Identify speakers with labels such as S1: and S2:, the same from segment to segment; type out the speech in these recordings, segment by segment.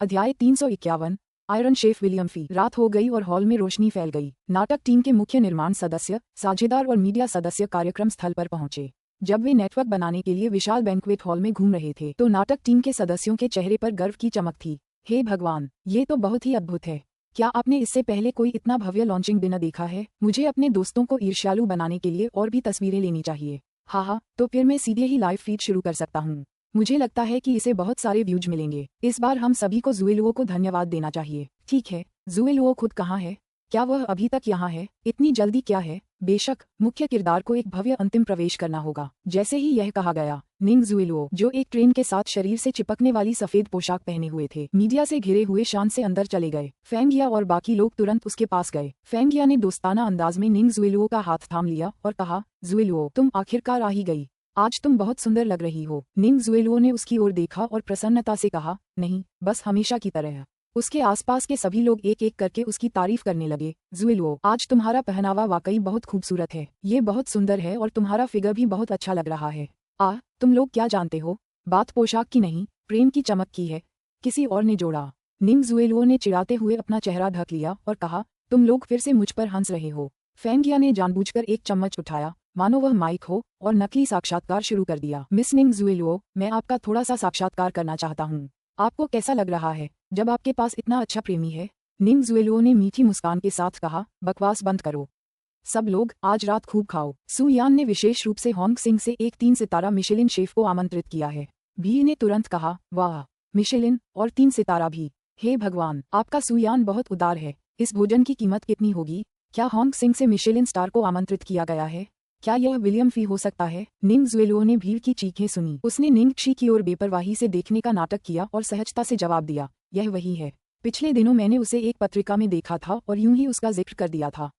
S1: अध्याय 351। Iron chef William फी। रात हो गई और हॉल में रोशनी फैल गई। नाटक टीम के मुख्य निर्माण सदस्य, साझेदार और मीडिया सदस्य कार्यक्रम स्थल पर पहुंचे। जब वे नेटवर्क बनाने के लिए विशाल बैंक्वेट हॉल में घूम रहे थे तो नाटक टीम के सदस्यों के चेहरे पर गर्व की चमक थी। हे भगवान, ये तो बहुत ही अद्भुत है। क्या आपने इससे पहले कोई इतना भव्य लॉन्चिंग डिनर देखा है? मुझे अपने दोस्तों को ईर्ष्यालु बनाने के लिए और भी तस्वीरें लेनी चाहिए। हाँ, तो फिर मैं सीधे ही लाइव फीड शुरू कर सकता हूँ। मुझे लगता है कि इसे बहुत सारे व्यूज मिलेंगे। इस बार हम सभी को ज़ुएलुओ को धन्यवाद देना चाहिए। ठीक है, ज़ुएलुओ खुद कहाँ है? क्या वह अभी तक यहाँ है? इतनी जल्दी क्या है? बेशक, मुख्य किरदार को एक भव्य अंतिम प्रवेश करना होगा। जैसे ही यह कहा गया, निंग ज़ुएलुओ, जो एक ट्रेन के साथ शरीर से चिपकने वाली सफेद पोशाक पहने हुए थे, मीडिया से घिरे हुए शान से अंदर चले गए। फेंगिया और बाकी लोग तुरंत उसके पास गए। फेंगिया ने दोस्ताना अंदाज में निंग ज़ुएलुओ का हाथ थाम लिया और कहा, ज़ुएलुओ, तुम आखिरकार आ ही गई। आज तुम बहुत सुंदर लग रही हो। निंग ज़ुएलुओ ने उसकी ओर देखा और प्रसन्नता से कहा, नहीं, बस हमेशा की तरह। उसके आसपास के सभी लोग एक एक करके उसकी तारीफ करने लगे। ज़ुएलुओ, आज तुम्हारा पहनावा वाकई बहुत खूबसूरत है। ये बहुत सुंदर है और तुम्हारा फिगर भी बहुत अच्छा लग रहा है। तुम लोग क्या जानते हो? बात पोशाक की नहीं, प्रेम की चमक की है, किसी और ने जोड़ा। निंग ज़ुएलुओ ने चिढ़ाते हुए अपना चेहरा ढक लिया और कहा, तुम लोग फिर से मुझ पर हंस रहे हो। फेंगिया ने जानबूझकर एक चम्मच उठाया, मानो वह माइक हो, और नकली साक्षात्कार शुरू कर दिया। मिस निंग ज़ुएलुओ, मैं आपका थोड़ा सा साक्षात्कार करना चाहता हूँ। आपको कैसा लग रहा है जब आपके पास इतना अच्छा प्रेमी है? निंग ज़ुएलुओ ने मीठी मुस्कान के साथ कहा, बकवास बंद करो। सब लोग आज रात खूब खाओ। सू यान ने विशेष रूप से होंग सिंह से एक 3 सितारा मिशेलिन शेफ को आमंत्रित किया है। भीड़ ने तुरंत कहा, वाह, मिशेलिन और 3 सितारा भी। हे भगवान, आपका सू यान बहुत उदार है। इस भोजन की कीमत कितनी होगी? क्या होंग सिंह से मिशेलिन स्टार को आमंत्रित किया गया है? क्या यह विलियम फी हो सकता है? निंग ज़ुएलुओ ने भीड़ की चीखें सुनी। उसने निंग शी की ओर बेपरवाही से देखने का नाटक किया और सहजता से जवाब दिया, यह वही है। पिछले दिनों मैंने उसे एक पत्रिका में देखा था और यूं ही उसका जिक्र कर दिया था।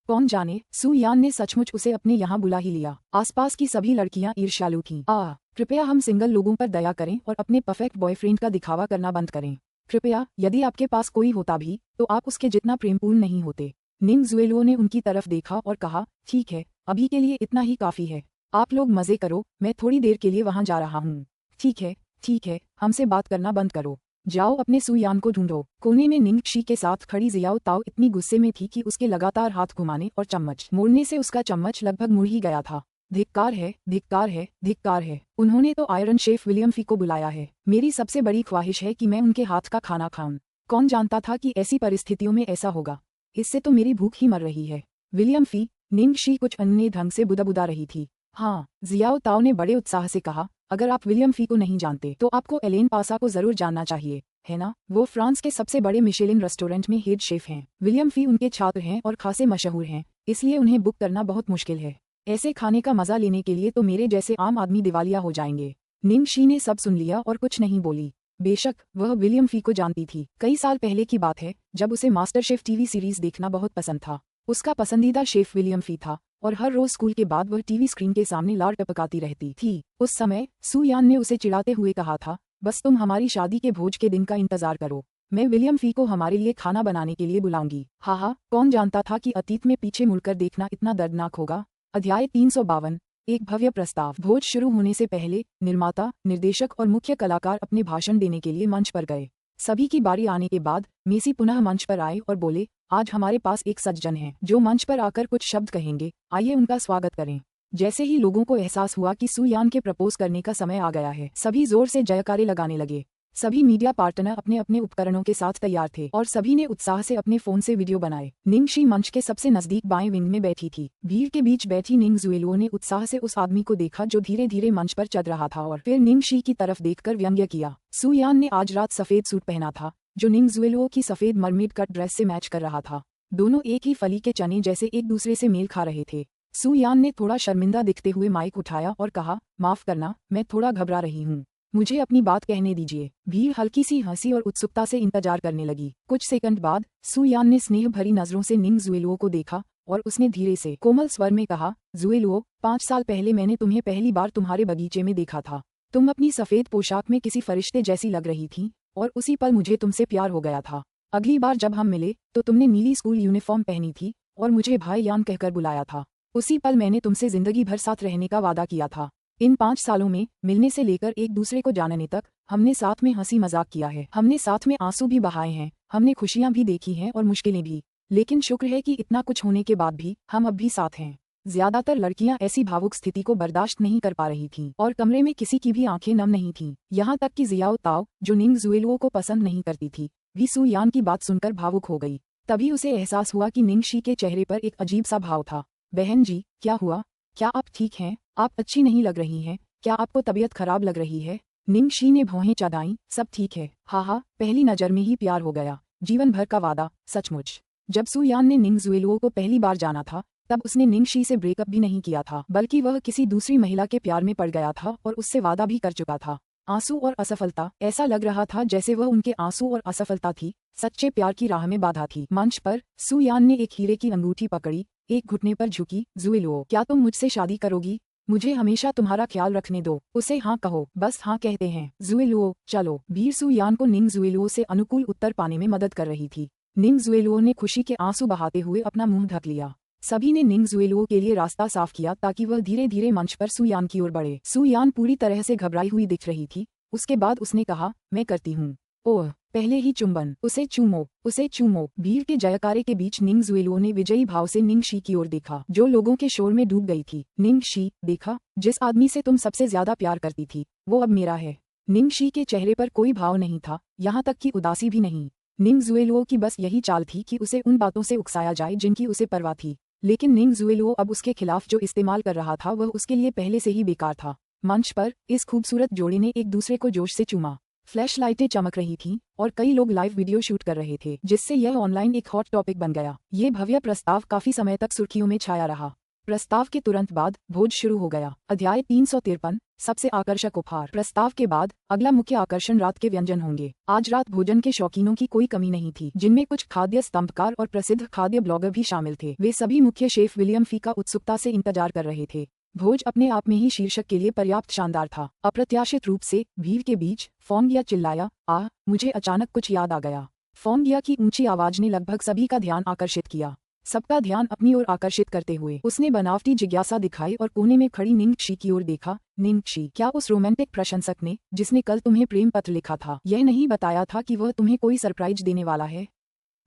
S1: कौन जाने, सू यान ने सचमुच उसे अपने यहाँ बुला ही लिया। आसपास की सभी लड़कियां ईर्ष्यालु थीं। कृपया हम सिंगल लोगों पर दया करें और अपने परफेक्ट बॉयफ्रेंड का दिखावा करना बंद करें। कृपया, यदि आपके पास कोई होता भी तो आप उसके जितना प्रेमपूर्ण नहीं होते। निंग ज़ुएलुओ ने उनकी तरफ देखा और कहा, ठीक है, अभी के लिए इतना ही काफी है। आप लोग मजे करो, मैं थोड़ी देर के लिए वहां जा रहा हूँ। ठीक है, हमसे बात करना बंद करो। जाओ अपने सू यान को ढूंढो। कोने में निंग शी के साथ खड़ी जियाओ ताओ इतनी गुस्से में थी कि उसके लगातार हाथ घुमाने और चम्मच मोड़ने से उसका चम्मच लगभग मुड़ ही गया था। धिक्कार है, धिक्कार है, धिक्कार है। उन्होंने तो आयरन शेफ विलियम फी को बुलाया है। मेरी सबसे बड़ी ख्वाहिश है कि मैं उनके हाथ का खाना खाऊं। कौन जानता था कि ऐसी परिस्थितियों में ऐसा होगा। इससे तो मेरी भूख ही मर रही है। विलियम फी, निंग शी कुछ अन्य ढंग से बुदबुदा रही थी। हाँ, जियाओ ताओ ने बड़े उत्साह से कहा, अगर आप विलियम फी को नहीं जानते तो आपको एलेन पासा को जरूर जानना चाहिए, है ना? वो फ्रांस के सबसे बड़े मिशेलिन रेस्टोरेंट में हेड शेफ हैं। विलियम फी उनके छात्र हैं और खासे मशहूर हैं, इसलिए उन्हें बुक करना बहुत मुश्किल है। ऐसे खाने का मजा लेने के लिए तो मेरे जैसे आम आदमी दिवालिया हो जाएंगे। निंग शी ने सब सुन लिया और कुछ नहीं बोली। बेशक, वह विलियम फी को जानती थी। कई साल पहले की बात है जब उसे मास्टर शेफ टीवी सीरीज देखना बहुत पसंद था। उसका पसंदीदा शेफ विलियम फी था और हर रोज स्कूल के बाद वह टीवी स्क्रीन के सामने लार टपकाती रहती थी। उस समय सू यान ने उसे चिढ़ाते हुए कहा था, बस तुम हमारी शादी के भोज के दिन का इंतजार करो। मैं विलियम फी को हमारे लिए खाना बनाने के लिए बुलाऊंगी। हाँ, कौन जानता था कि अतीत में पीछे मुड़कर देखना इतना दर्दनाक होगा। अध्याय 352। एक भव्य प्रस्ताव। भोज शुरू होने से पहले निर्माता, निर्देशक और मुख्य कलाकार अपने भाषण देने के लिए मंच पर गए। सभी की बारी आने के बाद मेसी पुनः मंच पर आए और बोले, आज हमारे पास एक सज्जन है जो मंच पर आकर कुछ शब्द कहेंगे, आइए उनका स्वागत करें। जैसे ही लोगों को एहसास हुआ कि सू यान के प्रपोज करने का समय आ गया है, सभी जोर से जयकारे लगाने लगे। सभी मीडिया पार्टनर अपने अपने उपकरणों के साथ तैयार थे और सभी ने उत्साह से अपने फोन से वीडियो बनाए। निंग शी मंच के सबसे नजदीक बाएं विंग में बैठी थी। भीड़ के बीच बैठी निंग ज़ुएलुओ ने उत्साह से उस आदमी को देखा जो धीरे धीरे मंच पर चल रहा था और फिर निंग शी की तरफ देखकर व्यंग्य किया। सू यान ने आज रात सफेद सूट पहना था जो निंग ज़ुएलुओ की सफेद मरमेड कट ड्रेस से मैच कर रहा था। दोनों एक ही फली के चने जैसे एक दूसरे से मेल खा रहे थे। सू यान ने थोड़ा शर्मिंदा दिखते हुए माइक उठाया और कहा, माफ करना, मैं थोड़ा घबरा रही हूँ, मुझे अपनी बात कहने दीजिए। भीड़ हल्की सी हंसी और उत्सुकता से इंतजार करने लगी। कुछ सेकंड बाद सू यान ने स्नेह भरी नजरों से निंग ज़ुएलुओ को देखा और उसने धीरे से कोमल स्वर में कहा, ज़ुएलुओ, 5 साल पहले मैंने तुम्हें पहली बार तुम्हारे बगीचे में देखा था। तुम अपनी सफेद पोशाक में किसी फरिश्ते जैसी लग रही थी और उसी पल मुझे तुमसे प्यार हो गया था। अगली बार जब हम मिले तो तुमने नीली स्कूल यूनिफॉर्म पहनी थी और मुझे भाई यान कहकर बुलाया था। उसी पल मैंने तुमसे जिंदगी भर साथ रहने का वादा किया था। इन 5 सालों में मिलने से लेकर एक दूसरे को जानने तक हमने साथ में हंसी मजाक किया है, हमने साथ में आंसू भी बहाए हैं, हमने खुशियां भी देखी हैं और मुश्किलें भी। लेकिन शुक्र है कि इतना कुछ होने के बाद भी हम अब भी साथ हैं। ज्यादातर लड़कियां ऐसी भावुक स्थिति को बर्दाश्त नहीं कर पा रही थीं और कमरे में किसी की भी आंखें नम नहीं थीं। यहाँ तक कि जियाओ ताओ, जो निंग जुएलुओ को पसंद नहीं करती थी, भी सू यान की बात सुनकर भावुक हो गई। तभी उसे एहसास हुआ कि निंग शी के चेहरे पर एक अजीब सा भाव था। बहन जी, क्या हुआ? क्या आप ठीक हैं? आप अच्छी नहीं लग रही हैं। क्या आपको तबीयत खराब लग रही है? निंग शी ने भौहें चढ़ाईं। सब ठीक है। हाँ, पहली नजर में ही प्यार हो गया। जीवन भर का वादा, सचमुच। जब सू यान ने निंग जुएलुओ को पहली बार जाना था, तब उसने निंग शी से ब्रेकअप भी नहीं किया था, बल्कि वह किसी दूसरी महिला के प्यार में पड़ गया था और उससे वादा भी कर चुका था। आंसू और असफलता, ऐसा लग रहा था जैसे वह उनके आंसू और असफलता थी, सच्चे प्यार की राह में बाधा थी। मंच पर सू यान ने एक हीरे की अंगूठी पकड़ी, एक घुटने पर झुकी। जुएलुओ, क्या तुम मुझसे शादी करोगी? मुझे हमेशा तुम्हारा ख्याल रखने दो। उसे हाँ कहो, बस हाँ कहते हैं। जुएलुओ, चलो। भीड़ सू यान को निंग जुएलुओ से अनुकूल उत्तर पाने में मदद कर रही थी। निंग जुएलुओ ने खुशी के आंसू बहाते हुए अपना मुंह ढक लिया। सभी ने निंग जुएलुओ के लिए रास्ता साफ किया ताकि वह धीरे धीरे मंच पर सू यान की ओर बढ़े। सू यान पूरी तरह से घबराई हुई दिख रही थी। उसके बाद उसने कहा, मैं करती हूँ। ओह, पहले ही चुंबन। उसे चूमो, उसे चूमो। भीड़ के जयकारे के बीच निंग जुएलुओ ने विजयी भाव से निंग शी की ओर देखा, जो लोगों के शोर में डूब गई थी। निंग शी, देखा, जिस आदमी से तुम सबसे ज्यादा प्यार करती थी, वो अब मेरा है। निंग शी के चेहरे पर कोई भाव नहीं था, यहाँ तक कि उदासी भी नहीं। निंग जुएलुओ की बस यही चाल थी कि उसे उन बातों से उकसाया जाए जिनकी उसे परवाह थी। लेकिन निंग जुएलुओ अब उसके खिलाफ जो इस्तेमाल कर रहा था वह उसके लिए पहले से ही बेकार था। मंच पर इस खूबसूरत जोड़ी ने एक दूसरे को जोश से चूमा। फ्लैश लाइटें चमक रही थीं और कई लोग लाइव वीडियो शूट कर रहे थे, जिससे यह ऑनलाइन एक हॉट टॉपिक बन गया। ये भव्य प्रस्ताव काफी समय तक सुर्खियों में छाया रहा। प्रस्ताव के तुरंत बाद भोज शुरू हो गया। अध्याय 353, सबसे आकर्षक उपहार। प्रस्ताव के बाद अगला मुख्य आकर्षण रात के व्यंजन होंगे। आज रात भोजन के शौकीनों की कोई कमी नहीं थी, जिनमें कुछ खाद्य स्तंभकार और प्रसिद्ध खाद्य ब्लॉगर भी शामिल थे। वे सभी मुख्य शेफ विलियम फी का उत्सुकता से इंतजार कर रहे थे। भोज अपने आप में ही शीर्षक के लिए पर्याप्त शानदार था। अप्रत्याशित रूप से भीड़ के बीच फोंगिया चिल्लाया, आह, मुझे अचानक कुछ याद आ गया। फोंगिया की ऊंची आवाज ने लगभग सभी का ध्यान आकर्षित किया। सबका ध्यान अपनी ओर आकर्षित करते हुए उसने बनावटी जिज्ञासा दिखाई और कोने में खड़ी निंग शी की ओर देखा। निंग शी, क्या उस रोमांटिक प्रशंसक ने, जिसने कल तुम्हें प्रेम पत्र लिखा था, यह नहीं बताया था कि वह तुम्हें कोई सरप्राइज देने वाला है?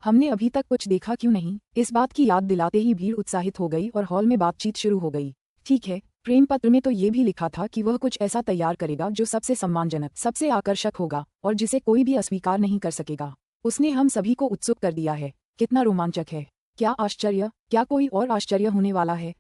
S1: हमने अभी तक कुछ देखा क्यों नहीं? इस बात की याद दिलाते ही भीड़ उत्साहित हो गई और हॉल में बातचीत शुरू हो गई। ठीक है, प्रेम पत्र में तो ये भी लिखा था कि वह कुछ ऐसा तैयार करेगा जो सबसे सम्मानजनक, सबसे आकर्षक होगा और जिसे कोई भी अस्वीकार नहीं कर सकेगा। उसने हम सभी को उत्सुक कर दिया है। कितना रोमांचक है! क्या आश्चर्य! क्या कोई और आश्चर्य होने वाला है?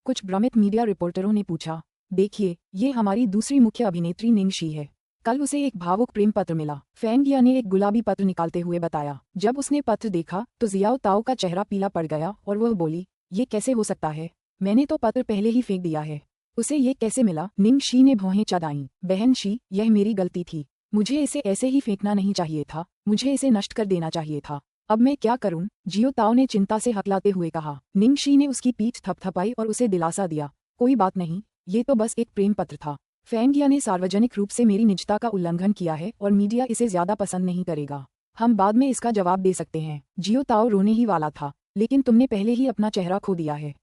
S1: कुछ भ्रमित मीडिया रिपोर्टरों ने पूछा। देखिए, ये हमारी दूसरी मुख्य अभिनेत्री निंग शी है। कल उसे एक भावुक प्रेम पत्र मिला। फेंगिया ने एक गुलाबी पत्र निकालते हुए बताया। जब उसने पत्र देखा तो जियाओ ताओ का चेहरा पीला पड़ गया और वह बोली, ये कैसे हो सकता है? मैंने तो पत्र पहले ही फेंक दिया है। उसे ये कैसे मिला? निंग शी ने भौहें चढ़ाईं। बहन शी, यह मेरी गलती थी। मुझे इसे ऐसे ही फेंकना नहीं चाहिए था, मुझे इसे नष्ट कर देना चाहिए था। अब मैं क्या करूं? जियो ताओ ने चिंता से हकलाते हुए कहा। निंग शी ने उसकी पीठ थपथपाई और उसे दिलासा दिया, कोई बात नहीं, ये तो बस एक प्रेम पत्र था। फेंगिया ने सार्वजनिक रूप से मेरी निजता का उल्लंघन किया है और मीडिया इसे ज्यादा पसंद नहीं करेगा। हम बाद में इसका जवाब दे सकते हैं। जियो ताओ रोने ही वाला था, लेकिन तुमने पहले ही अपना चेहरा खो दिया है।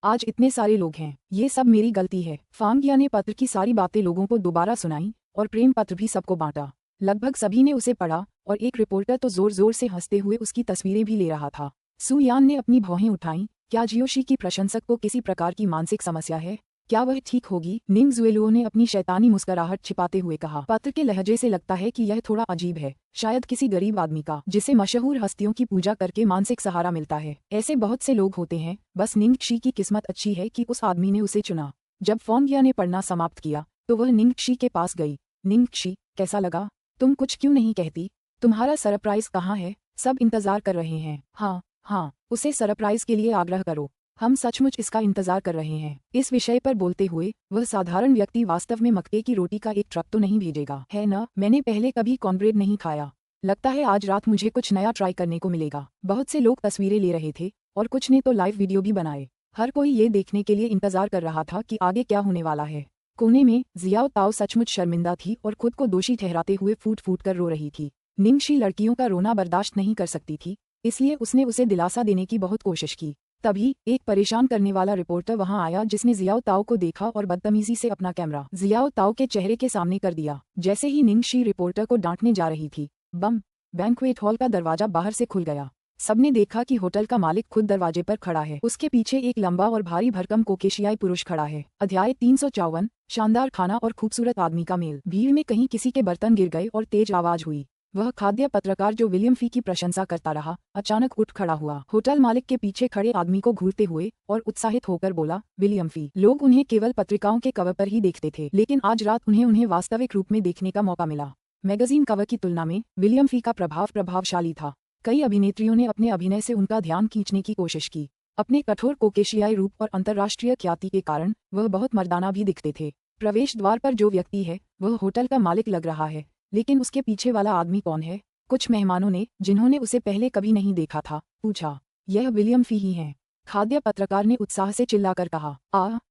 S1: आज इतने सारे लोग हैं, ये सब मेरी गलती है। फेंगिया ने पत्र की सारी बातें लोगों को दोबारा सुनाई और प्रेम पत्र भी सबको बांटा। लगभग सभी ने उसे पढ़ा और एक रिपोर्टर तो जोर जोर से हंसते हुए उसकी तस्वीरें भी ले रहा था। सू यान ने अपनी भौहें उठाईं। क्या जियोशी की प्रशंसक को किसी प्रकार की मानसिक समस्या है? क्या वह ठीक होगी? निंग जुएलुओ ने अपनी शैतानी मुस्कुराहट छिपाते हुए कहा। पत्र के लहजे से लगता है कि यह थोड़ा अजीब है, शायद किसी गरीब आदमी का, जिसे मशहूर हस्तियों की पूजा करके मानसिक सहारा मिलता है। ऐसे बहुत से लोग होते हैं, बस निंग शी की किस्मत अच्छी है कि उस आदमी ने उसे चुना। जब फेंगिया ने पढ़ना समाप्त किया तो वह निंग शी के पास गई। निंग शी, कैसा लगा? तुम कुछ क्यों नहीं कहती? तुम्हारा सरप्राइज कहाँ है? सब इंतजार कर रहे हैं। हाँ, उसे सरप्राइज के लिए आग्रह करो। हम सचमुच इसका इंतजार कर रहे हैं। इस विषय पर बोलते हुए वह साधारण व्यक्ति वास्तव में मक्के की रोटी का एक ट्रक तो नहीं भेजेगा, है न? मैंने पहले कभी कॉर्नब्रेड नहीं खाया। लगता है आज रात मुझे कुछ नया ट्राई करने को मिलेगा। बहुत से लोग तस्वीरें ले रहे थे और कुछ ने तो लाइव वीडियो भी बनाए। हर कोई ये देखने के लिए इंतजार कर रहा था कि आगे क्या होने वाला है। कोने में जियाओ ताओ सचमुच शर्मिंदा थी और खुद को दोषी ठहराते हुए फूट फूट कर रो रही थी। निंग शी लड़कियों का रोना बर्दाश्त नहीं कर सकती थी, इसलिए उसने उसे दिलासा देने की बहुत कोशिश की। तभी एक परेशान करने वाला रिपोर्टर वहां आया जिसने जियाओ ताओ को देखा और बदतमीजी से अपना कैमरा जियाओ ताओ के चेहरे के सामने कर दिया। जैसे ही निंगशी रिपोर्टर को डांटने जा रही थी, बम बैंक्वेट हॉल का दरवाजा बाहर से खुल गया। सबने देखा कि होटल का मालिक खुद दरवाजे पर खड़ा है। उसके पीछे एक लंबा और भारी भरकम कोकेशियाई पुरुष खड़ा है। अध्याय 354 शानदार खाना और खूबसूरत आदमी का मेल। भीड़ में कहीं किसी के बर्तन गिर गए और तेज आवाज हुई। वह खाद्य पत्रकार जो विलियम फी की प्रशंसा करता रहा, अचानक उठ खड़ा हुआ। होटल मालिक के पीछे खड़े आदमी को घूरते हुए और उत्साहित होकर बोला, विलियम फी। लोग उन्हें केवल पत्रिकाओं के कवर पर ही देखते थे, लेकिन आज रात उन्हें वास्तविक रूप में देखने का मौका मिला। मैगजीन कवर की तुलना में विलियम फी का प्रभाव प्रभावशाली था। कई अभिनेत्रियों ने अपने अभिनय से उनका ध्यान खींचने की कोशिश की। अपने कठोर कोकेशियाई रूप और अंतर्राष्ट्रीय ख्याति के कारण वह बहुत मर्दाना भी दिखते थे। प्रवेश द्वार पर जो व्यक्ति है वह होटल का मालिक लग रहा है, लेकिन उसके पीछे वाला आदमी कौन है? कुछ मेहमानों ने, जिन्होंने उसे पहले कभी नहीं देखा था, पूछा। यह विलियम फी ही है, खाद्य पत्रकार ने उत्साह से चिल्लाकर कहा।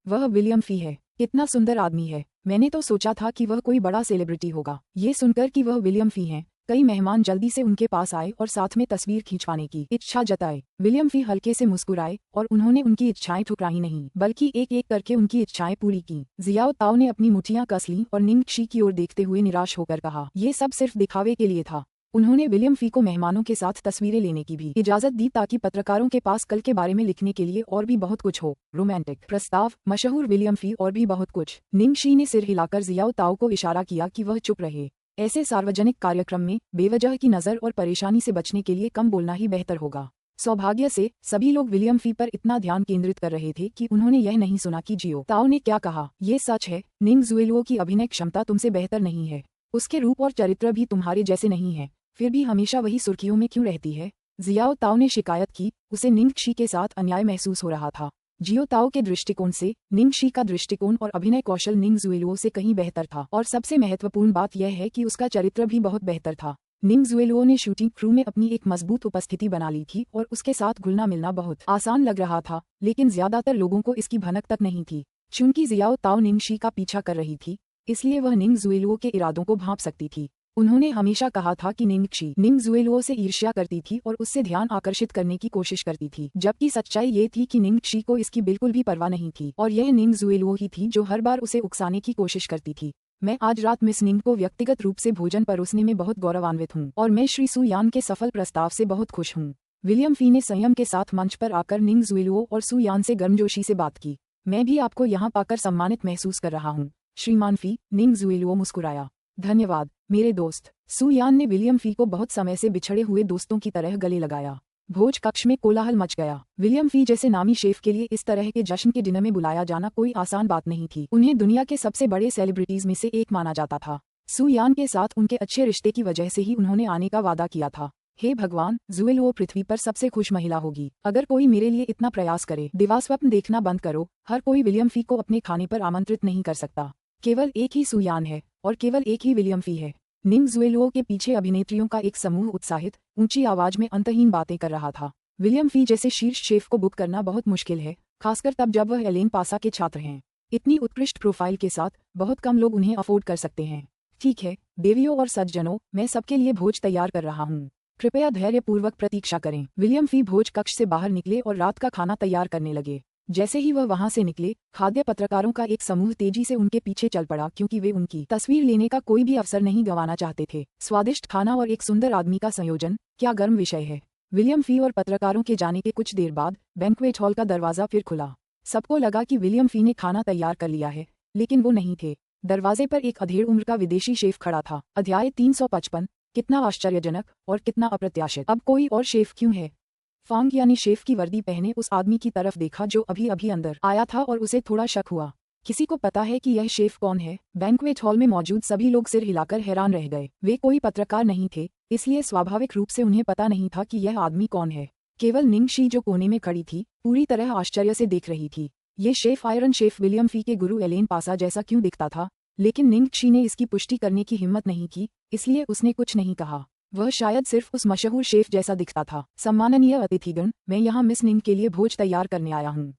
S1: वह विलियम फी है। कितना सुंदर आदमी है। मैंने तो सोचा था कि वह कोई बड़ा सेलिब्रिटी होगा। ये सुनकर कि वह विलियम फी हैं, कई मेहमान जल्दी से उनके पास आए और साथ में तस्वीर खिंचवाने की इच्छा जताए। विलियम फी हल्के से मुस्कुराए और उन्होंने उनकी इच्छाएं ठुकराई नहीं, बल्कि एक एक करके उनकी इच्छाएं पूरी की। जियाओ ताओ ने अपनी मुठ्ठियां कस लीं और निंगशी की ओर देखते हुए निराश होकर कहा, ये सब सिर्फ दिखावे के लिए था। उन्होंने विलियम फी को मेहमानों के साथ तस्वीरें लेने की भी इजाजत दी ताकि पत्रकारों के पास कल के बारे में लिखने के लिए और भी बहुत कुछ हो। रोमांटिक प्रस्ताव, मशहूर विलियम फी और भी बहुत कुछ। निंगशी ने सिर हिलाकर जियाओ ताओ को इशारा किया कि वह चुप रहे। ऐसे सार्वजनिक कार्यक्रम में बेवजह की नजर और परेशानी से बचने के लिए कम बोलना ही बेहतर होगा। सौभाग्य से सभी लोग विलियम फी पर इतना ध्यान केंद्रित कर रहे थे कि उन्होंने यह नहीं सुना कि जियो ताओ ने क्या कहा। ये सच है, निंग जुएलुओ की अभिनय क्षमता तुमसे बेहतर नहीं है। उसके रूप और चरित्र भी तुम्हारे जैसे नहीं है, फिर भी हमेशा वही सुर्खियों में क्यों रहती है? जियाओ ताओ ने शिकायत की। उसे निंगशी के साथ अन्याय महसूस हो रहा था। जियो ताओ के दृष्टिकोण से निंगशी का दृष्टिकोण और अभिनय कौशल निंग जुएलुओ से कहीं बेहतर था, और सबसे महत्वपूर्ण बात यह है कि उसका चरित्र भी बहुत बेहतर था। निंग जुएलुओ ने शूटिंग क्रू में अपनी एक मजबूत उपस्थिति बना ली थी और उसके साथ घुलना मिलना बहुत आसान लग रहा था, लेकिन ज्यादातर लोगों को इसकी भनक तक नहीं थी। चूंकि जियाओ ताओ निंगशी का पीछा कर रही थी, इसलिए वह निंग जुएलुओ के इरादों को भांप सकती थी। उन्होंने हमेशा कहा था कि निंगशी निंग जुएलुओ से ईर्ष्या करती थी और उससे ध्यान आकर्षित करने की कोशिश करती थी, जबकि सच्चाई ये थी कि निंगशी को इसकी बिल्कुल भी परवाह नहीं थी और यह निंग जुएलुओ ही थी जो हर बार उसे उकसाने की कोशिश करती थी। मैं आज रात मिस निंग को व्यक्तिगत रूप से भोजन परोसने में बहुत गौरवान्वित हूँ और मैं श्री सू यान के सफल प्रस्ताव से बहुत खुश हूँ। विलियम फी ने संयम के साथ मंच पर आकर निंग जुएलुओ और सू यान से गर्मजोशी से बात की। मैं भी आपको यहाँ पाकर सम्मानित महसूस कर रहा हूँ, श्रीमान फी। निंग जुएलुओ मुस्कुराया। धन्यवाद मेरे दोस्त। सू यान ने विलियम फी को बहुत समय से बिछड़े हुए दोस्तों की तरह गले लगाया। भोज कक्ष में कोलाहल मच गया। विलियम फी जैसे नामी शेफ के लिए इस तरह के जश्न के डिनर में बुलाया जाना कोई आसान बात नहीं थी। उन्हें दुनिया के सबसे बड़े सेलिब्रिटीज में से एक माना जाता था। सू यान के साथ उनके अच्छे रिश्ते की वजह से ही उन्होंने आने का वादा किया था। हे भगवान, जुएलुओ पृथ्वी पर सबसे खुश महिला होगी। अगर कोई मेरे लिए इतना प्रयास करे। दिवास्वप्न देखना बंद करो। हर कोई विलियम फी को अपने खाने पर आमंत्रित नहीं कर सकता। केवल एक ही सू यान है और केवल एक ही विलियम फी है। निंग जुएलुओ के पीछे अभिनेत्रियों का एक समूह उत्साहित, ऊंची आवाज में अंतहीन बातें कर रहा था। विलियम फी जैसे शीर्ष शेफ को बुक करना बहुत मुश्किल है, खासकर तब जब वह एलेन पासा के छात्र हैं। इतनी उत्कृष्ट प्रोफाइल के साथ बहुत कम लोग उन्हें अफोर्ड कर सकते हैं। ठीक है देवियों और सज्जनों, मैं सबके लिए भोज तैयार कर रहा हूँ। कृपया धैर्यपूर्वक प्रतीक्षा करें। विलियम फी भोज कक्ष से बाहर निकले और रात का खाना तैयार करने लगे। जैसे ही वह वहां से निकले, खाद्य पत्रकारों का एक समूह तेजी से उनके पीछे चल पड़ा, क्योंकि वे उनकी तस्वीर लेने का कोई भी अवसर नहीं गंवाना चाहते थे। स्वादिष्ट खाना और एक सुंदर आदमी का संयोजन, क्या गर्म विषय है। विलियम फी और पत्रकारों के जाने के कुछ देर बाद बैंक्वेट हॉल का दरवाजा फिर खुला। सबको लगा कि विलियम फी ने खाना तैयार कर लिया है, लेकिन वो नहीं थे। दरवाजे पर एक अधेड़ उम्र का विदेशी शेफ खड़ा था। अध्याय 355। कितना आश्चर्यजनक और कितना अप्रत्याशित। अब कोई और शेफ क्यों है? फांग यानी शेफ की वर्दी पहने उस आदमी की तरफ देखा जो अभी अभी अंदर आया था और उसे थोड़ा शक हुआ। किसी को पता है कि यह शेफ कौन है? बैंक्वेट हॉल में मौजूद सभी लोग सिर हिलाकर हैरान रह गए। वे कोई पत्रकार नहीं थे, इसलिए स्वाभाविक रूप से उन्हें पता नहीं था कि यह आदमी कौन है। केवल निंगशी जो कोने में खड़ी थी, पूरी तरह आश्चर्य से देख रही थी। ये शेफ आयरन शेफ विलियम फी के गुरु एलेन पासा जैसा क्यों दिखता था? लेकिन निंगशी ने इसकी पुष्टि करने की हिम्मत नहीं की, इसलिए उसने कुछ नहीं कहा। वह शायद सिर्फ उस मशहूर शेफ जैसा दिखता था। सम्माननीय अतिथिगण, मैं यहाँ मिस निंग के लिए भोज तैयार करने आया हूँ।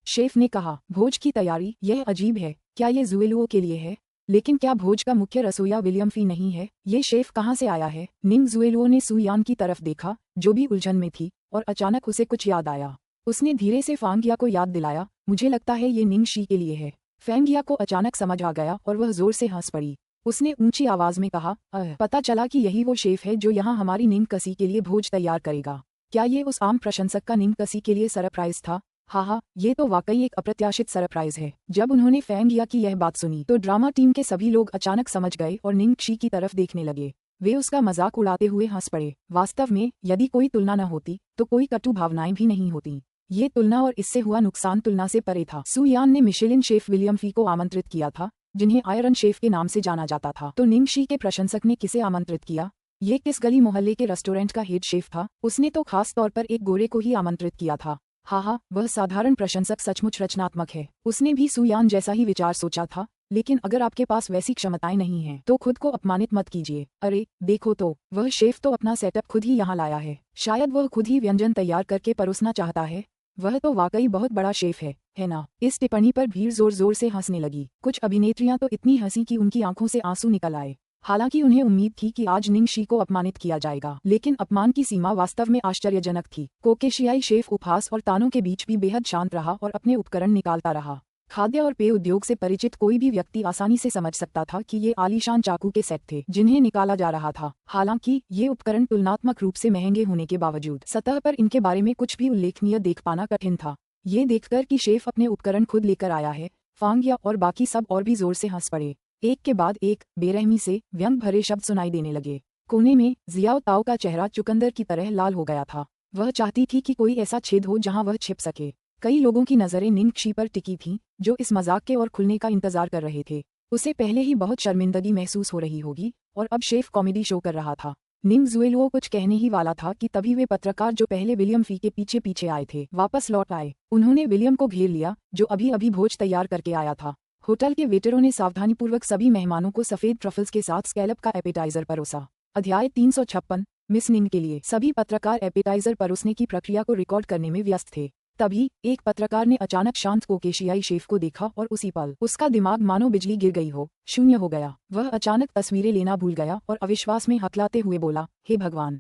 S1: शेफ ने कहा। भोज की तैयारी? यह अजीब है। क्या ये जुएलुओ के लिए है? लेकिन क्या भोज का मुख्य रसोइया विलियम फी नहीं है? ये शेफ कहाँ से आया है? निंग जुएलुओ ने सू यान की तरफ देखा, जो भी उलझन में थी, और अचानक उसे कुछ याद आया। उसने धीरे से फांगिया को याद दिलाया, मुझे लगता है ये निंग शी के लिए है। फांगिया को अचानक समझ आ गया और वह जोर से हंस पड़ी। उसने ऊंची आवाज में कहा, पता चला कि यही वो शेफ है जो यहाँ हमारी नींद कसी के लिए भोज तैयार करेगा। क्या ये उस आम प्रशंसक का नींद कसी के लिए सरप्राइज था? हाँ, ये तो वाकई एक अप्रत्याशित सरप्राइज है। जब उन्होंने फांगिया की यह बात सुनी तो ड्रामा टीम के सभी लोग अचानक समझ गए और निंग शी की तरफ देखने लगे। वे उसका मजाक उड़ाते हुए हंस पड़े। वास्तव में यदि कोई तुलना न होती तो कोई कटु भावनाएं भी नहीं होती। ये तुलना और इससे हुआ नुकसान तुलना से परे था। सु यान ने मिशेलिन शेफ विलियम फी को आमंत्रित किया था, जिन्हें आयरन शेफ के नाम से जाना जाता था। तो निंग शी के प्रशंसक ने किसे आमंत्रित किया? ये किस गली मोहल्ले के रेस्टोरेंट का हेड शेफ था? उसने तो खास तौर पर एक गोरे को ही आमंत्रित किया था। हाँ, वह साधारण प्रशंसक सचमुच रचनात्मक है। उसने भी सु यान जैसा ही विचार सोचा था। लेकिन अगर आपके पास वैसी क्षमताएं नहीं हैं तो खुद को अपमानित मत कीजिए। अरे देखो तो, वह शेफ तो अपना सेटअप खुद ही यहाँ लाया है। शायद वह खुद ही व्यंजन तैयार करके परोसना चाहता है। वह तो वाकई बहुत बड़ा शेफ है ना? इस टिप्पणी पर भीड़ जोर जोर से हंसने लगी। कुछ अभिनेत्रियां तो इतनी हंसी कि उनकी आंखों से आंसू निकल आए। हालांकि उन्हें उम्मीद थी कि आज निंग शी को अपमानित किया जाएगा, लेकिन अपमान की सीमा वास्तव में आश्चर्यजनक थी। कोकेशियाई शेफ उपहास और तानों के बीच भी बेहद शांत रहा और अपने उपकरण निकालता रहा। खाद्य और पेय उद्योग से परिचित कोई भी व्यक्ति आसानी से समझ सकता था कि ये आलीशान चाकू के सेट थे जिन्हें निकाला जा रहा था। हालांकि ये उपकरण तुलनात्मक रूप से महंगे होने के बावजूद सतह पर इनके बारे में कुछ भी उल्लेखनीय देख पाना कठिन था। ये देखकर कि शेफ अपने उपकरण खुद लेकर आया है, फांगिया और बाकी सब और भी जोर से हंस पड़े। एक के बाद एक बेरहमी से व्यंग भरे शब्द सुनाई देने लगे। कोने में जियाओ ताओ का चेहरा चुकंदर की तरह लाल हो गया था। वह चाहती थी कि कोई ऐसा छेद हो जहां वह छिप सके। कई लोगों की नजरें निंग शी पर टिकी थीं, जो इस मजाक के और खुलने का इंतजार कर रहे थे। उसे पहले ही बहुत शर्मिंदगी महसूस हो रही होगी और अब शेफ कॉमेडी शो कर रहा था। निंग जुएलुओ कुछ कहने ही वाला था कि तभी वे पत्रकार जो पहले विलियम फी के पीछे पीछे आए थे वापस लौट आए। उन्होंने विलियम को घेर लिया, जो अभी अभी भोज तैयार करके आया था। होटल के वेटरों ने सावधानीपूर्वक सभी मेहमानों को सफेद ट्रफल्स के साथ स्कैलप का एपेटाइजर परोसा। अध्याय 356 मिस निंग के लिए। सभी पत्रकार एपेटाइजर परोसने की प्रक्रिया को रिकॉर्ड करने में व्यस्त थे। तभी एक पत्रकार ने अचानक शांत कोकेशियाई शेफ को देखा और उसी पल उसका दिमाग मानो बिजली गिर गई हो, शून्य हो गया। वह अचानक तस्वीरें लेना भूल गया और अविश्वास में हकलाते हुए बोला, हे भगवान,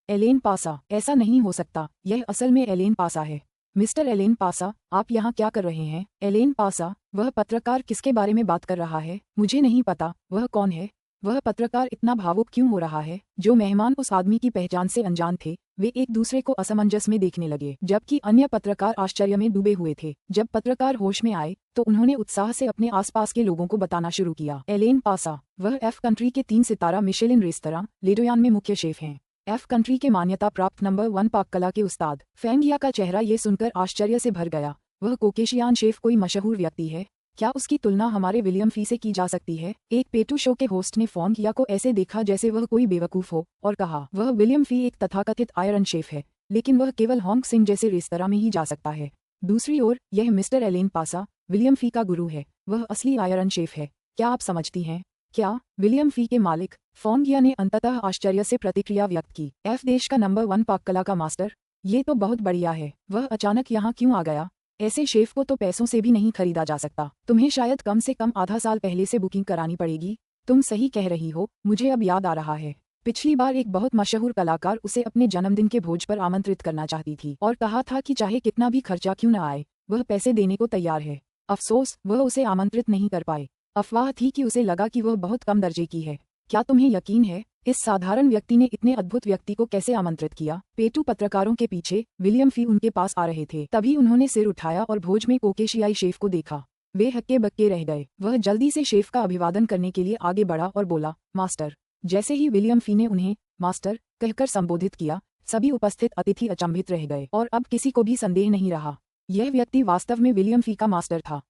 S1: एलेन पासा! ऐसा नहीं हो सकता, यह असल में एलेन पासा है। मिस्टर एलेन पासा, आप यहाँ क्या कर रहे हैं? एलेन पासा? वह पत्रकार किसके बारे में बात कर रहा है? मुझे नहीं पता। वह कौन है? वह पत्रकार इतना भावुक क्यों हो रहा है? जो मेहमान उस आदमी की पहचान से अनजान थे, वे एक दूसरे को असमंजस में देखने लगे, जबकि अन्य पत्रकार आश्चर्य में डूबे हुए थे। जब पत्रकार होश में आए तो उन्होंने उत्साह से अपने आसपास के लोगों को बताना शुरू किया। एलेन पासा, वह एफ कंट्री के 3 सितारा मिशेलिन रेस्तरां लेडोयान में मुख्य शेफ हैं। एफ कंट्री के मान्यता प्राप्त नंबर 1 पाक कला के उस्ताद। फैंगिया का चेहरा ये सुनकर आश्चर्य से भर गया। वह कोकेशियान शेफ कोई मशहूर व्यक्ति है? क्या उसकी तुलना हमारे विलियम फी से की जा सकती है? एक पेटू शो के होस्ट ने फॉन्गिया को ऐसे देखा जैसे वह कोई बेवकूफ हो और कहा, वह विलियम फी एक तथाकथित आयरन शेफ है, लेकिन वह केवल हॉन्ग सिंह जैसे रेस्तरां में ही जा सकता है। दूसरी ओर यह मिस्टर एलेन पासा विलियम फी का गुरु है, वह असली आयरन शेफ है। क्या आप समझती हैं? क्या विलियम फी के मालिक? फॉन्गिया ने अंततः आश्चर्य से प्रतिक्रिया व्यक्त की। एफ देश का नंबर 1 पाक कला का मास्टर? ये तो बहुत बढ़िया है। वह अचानक यहाँ क्यों आ गया? ऐसे शेफ को तो पैसों से भी नहीं खरीदा जा सकता। तुम्हें शायद कम से कम आधा साल पहले से बुकिंग करानी पड़ेगी। तुम सही कह रही हो, मुझे अब याद आ रहा है। पिछली बार एक बहुत मशहूर कलाकार उसे अपने जन्मदिन के भोज पर आमंत्रित करना चाहती थी और कहा था कि चाहे कितना भी खर्चा क्यों न आए, वह पैसे देने को तैयार है। अफसोस, वह उसे आमंत्रित नहीं कर पाए। अफवाह थी कि उसे लगा कि वह बहुत कम दर्जे की है। क्या तुम्हें यकीन है इस साधारण व्यक्ति ने इतने अद्भुत व्यक्ति को कैसे आमंत्रित किया? पेटू पत्रकारों के पीछे विलियम फी उनके पास आ रहे थे। तभी उन्होंने सिर उठाया और भोज में कोकेशियाई शेफ को देखा। वे हक्के बक्के रह गए। वह जल्दी से शेफ का अभिवादन करने के लिए आगे बढ़ा और बोला, मास्टर। जैसे ही विलियम फी ने उन्हें मास्टर कहकर संबोधित किया, सभी उपस्थित अतिथि अचंभित रह गए और अब किसी को भी संदेह नहीं रहा, यह व्यक्ति वास्तव में विलियम फी का मास्टर था।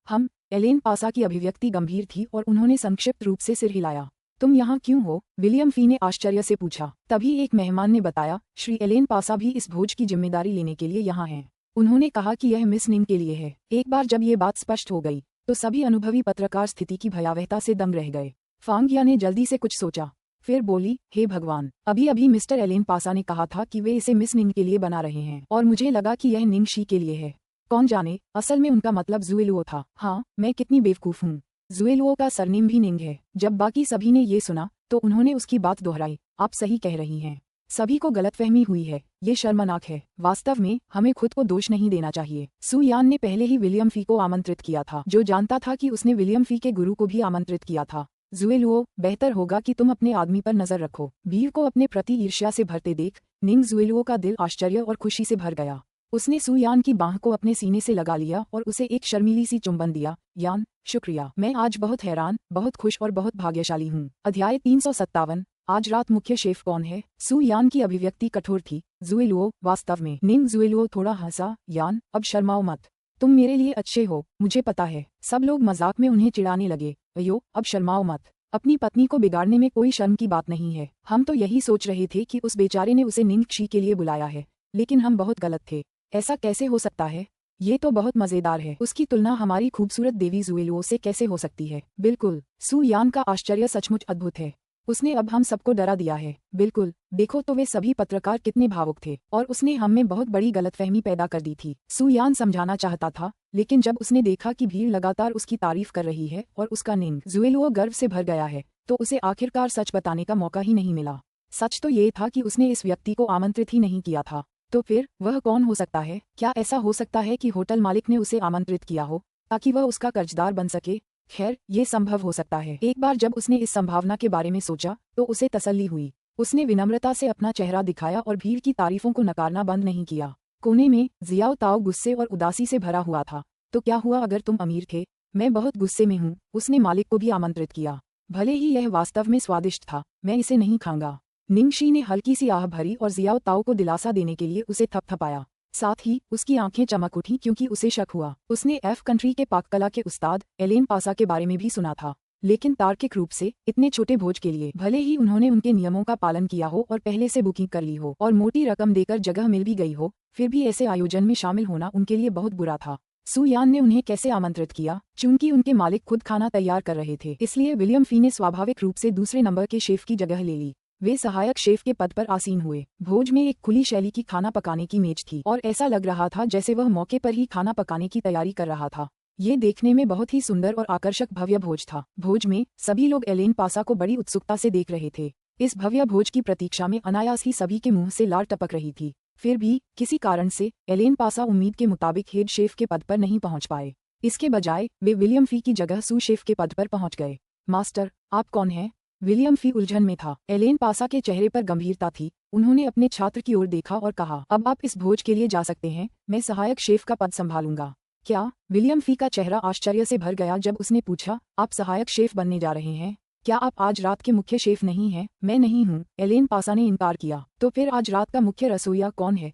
S1: एलेन पासा की अभिव्यक्ति गंभीर थी और उन्होंने संक्षिप्त रूप से सिर हिलाया। तुम यहाँ क्यों हो? विलियम फी ने आश्चर्य से पूछा। तभी एक मेहमान ने बताया, श्री एलेन पासा भी इस भोज की जिम्मेदारी लेने के लिए यहाँ हैं। उन्होंने कहा कि यह मिस निंग के लिए है। एक बार जब ये बात स्पष्ट हो गई तो सभी अनुभवी पत्रकार स्थिति की भयावहता से दंग रह गए। फांगिया ने जल्दी से कुछ सोचा, फिर बोली, हे भगवान, अभी अभी मिस्टर एलेन पासा ने कहा था कि वे इसे मिस निंग के लिए बना रहे हैं और मुझे लगा कि यह निंग शी के लिए है। कौन जाने, असल में उनका मतलब जुएलुओ था। हाँ, मैं कितनी बेवकूफ हूँ। जुएलुओ का सरनेम भी निंग है। जब बाकी सभी ने ये सुना तो उन्होंने उसकी बात दोहराई, आप सही कह रही हैं। सभी को गलतफहमी हुई है, ये शर्मनाक है। वास्तव में हमें खुद को दोष नहीं देना चाहिए। सू यान ने पहले ही विलियम फी को आमंत्रित किया था, जो जानता था कि उसने विलियम फी के गुरु को भी आमंत्रित किया था। जुएलुओ, बेहतर होगा कि तुम अपने आदमी पर नजर रखो। भीड़ को अपने प्रति ईर्ष्या से भरते देख निंग जुएलुओ का दिल आश्चर्य और खुशी से भर गया। उसने सू यान की बाह को अपने सीने से लगा लिया और उसे एक शर्मीली सी चुंबन दिया। यान, शुक्रिया, मैं आज बहुत हैरान, बहुत खुश और बहुत भाग्यशाली हूँ। अध्याय 357। आज रात मुख्य शेफ कौन है? सू यान की अभिव्यक्ति कठोर थी। जुएलुओ, वास्तव में। निंग जुएलुओ थोड़ा हंसा। यान, अब शर्माओ मत, तुम मेरे लिए अच्छे हो, मुझे पता है। सब लोग मजाक में उन्हें चिढ़ाने लगे। अयो, अब शर्माओ मत, अपनी पत्नी को बिगाड़ने में कोई शर्म की बात नहीं है। हम तो यही सोच रहे थे कि उस बेचारे ने उसे निंग शी के लिए बुलाया है, लेकिन हम बहुत गलत थे। ऐसा कैसे हो सकता है? ये तो बहुत मजेदार है। उसकी तुलना हमारी खूबसूरत देवी जुएलुओ से कैसे हो सकती है? बिल्कुल। सू यान का आश्चर्य सचमुच अद्भुत है। उसने अब हम सबको डरा दिया है। बिल्कुल, देखो तो वे सभी पत्रकार कितने भावुक थे, और उसने हम में बहुत बड़ी गलतफहमी पैदा कर दी थी। सू यान समझाना चाहता था, लेकिन जब उसने देखा कि भीड़ लगातार उसकी तारीफ कर रही है और उसका निंग जुएलुओ गर्व से भर गया है, तो उसे आखिरकार सच बताने का मौका ही नहीं मिला। सच तो ये था कि उसने इस व्यक्ति को आमंत्रित ही नहीं किया था। तो फिर वह कौन हो सकता है? क्या ऐसा हो सकता है कि होटल मालिक ने उसे आमंत्रित किया हो ताकि वह उसका कर्जदार बन सके? खैर, ये संभव हो सकता है। एक बार जब उसने इस संभावना के बारे में सोचा तो उसे तसल्ली हुई। उसने विनम्रता से अपना चेहरा दिखाया और भीड़ की तारीफों को नकारना बंद नहीं किया। कोने में जियाओ ताओ गुस्से और उदासी से भरा हुआ था। तो क्या हुआ अगर तुम अमीर थे? मैं बहुत गुस्से में हूँ। उसने मालिक को भी आमंत्रित किया। भले ही यह वास्तव में स्वादिष्ट था, मैं इसे नहीं खाऊंगा। निंग शी ने हल्की सी आह भरी और जियाओ ताओ को दिलासा देने के लिए उसे थपथपाया। साथ ही उसकी आंखें चमक उठी क्योंकि उसे शक हुआ। उसने एफ कंट्री के पाककला के उस्ताद एलेन पासा के बारे में भी सुना था, लेकिन तार्किक रूप से इतने छोटे भोज के लिए, भले ही उन्होंने उनके नियमों का पालन किया हो और पहले से बुकिंग कर ली हो और मोटी रकम देकर जगह मिल भी गई हो, फिर भी ऐसे आयोजन में शामिल होना उनके लिए बहुत बुरा था। सू यान ने उन्हें कैसे आमंत्रित किया? चूंकि उनके मालिक खुद खाना तैयार कर रहे थे, इसलिए विलियम फी ने स्वाभाविक रूप से दूसरे नंबर के शेफ की जगह ले ली। वे सहायक शेफ के पद पर आसीन हुए। भोज में एक खुली शैली की खाना पकाने की मेज थी और ऐसा लग रहा था जैसे वह मौके पर ही खाना पकाने की तैयारी कर रहा था। ये देखने में बहुत ही सुंदर और आकर्षक भव्य भोज था। भोज में सभी लोग एलेन पासा को बड़ी उत्सुकता से देख रहे थे। इस भव्य भोज की प्रतीक्षा में अनायास ही सभी के मुंह से लार टपक रही थी। फिर भी किसी कारण से एलेन पासा उम्मीद के मुताबिक हेड शेफ के पद पर नहीं पहुंच पाए। इसके बजाय वे विलियम फी की जगह सू शेफ के पद पर पहुंच गए। मास्टर, आप कौन हैं? विलियम फी उलझन में था। एलेन पासा के चेहरे पर गंभीरता थी। उन्होंने अपने छात्र की ओर देखा और कहा, अब आप इस भोज के लिए जा सकते हैं, मैं सहायक शेफ का पद संभालूंगा। क्या? विलियम फी का चेहरा आश्चर्य से भर गया जब उसने पूछा, आप सहायक शेफ बनने जा रहे हैं? क्या आप आज रात के मुख्य शेफ नहीं हैं? मैं नहीं हूँ, एलेन पासा ने इनकार किया। तो फिर आज रात का मुख्य रसोइया कौन है?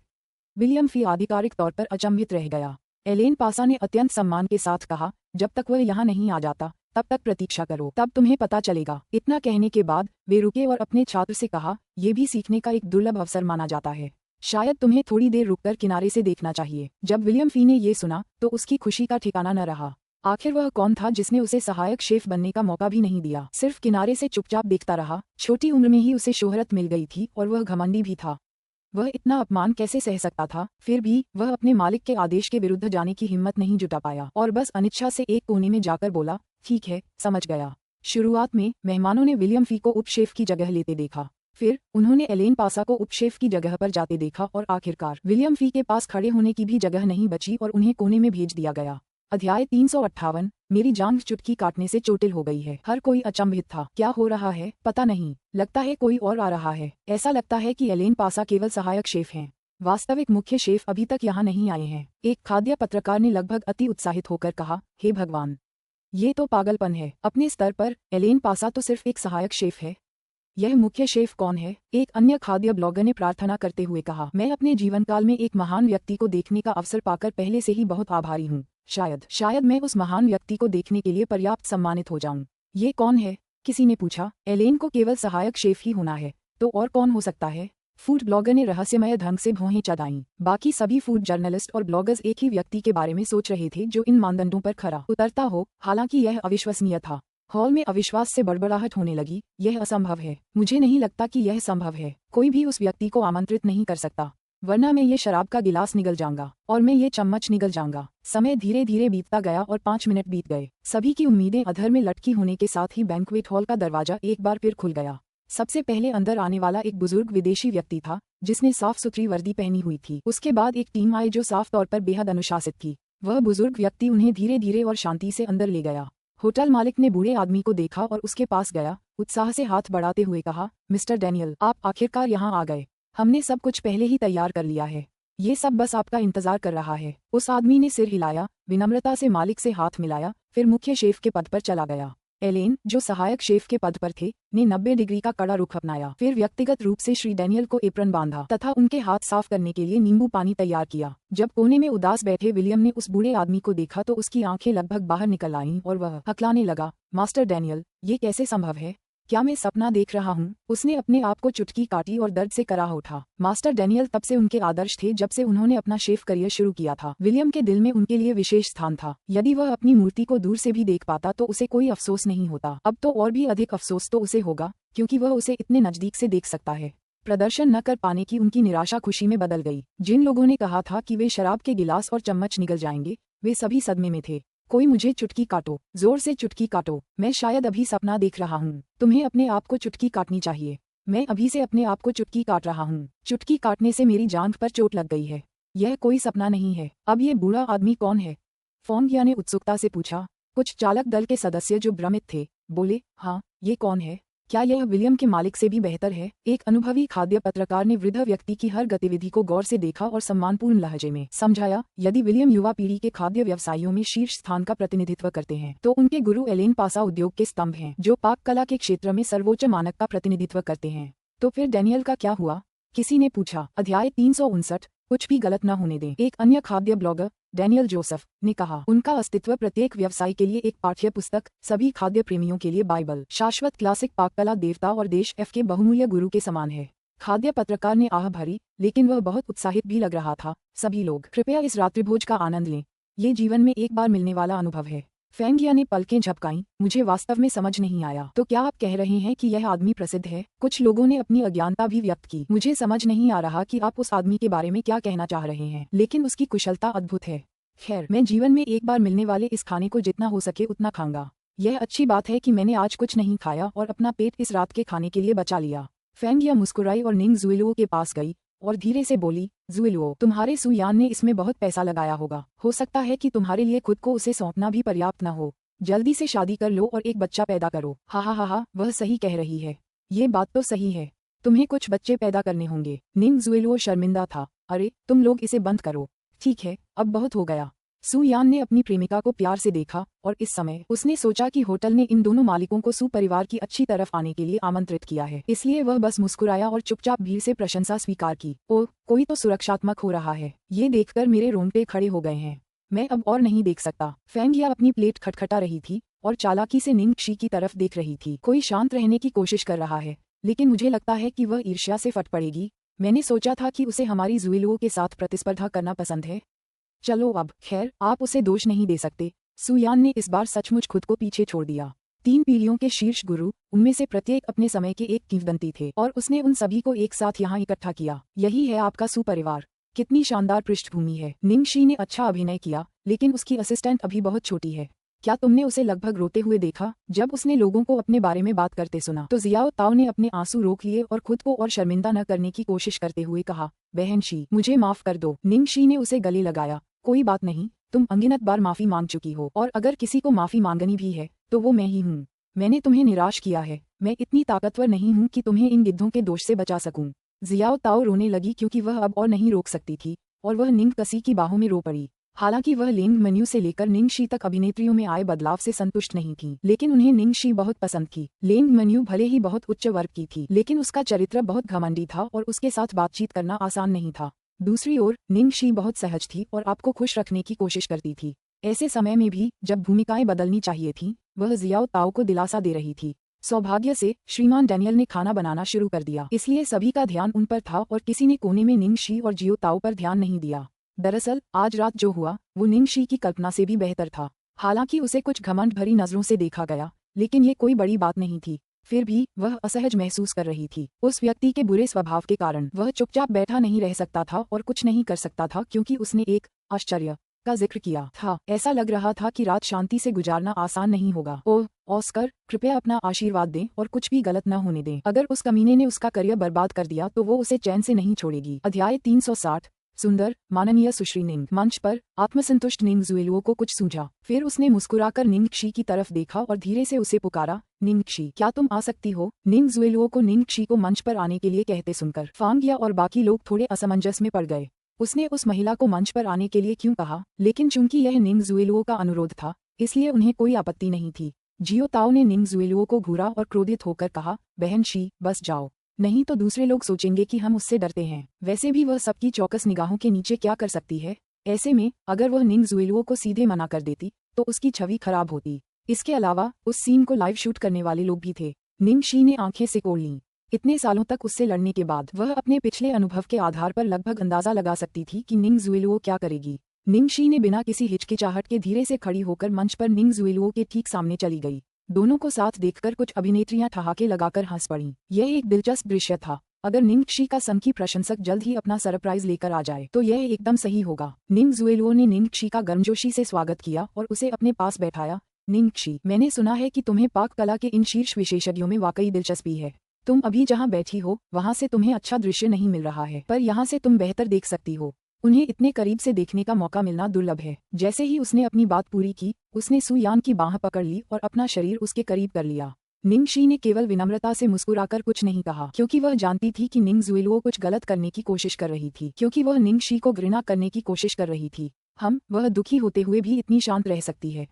S1: विलियम फी आधिकारिक तौर पर अचंभित रह गया। एलेन पासा ने अत्यंत सम्मान के साथ कहा, जब तक वह यहाँ नहीं आ जाता तब तक प्रतीक्षा करो, तब तुम्हें पता चलेगा। इतना कहने के बाद वे रुके और अपने छात्र से कहा, यह भी सीखने का एक दुर्लभ अवसर माना जाता है, शायद तुम्हें थोड़ी देर रुककर किनारे से देखना चाहिए। जब विलियम फी ने ये सुना तो उसकी खुशी का ठिकाना न रहा। आखिर वह कौन था जिसने उसे सहायक शेफ बनने का मौका भी नहीं दिया? सिर्फ किनारे से चुपचाप देखता रहा। छोटी उम्र में ही उसे शोहरत मिल गई थी और वह घमंडी भी था। वह इतना अपमान कैसे सह सकता था? फिर भी वह अपने मालिक के आदेश के विरुद्ध जाने की हिम्मत नहीं जुटा पाया और बस अनिच्छा से एक कोने में जाकर बोला, ठीक है, समझ गया। शुरुआत में मेहमानों ने विलियम फी को उपशेफ की जगह लेते देखा, फिर उन्होंने एलेन पासा को उपशेफ की जगह पर जाते देखा और आखिरकार विलियम फी के पास खड़े होने की भी जगह नहीं बची और उन्हें कोने में भेज दिया गया। अध्याय 358। मेरी जांघ चुटकी काटने से चोटिल हो गई है। हर कोई अचंभित था। क्या हो रहा है? पता नहीं, लगता है कोई और आ रहा है। ऐसा लगता है कि एलेन पासा केवल सहायक शेफ हैं, वास्तविक मुख्य शेफ अभी तक यहाँ नहीं आए हैं। एक खाद्य पत्रकार ने लगभग अति उत्साहित होकर कहा, हे भगवान, ये तो पागलपन है। अपने स्तर पर एलेन पासा तो सिर्फ एक सहायक शेफ है, यह मुख्य शेफ कौन है? एक अन्य खाद्य ब्लॉगर ने प्रार्थना करते हुए कहा, मैं अपने जीवनकाल में एक महान व्यक्ति को देखने का अवसर पाकर पहले से ही बहुत आभारी हूँ। शायद मैं उस महान व्यक्ति को देखने के लिए पर्याप्त सम्मानित हो जाऊं। ये कौन है? किसी ने पूछा। एलेन को केवल सहायक शेफ ही होना है, तो और कौन हो सकता है? फूड ब्लॉगर ने रहस्यमय ढंग से भौहें चढ़ाईं। बाकी सभी फूड जर्नलिस्ट और ब्लॉगर्स एक ही व्यक्ति के बारे में सोच रहे थे जो इन मानदंडों पर खरा उतरता हो। हालांकि यह अविश्वसनीय था। हॉल में अविश्वास से बड़बड़ाहट होने लगी। यह असंभव है। मुझे नहीं लगता कि यह संभव है। कोई भी उस व्यक्ति को आमंत्रित नहीं कर सकता, वरना मैं ये शराब का गिलास निगल जाऊंगा और मैं ये चम्मच निगल जाऊंगा। समय धीरे धीरे बीतता गया और 5 मिनट बीत गए। सभी की उम्मीदें अधर में लटकी होने के साथ ही बैंक्वेट हॉल का दरवाजा एक बार फिर खुल गया। सबसे पहले अंदर आने वाला एक बुजुर्ग विदेशी व्यक्ति था, जिसने साफ सुथरी वर्दी पहनी हुई थी। उसके बाद एक टीम आई जो साफ तौर पर बेहद अनुशासित थी। वह बुजुर्ग व्यक्ति उन्हें धीरे धीरे और शांति से अंदर ले गया। होटल मालिक ने बूढ़े आदमी को देखा और उसके पास गया, उत्साह से हाथ बढ़ाते हुए कहा, मिस्टर डैनियल, आप आखिरकार यहाँ आ गए। हमने सब कुछ पहले ही तैयार कर लिया है। ये सब बस आपका इंतजार कर रहा है। उस आदमी ने सिर हिलाया, विनम्रता से मालिक से हाथ मिलाया, फिर मुख्य शेफ के पद पर चला गया। एलेन, जो सहायक शेफ के पद पर थे, ने 90 डिग्री का कड़ा रुख अपनाया। फिर व्यक्तिगत रूप से श्री डैनियल को एप्रन बांधा तथा उनके हाथ साफ करने के लिए नींबू पानी तैयार किया। जब कोने में उदास बैठे विलियम ने उस बूढ़े आदमी को देखा तो उसकी आंखें लगभग बाहर निकल आईं और वह हकलाने लगा, मास्टर डैनियल, ये कैसे संभव है? क्या मैं सपना देख रहा हूँ? उसने अपने आप को चुटकी काटी और दर्द से कराह उठा। मास्टर डैनियल तब से उनके आदर्श थे जब से उन्होंने अपना शेफ करियर शुरू किया था। विलियम के दिल में उनके लिए विशेष स्थान था। यदि वह अपनी मूर्ति को दूर से भी देख पाता तो उसे कोई अफसोस नहीं होता। अब तो और भी अधिक अफसोस तो उसे होगा, क्योंकि वह उसे इतने नजदीक से देख सकता है। प्रदर्शन न कर पाने की उनकी निराशा खुशी में बदल गई। जिन लोगों ने कहा था कि वे शराब के गिलास और चम्मच निगल जाएंगे, वे सभी सदमे में थे। कोई मुझे चुटकी काटो, जोर से चुटकी काटो। मैं शायद अभी सपना देख रहा हूँ। तुम्हें अपने आप को चुटकी काटनी चाहिए। मैं अभी से अपने आप को चुटकी काट रहा हूँ। चुटकी काटने से मेरी जांघ पर चोट लग गई है। यह कोई सपना नहीं है। अब ये बूढ़ा आदमी कौन है? फोंगिया ने उत्सुकता से पूछा। कुछ चालक दल के सदस्य जो भ्रमित थे, बोले, हाँ, ये कौन है? क्या यह विलियम के मालिक से भी बेहतर है? एक अनुभवी खाद्य पत्रकार ने वृद्ध व्यक्ति की हर गतिविधि को गौर से देखा और सम्मानपूर्ण लहजे में समझाया, यदि विलियम युवा पीढ़ी के खाद्य व्यवसायियों में शीर्ष स्थान का प्रतिनिधित्व करते हैं, तो उनके गुरु एलेन पासा उद्योग के स्तंभ हैं, जो पाक कला के क्षेत्र में सर्वोच्च मानक का प्रतिनिधित्व करते हैं। तो फिर डैनियल का क्या हुआ? किसी ने पूछा। अध्याय 359, कुछ भी गलत न होने दें। एक अन्य खाद्य ब्लॉगर, डैनियल जोसेफ, ने कहा, उनका अस्तित्व प्रत्येक व्यवसाय के लिए एक पाठ्य पुस्तक, सभी खाद्य प्रेमियों के लिए बाइबल, शाश्वत क्लासिक पाककला देवता और देश एफ के बहुमूल्य गुरु के समान है। खाद्य पत्रकार ने आह भरी, लेकिन वह बहुत उत्साहित भी लग रहा था। सभी लोग कृपया इस रात्रिभोज का आनंद लें। ये जीवन में एक बार मिलने वाला अनुभव है। फेंगिया ने पलकें झपकाईं। मुझे वास्तव में समझ नहीं आया। तो क्या आप कह रहे हैं कि यह आदमी प्रसिद्ध है? कुछ लोगों ने अपनी अज्ञानता भी व्यक्त की। मुझे समझ नहीं आ रहा कि आप उस आदमी के बारे में क्या कहना चाह रहे हैं, लेकिन उसकी कुशलता अद्भुत है। खैर, मैं जीवन में एक बार मिलने वाले इस खाने को जितना हो सके उतना खाऊंगा। यह अच्छी बात है कि मैंने आज कुछ नहीं खाया और अपना पेट इस रात के खाने के लिए बचा लिया। फेंगिया मुस्कुराई और निंग जुएलुओ के पास गई और धीरे से बोली, जुएलुओ, तुम्हारे सुयान ने इसमें बहुत पैसा लगाया होगा। हो सकता है कि तुम्हारे लिए खुद को उसे सौंपना भी पर्याप्त न हो। जल्दी से शादी कर लो और एक बच्चा पैदा करो। हा हा हा हा, वह सही कह रही है। ये बात तो सही है। तुम्हें कुछ बच्चे पैदा करने होंगे। निंग जुएलुओ शर्मिंदा था। अरे, तुम लोग इसे बंद करो। ठीक है, अब बहुत हो गया। सुयान ने अपनी प्रेमिका को प्यार से देखा और इस समय उसने सोचा कि होटल ने इन दोनों मालिकों को सुपरिवार की अच्छी तरफ आने के लिए आमंत्रित किया है, इसलिए वह बस मुस्कुराया और चुपचाप भीड़ से प्रशंसा स्वीकार की। ओह, कोई तो सुरक्षात्मक हो रहा है। ये देखकर मेरे रोंगटे खड़े हो गए हैं। मैं अब और नहीं देख सकता। फेंगिया अपनी प्लेट खटखटा रही थी और चालाकी से निंग शी की तरफ देख रही थी। कोई शांत रहने की कोशिश कर रहा है, लेकिन मुझे लगता है कि वह ईर्ष्या से फट पड़ेगी। मैंने सोचा था कि उसे हमारी जुएलुओ के साथ प्रतिस्पर्धा करना पसंद है। चलो अब, खैर, आप उसे दोष नहीं दे सकते। सुयान ने इस बार सचमुच खुद को पीछे छोड़ दिया। 3 पीढ़ियों के शीर्ष गुरु, उनमें से प्रत्येक अपने समय के एक किंवदंती थे और उसने उन सभी को एक साथ यहाँ इकट्ठा किया। यही है आपका सुपरिवार। कितनी शानदार पृष्ठभूमि है। निंग शी ने अच्छा अभिनय किया, लेकिन उसकी असिस्टेंट अभी बहुत छोटी है। क्या तुमने उसे लगभग रोते हुए देखा? जब उसने लोगों को अपने बारे में बात करते सुना तो जियाओ ताओ ने अपने आंसू रोक लिए और खुद को और शर्मिंदा न करने की कोशिश करते हुए कहा, बहन शी, मुझे माफ कर दो। निंग शी ने उसे गले लगाया। कोई बात नहीं, तुम अनगिनत बार माफी मांग चुकी हो, और अगर किसी को माफी मांगनी भी है तो वो मैं ही हूँ। मैंने तुम्हें निराश किया है। मैं इतनी ताकतवर नहीं हूँ कि तुम्हें इन गिद्धों के दोष से बचा सकूं। जियाओ ताओ रोने लगी क्योंकि वह अब और नहीं रोक सकती थी और वह निंग कसी की बाहों में रो पड़ी। हालांकि वह लेंग मेन्यू से लेकर निंग शी तक अभिनेत्रियों में आए बदलाव से संतुष्ट नहीं थी, लेकिन उन्हें निंग शी बहुत पसंद थी। लेंग मेन्यू भले ही बहुत उच्च वर्ग की थी, लेकिन उसका चरित्र बहुत घमंडी था और उसके साथ बातचीत करना आसान नहीं था। दूसरी ओर निंग शी बहुत सहज थी और आपको खुश रखने की कोशिश करती थी। ऐसे समय में भी जब भूमिकाएं बदलनी चाहिए थीं, वह जियाओ ताओ को दिलासा दे रही थी। सौभाग्य से श्रीमान डैनियल ने खाना बनाना शुरू कर दिया, इसलिए सभी का ध्यान उन पर था और किसी ने कोने में निंग शी और जियो ताओ पर ध्यान नहीं दिया। दरअसल आज रात जो हुआ वो निंग शी की कल्पना से भी बेहतर था। हालांकि उसे कुछ घमंड भरी नजरों से देखा गया, लेकिन ये कोई बड़ी बात नहीं थी। फिर भी वह असहज महसूस कर रही थी। उस व्यक्ति के बुरे स्वभाव के कारण वह चुपचाप बैठा नहीं रह सकता था और कुछ नहीं कर सकता था, क्योंकि उसने एक आश्चर्य का जिक्र किया था। ऐसा लग रहा था कि रात शांति से गुजारना आसान नहीं होगा। ओह ऑस्कर, कृपया अपना आशीर्वाद दें और कुछ भी गलत न होने दें। अगर उस कमीने ने उसका करियर बर्बाद कर दिया तो वो उसे चैन से नहीं छोड़ेगी। अध्याय 360। सुंदर माननीय सुश्री निंग। मंच पर आत्मसंतुष्ट निंग जुएलुओ को कुछ सूझा। फिर उसने मुस्कुराकर निंगक्षी की तरफ देखा और धीरे से उसे पुकारा, निंगक्षी, क्या तुम आ सकती हो? निंग जुएलुओ को निंगक्षी को मंच पर आने के लिए कहते सुनकर फांगिया और बाकी लोग थोड़े असमंजस में पड़ गए। उसने उस महिला को मंच पर आने के लिए क्यों कहा? लेकिन चूंकि यह निंग जुएलुओ का अनुरोध था, इसलिए उन्हें कोई आपत्ति नहीं थी। जियो ताओ ने निंग जुएलुओ को घूरा और क्रोधित होकर कहा, बहन शी, बस जाओ, नहीं तो दूसरे लोग सोचेंगे कि हम उससे डरते हैं। वैसे भी वह सबकी चौकस निगाहों के नीचे क्या कर सकती है? ऐसे में अगर वह निंग जुएलुओ को सीधे मना कर देती तो उसकी छवि खराब होती। इसके अलावा उस सीन को लाइव शूट करने वाले लोग भी थे। निंग शी ने आंखें सिकोड़ लीं। इतने सालों तक उससे लड़ने के बाद वह अपने पिछले अनुभव के आधार पर लगभग अंदाजा लगा सकती थी कि निंग जुएलुओ क्या करेगी। निंग शी ने बिना किसी हिचकिचाहट के धीरे से खड़ी होकर मंच पर निंग जुएलुओ के ठीक सामने चली गई। दोनों को साथ देखकर कुछ अभिनेत्रियां ठहाके लगाकर हंस पड़ीं। यह एक दिलचस्प दृश्य था। अगर निंगक्षी का सनकी प्रशंसक जल्द ही अपना सरप्राइज लेकर आ जाए तो यह एकदम सही होगा। निंग जुएलुओ ने निंगक्षी का गर्मजोशी से स्वागत किया और उसे अपने पास बैठाया। निंगक्षी, मैंने सुना है कि तुम्हें पाक कला के इन शीर्ष विशेषज्ञों में वाकई दिलचस्पी है। तुम अभी जहाँ बैठी हो वहाँ से तुम्हें अच्छा दृश्य नहीं मिल रहा है, पर यहाँ से तुम बेहतर देख सकती हो। उन्हें इतने करीब से देखने का मौका मिलना दुर्लभ है। जैसे ही उसने अपनी बात पूरी की, उसने सु यान की बाह पकड़ ली और अपना शरीर उसके करीब कर लिया। निंगक्षी ने केवल विनम्रता से मुस्कुराकर कुछ नहीं कहा, क्योंकि वह जानती थी कि निंग जुएलुओ कुछ गलत करने की कोशिश कर रही थी, क्योंकि वह निंगक्षी को घृणा करने की कोशिश कर रही थी। वह दुखी होते हुए भी इतनी शांत रह सकती है।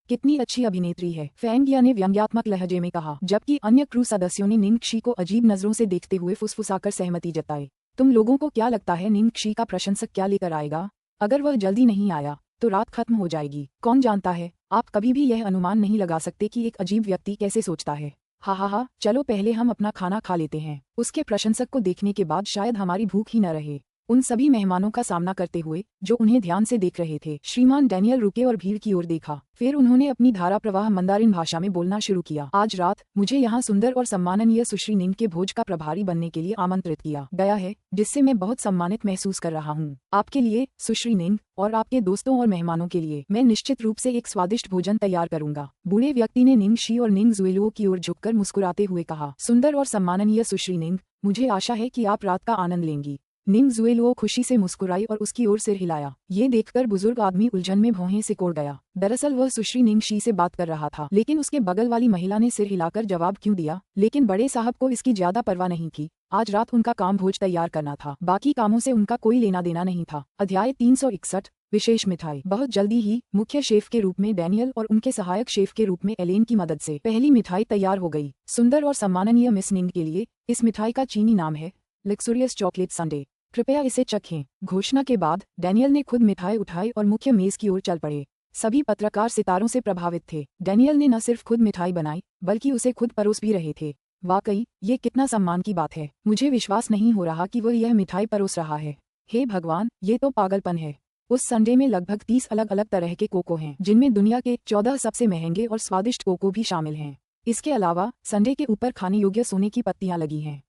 S1: कितनी अच्छी अभिनेत्री है, फैंगिया ने व्यंग्यात्मक लहजे में कहा, जबकि अन्य क्रू सदस्यों ने निंगक्षी को अजीब नजरों से देखते हुए फुसफुसाकर सहमति जताई। तुम लोगों को क्या लगता है निंगक्षी का प्रशंसक क्या लेकर आएगा? अगर वह जल्दी नहीं आया तो रात खत्म हो जाएगी। कौन जानता है, आप कभी भी यह अनुमान नहीं लगा सकते कि एक अजीब व्यक्ति कैसे सोचता है। हा, चलो पहले हम अपना खाना खा लेते हैं। उसके प्रशंसक को देखने के बाद शायद हमारी भूख ही न रहे। उन सभी मेहमानों का सामना करते हुए जो उन्हें ध्यान से देख रहे थे, श्रीमान डैनियल रुके और भीड़ की ओर देखा। फिर उन्होंने अपनी धारा प्रवाह मंदारिन भाषा में बोलना शुरू किया। आज रात मुझे यहाँ सुंदर और सम्माननीय सुश्री निंग के भोज का प्रभारी बनने के लिए आमंत्रित किया गया है, जिससे मैं बहुत सम्मानित महसूस कर रहा हूँ। आपके लिए सुश्री निंग और आपके दोस्तों और मेहमानों के लिए मैं निश्चित रूप से एक स्वादिष्ट भोजन तैयार करूंगा। बूढ़े व्यक्ति ने निंगक्षी और निंग जुएलुओ की ओर झुककर मुस्कुराते हुए कहा, सुंदर और सम्माननीय सुश्री निंग, मुझे आशा है कि आप रात का आनंद लेंगी। निंग जुएलुओ खुशी से मुस्कुराई और उसकी ओर सिर हिलाया। ये देखकर बुजुर्ग आदमी उलझन में भौहें सिकोड़ गया। दरअसल वह सुश्री निंगक्षी से बात कर रहा था, लेकिन उसके बगल वाली महिला ने सिर हिलाकर जवाब क्यों दिया? लेकिन बड़े साहब को इसकी ज्यादा परवाह नहीं थी। आज रात उनका काम भोज तैयार करना था, बाकी कामों से उनका कोई लेना देना नहीं था। अध्याय 361। विशेष मिठाई। बहुत जल्दी ही मुख्य शेफ के रूप में डैनियल और उनके सहायक शेफ के रूप में एलेन की मदद से पहली मिठाई तैयार हो गई। सुंदर और सम्माननीय मिस निंग के लिए इस मिठाई का चीनी नाम है लग्जूरियस चॉकलेट संडे। कृपया इसे चखें। घोषणा के बाद डैनियल ने खुद मिठाई उठाई और मुख्य मेज की ओर चल पड़े। सभी पत्रकार सितारों से प्रभावित थे। डैनियल ने न सिर्फ खुद मिठाई बनाई बल्कि उसे खुद परोस भी रहे थे। वाकई ये कितना सम्मान की बात है। मुझे विश्वास नहीं हो रहा कि वह यह मिठाई परोस रहा है। हे भगवान, ये तो पागलपन है। उस संडे में लगभग 30 अलग अलग तरह के कोको हैं, जिनमें दुनिया के 14 सबसे महंगे और स्वादिष्ट कोको भी शामिल हैं। इसके अलावा संडे के ऊपर खाने योग्य सोने की पत्तियां लगी हैं।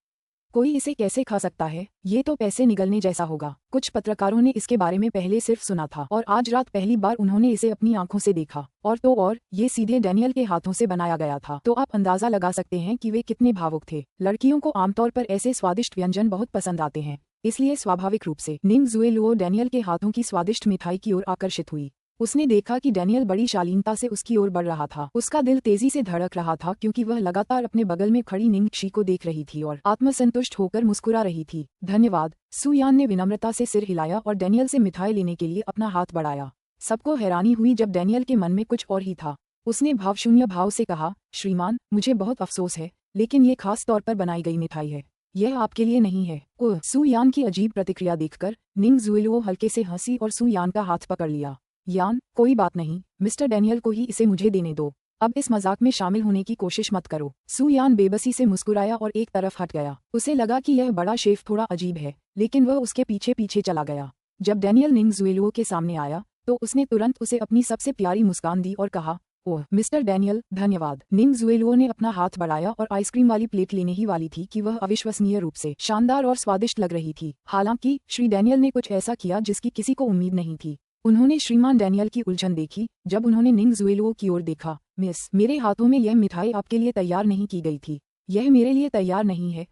S1: कोई इसे कैसे खा सकता है? ये तो पैसे निगलने जैसा होगा। कुछ पत्रकारों ने इसके बारे में पहले सिर्फ सुना था और आज रात पहली बार उन्होंने इसे अपनी आंखों से देखा। और ये सीधे डैनियल के हाथों से बनाया गया था। तो आप अंदाजा लगा सकते हैं कि वे कितने भावुक थे। लड़कियों को आमतौर पर ऐसे स्वादिष्ट व्यंजन बहुत पसंद आते हैं, इसलिए स्वाभाविक रूप से निंग जुएलुओ डैनियल के हाथों की स्वादिष्ट मिठाई की ओर आकर्षित हुई। उसने देखा कि डैनियल बड़ी शालीनता से उसकी ओर बढ़ रहा था। उसका दिल तेजी से धड़क रहा था क्योंकि वह लगातार अपने बगल में खड़ी निंगक्षी को देख रही थी और आत्मसंतुष्ट होकर मुस्कुरा रही थी। धन्यवाद। सु यान ने विनम्रता से सिर हिलाया और डैनियल से मिठाई लेने के लिए अपना हाथ बढ़ाया। सबको हैरानी हुई जब डैनियल के मन में कुछ और ही था। उसने भावशून्य भाव से कहा, श्रीमान, मुझे बहुत अफसोस है, लेकिन ये खास तौर पर बनाई गई मिठाई है। यह आपके लिए नहीं है। सु यान की अजीब प्रतिक्रिया देखकर निंग जुएलुओ हल्के से हंसी और सु यान का हाथ पकड़ लिया। यान, कोई बात नहीं, मिस्टर डैनियल को ही इसे मुझे देने दो। अब इस मजाक में शामिल होने की कोशिश मत करो। सु यान बेबसी से मुस्कुराया और एक तरफ हट गया। उसे लगा कि यह बड़ा शेफ थोड़ा अजीब है, लेकिन वह उसके पीछे पीछे चला गया। जब डैनियल निंग जुएलुओ के सामने आया तो उसने तुरंत उसे अपनी सबसे प्यारी मुस्कान दी और कहा, ओह मिस्टर डैनियल, धन्यवाद। निंग जुएलुओ ने अपना हाथ बढ़ाया और आइसक्रीम वाली प्लेट लेने ही वाली थी कि वह अविश्वसनीय रूप से शानदार और स्वादिष्ट लग रही थी। हालांकि श्री डैनियल ने कुछ ऐसा किया जिसकी किसी को उम्मीद नहीं थी। उन्होंने श्रीमान डैनियल की उलझन देखी जब उन्होंने निंग जुएलुओ की ओर देखा। मिस, मेरे हाथों में यह मिठाई आपके लिए तैयार नहीं की गई थी। यह मेरे लिए तैयार नहीं है।